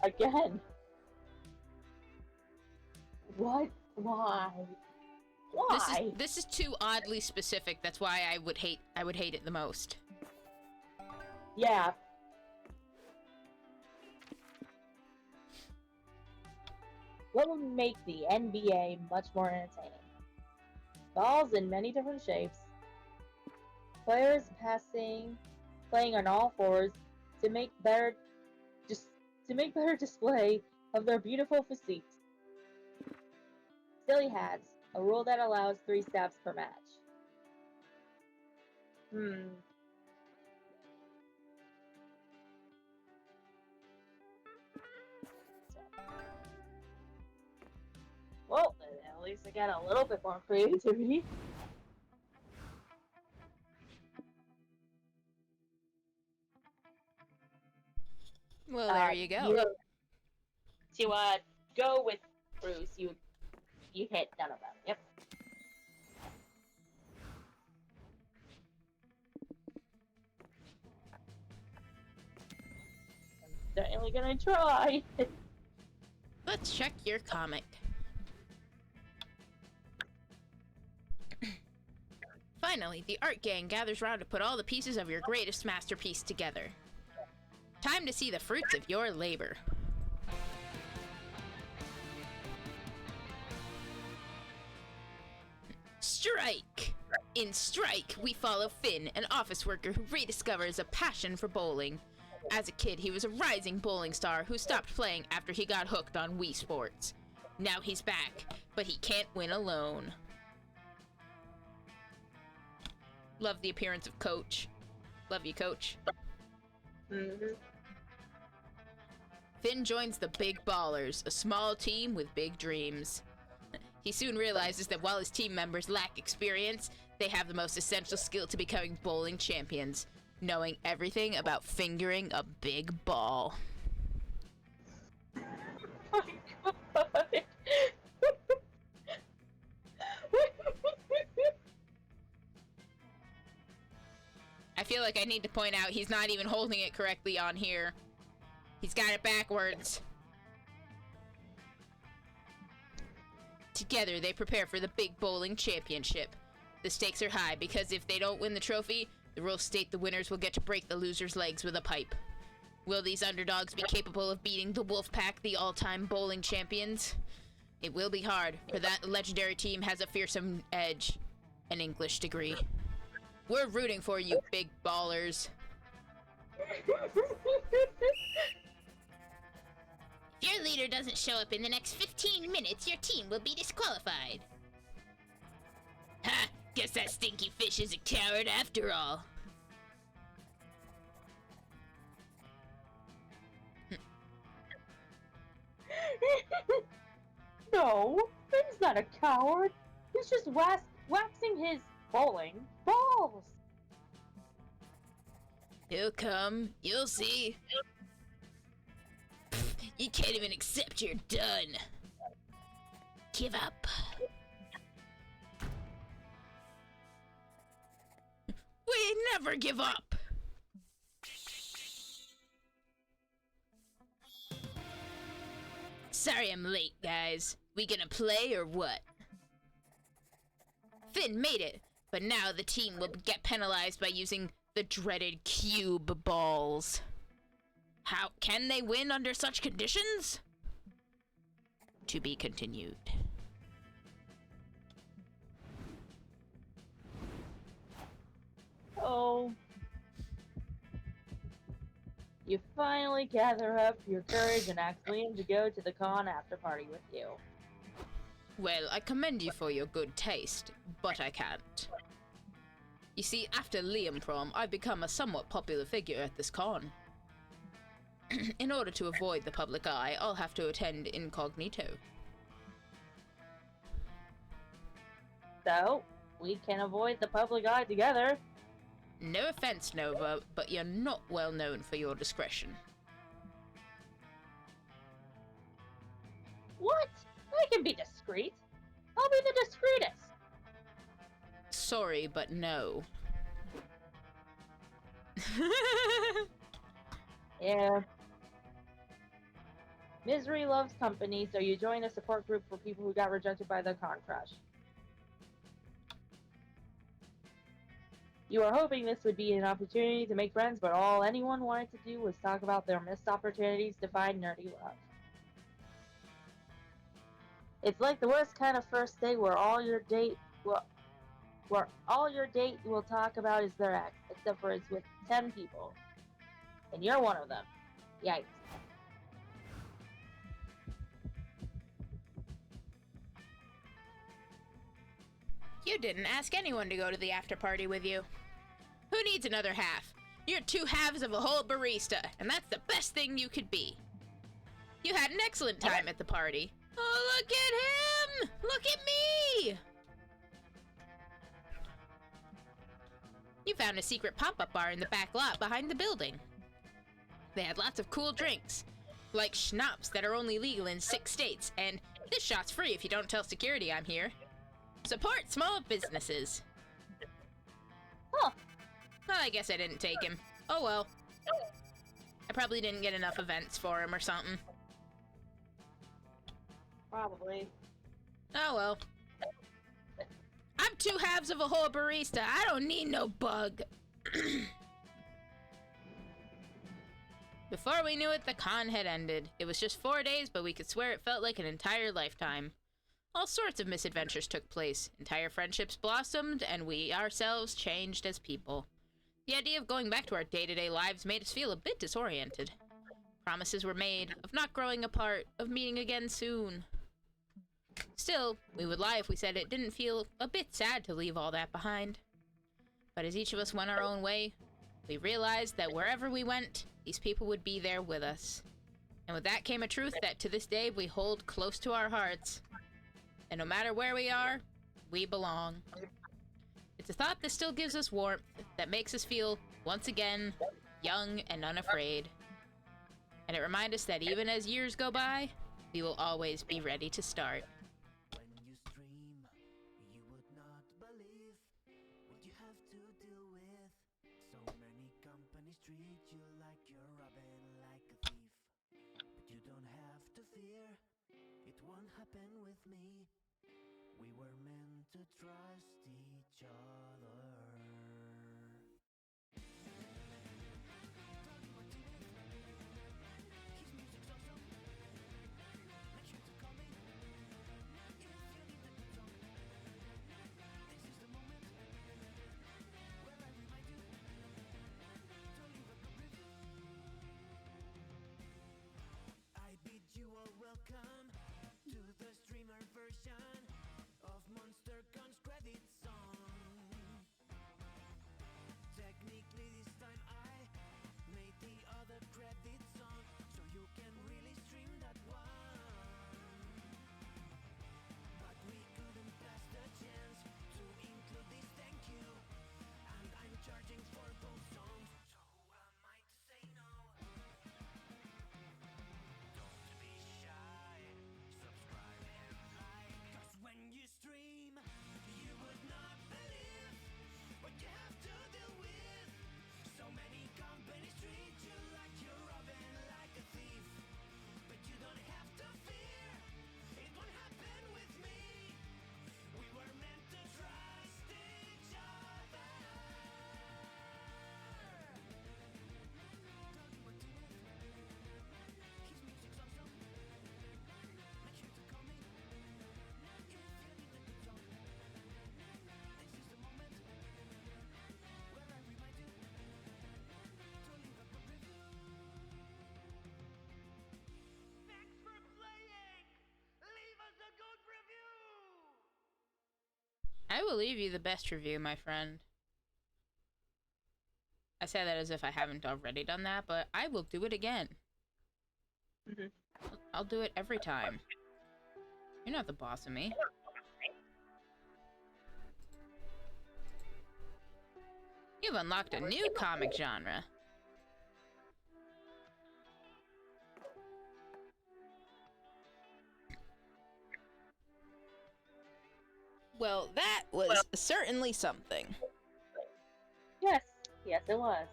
Again. What? Why? Why? This is too oddly specific. That's why I would hate it the most. Yeah. What would make the NBA much more entertaining? Balls in many different shapes. Players playing on all fours to make better display of their beautiful physiques. Silly hats, a rule that allows 3 stabs per match. Well, at least I got a little bit more creativity. Well, there you go. To go with Bruce, you hit none of them. Yep. I'm certainly gonna try. Let's check your comic. Finally, the art gang gathers round to put all the pieces of your greatest masterpiece together. Time to see the fruits of your labor. Strike! In Strike, we follow Finn, an office worker who rediscovers a passion for bowling. As a kid, he was a rising bowling star who stopped playing after he got hooked on Wii Sports. Now he's back, but he can't win alone. Love the appearance of Coach. Love you, Coach. Mm-hmm. Finn joins the Big Ballers, a small team with big dreams. He soon realizes that while his team members lack experience, they have the most essential skill to becoming bowling champions, knowing everything about fingering a big ball. Oh my god. I feel like I need to point out he's not even holding it correctly on here. He's got it backwards. Together, they prepare for the Big Bowling Championship. The stakes are high because if they don't win the trophy, the rules state the winners will get to break the loser's legs with a pipe. Will these underdogs be capable of beating the Wolfpack, the all-time bowling champions? It will be hard, for that legendary team has a fearsome edge, an English degree. We're rooting for you, Big Ballers. If your leader doesn't show up in the next 15 minutes, your team will be disqualified. Ha! Guess that stinky fish is a coward after all. No, Finn's not a coward. He's just waxing his bowling balls. He'll come. You'll see. You can't even accept you're done. Give up. We never give up. Sorry I'm late, guys. We gonna play or what? Finn made it, but now the team will get penalized by using the dreaded cube balls. How can they win under such conditions? To be continued. Oh. You finally gather up your courage and ask Liam to go to the con after party with you. Well, I commend you for your good taste, but I can't. You see, after Liam prom, I've become a somewhat popular figure at this con. In order to avoid the public eye, I'll have to attend incognito. So, We can avoid the public eye together. No offense, Nova, but you're not well known for your discretion. What? I can be discreet. I'll be the discreetest. Sorry, but no. Yeah. Misery loves company, so you join a support group for people who got rejected by the con crush. You were hoping this would be an opportunity to make friends, but all anyone wanted to do was talk about their missed opportunities to find nerdy love. It's like the worst kind of first date where all your date will talk about is their ex, except for it's with 10 people. And you're one of them. Yikes. You didn't ask anyone to go to the after party with you. Who needs another half? You're two halves of a whole barista, and that's the best thing you could be. You had an excellent time at the party. Oh, look at him! Look at me! You found a secret pop-up bar in the back lot behind the building. They had lots of cool drinks, like schnapps that are only legal in 6 states, and this shot's free if you don't tell security I'm here. Support small businesses. Huh. Well, I guess I didn't take him. Oh well. I probably didn't get enough events for him or something. Probably. Oh well. I'm two halves of a whole barista. I don't need no bug. Before we knew it, the con had ended. It was just 4 days, but we could swear it felt like an entire lifetime. All sorts of misadventures took place. Entire friendships blossomed, and we ourselves changed as people. The idea of going back to our day-to-day lives made us feel a bit disoriented. Promises were made of not growing apart, of meeting again soon. Still, we would lie if we said it didn't feel a bit sad to leave all that behind. But as each of us went our own way, we realized that wherever we went, these people would be there with us. And with that came a truth that to this day we hold close to our hearts. And no matter where we are, we belong. It's a thought that still gives us warmth, that makes us feel, once again, young and unafraid. And it reminds us that even as years go by, we will always be ready to start. When you stream, you would not believe what you have to deal with. So many companies treat you like you're robbing like a thief. But you don't have to fear, it won't happen with me. We were meant to trust each other. I bid you all welcome to the streamer version of Monster Gun's credit song. Technically this time I made the other credit song, so you can really stream that one. But we couldn't pass the chance to include this thank you, and I'm charging for both songs, so who am I to say no? Don't be shy, subscribe and like, 'cause when you stream, you would not believe what you have to deal with. So many companies treat you like you're robbing like a thief. But you don't have to fear, it won't happen with me. We were meant to trust each other. Tell me what to do. His music's awesome. Make sure to call me if you need a good song. This is the moment where I remind you to leave a good review. Thanks for playing! Leave us a good review! I will leave you the best review, my friend. I say that as if I haven't already done that, but I will do it again. Mhm. I'll do it every time. You're not the boss of me. You've unlocked a new comic genre. Well, that was certainly something. Yes, yes, it was.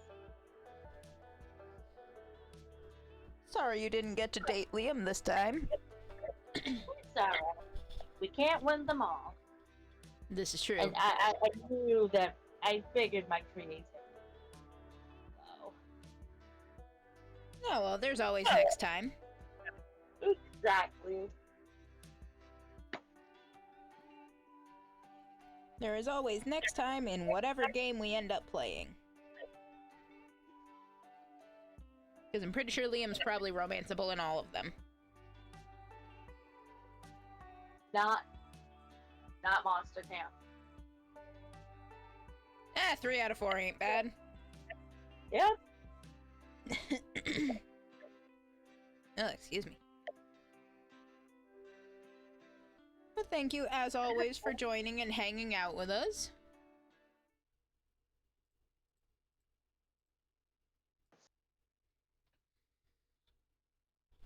Sorry you didn't get to date Liam this time. It's alright. We can't win them all. This is true. And I knew that. I figured my creativity. So. Oh, well, there's always next time. Exactly. There is always next time in whatever game we end up playing. Because I'm pretty sure Liam's probably romanceable in all of them. Not Monster Camp. 3 out of 4 ain't bad. Yep. Oh, excuse me. But thank you, as always, for joining and hanging out with us.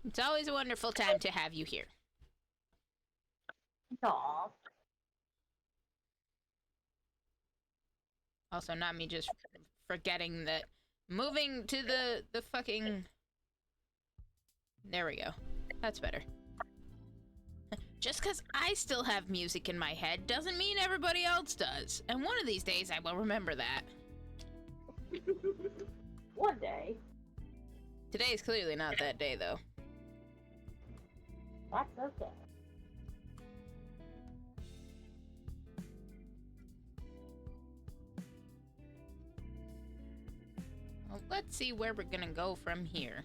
It's always a wonderful time to have you here. Aw. Also, not me just forgetting that moving to the fucking... There we go. That's better. Just because I still have music in my head doesn't mean everybody else does. And one of these days I will remember that. One day. Today is clearly not that day, though. That's okay. Well, let's see where we're gonna go from here.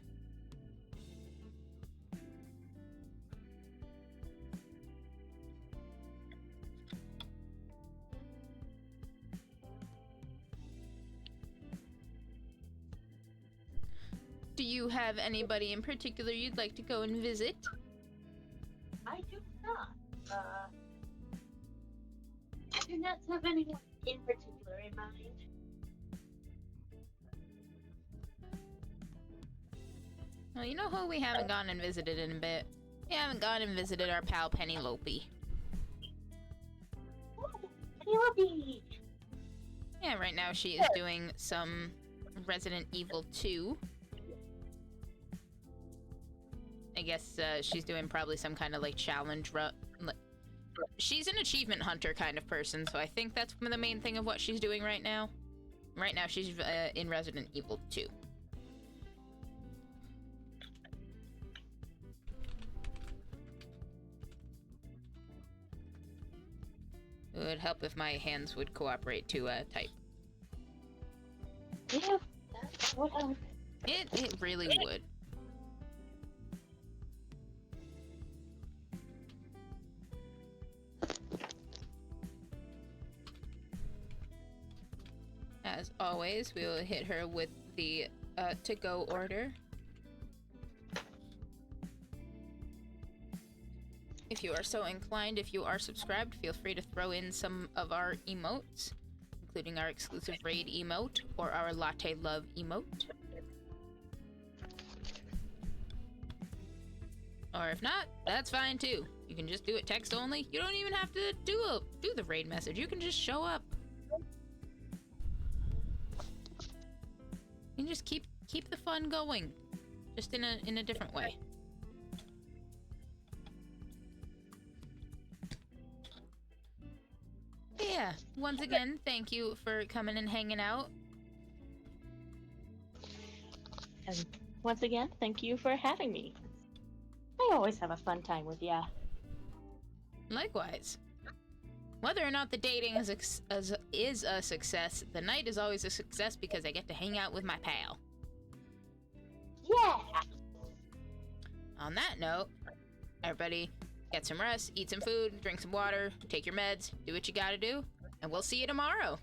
Do you have anybody in particular you'd like to go and visit? I do not. I do not have anyone in particular in mind. Well, you know who we haven't gone and visited in a bit? We haven't gone and visited our pal Penelope. Ooh, Penelope! Yeah, right now she is doing some Resident Evil 2. I guess she's doing probably some kind of like challenge run. She's an achievement hunter kind of person, so I think that's the main thing of what she's doing right now. Right now she's in Resident Evil 2. It would help if my hands would cooperate to type. Yeah, that's what I'm... It really would. As always, we will hit her with the to-go order. If you are so inclined, if you are subscribed, feel free to throw in some of our emotes, including our exclusive raid emote or our latte love emote. Or if not, that's fine too. You can just do it text only. You don't even have to do the raid message. You can just show up. You can just keep the fun going, just in a different way. Yeah, once again, thank you for coming and hanging out. And once again, thank you for having me. I always have a fun time with ya. Likewise. Whether or not the dating is a success, the night is always a success because I get to hang out with my pal. Yeah! On that note, everybody get some rest, eat some food, drink some water, take your meds, do what you gotta do, and we'll see you tomorrow.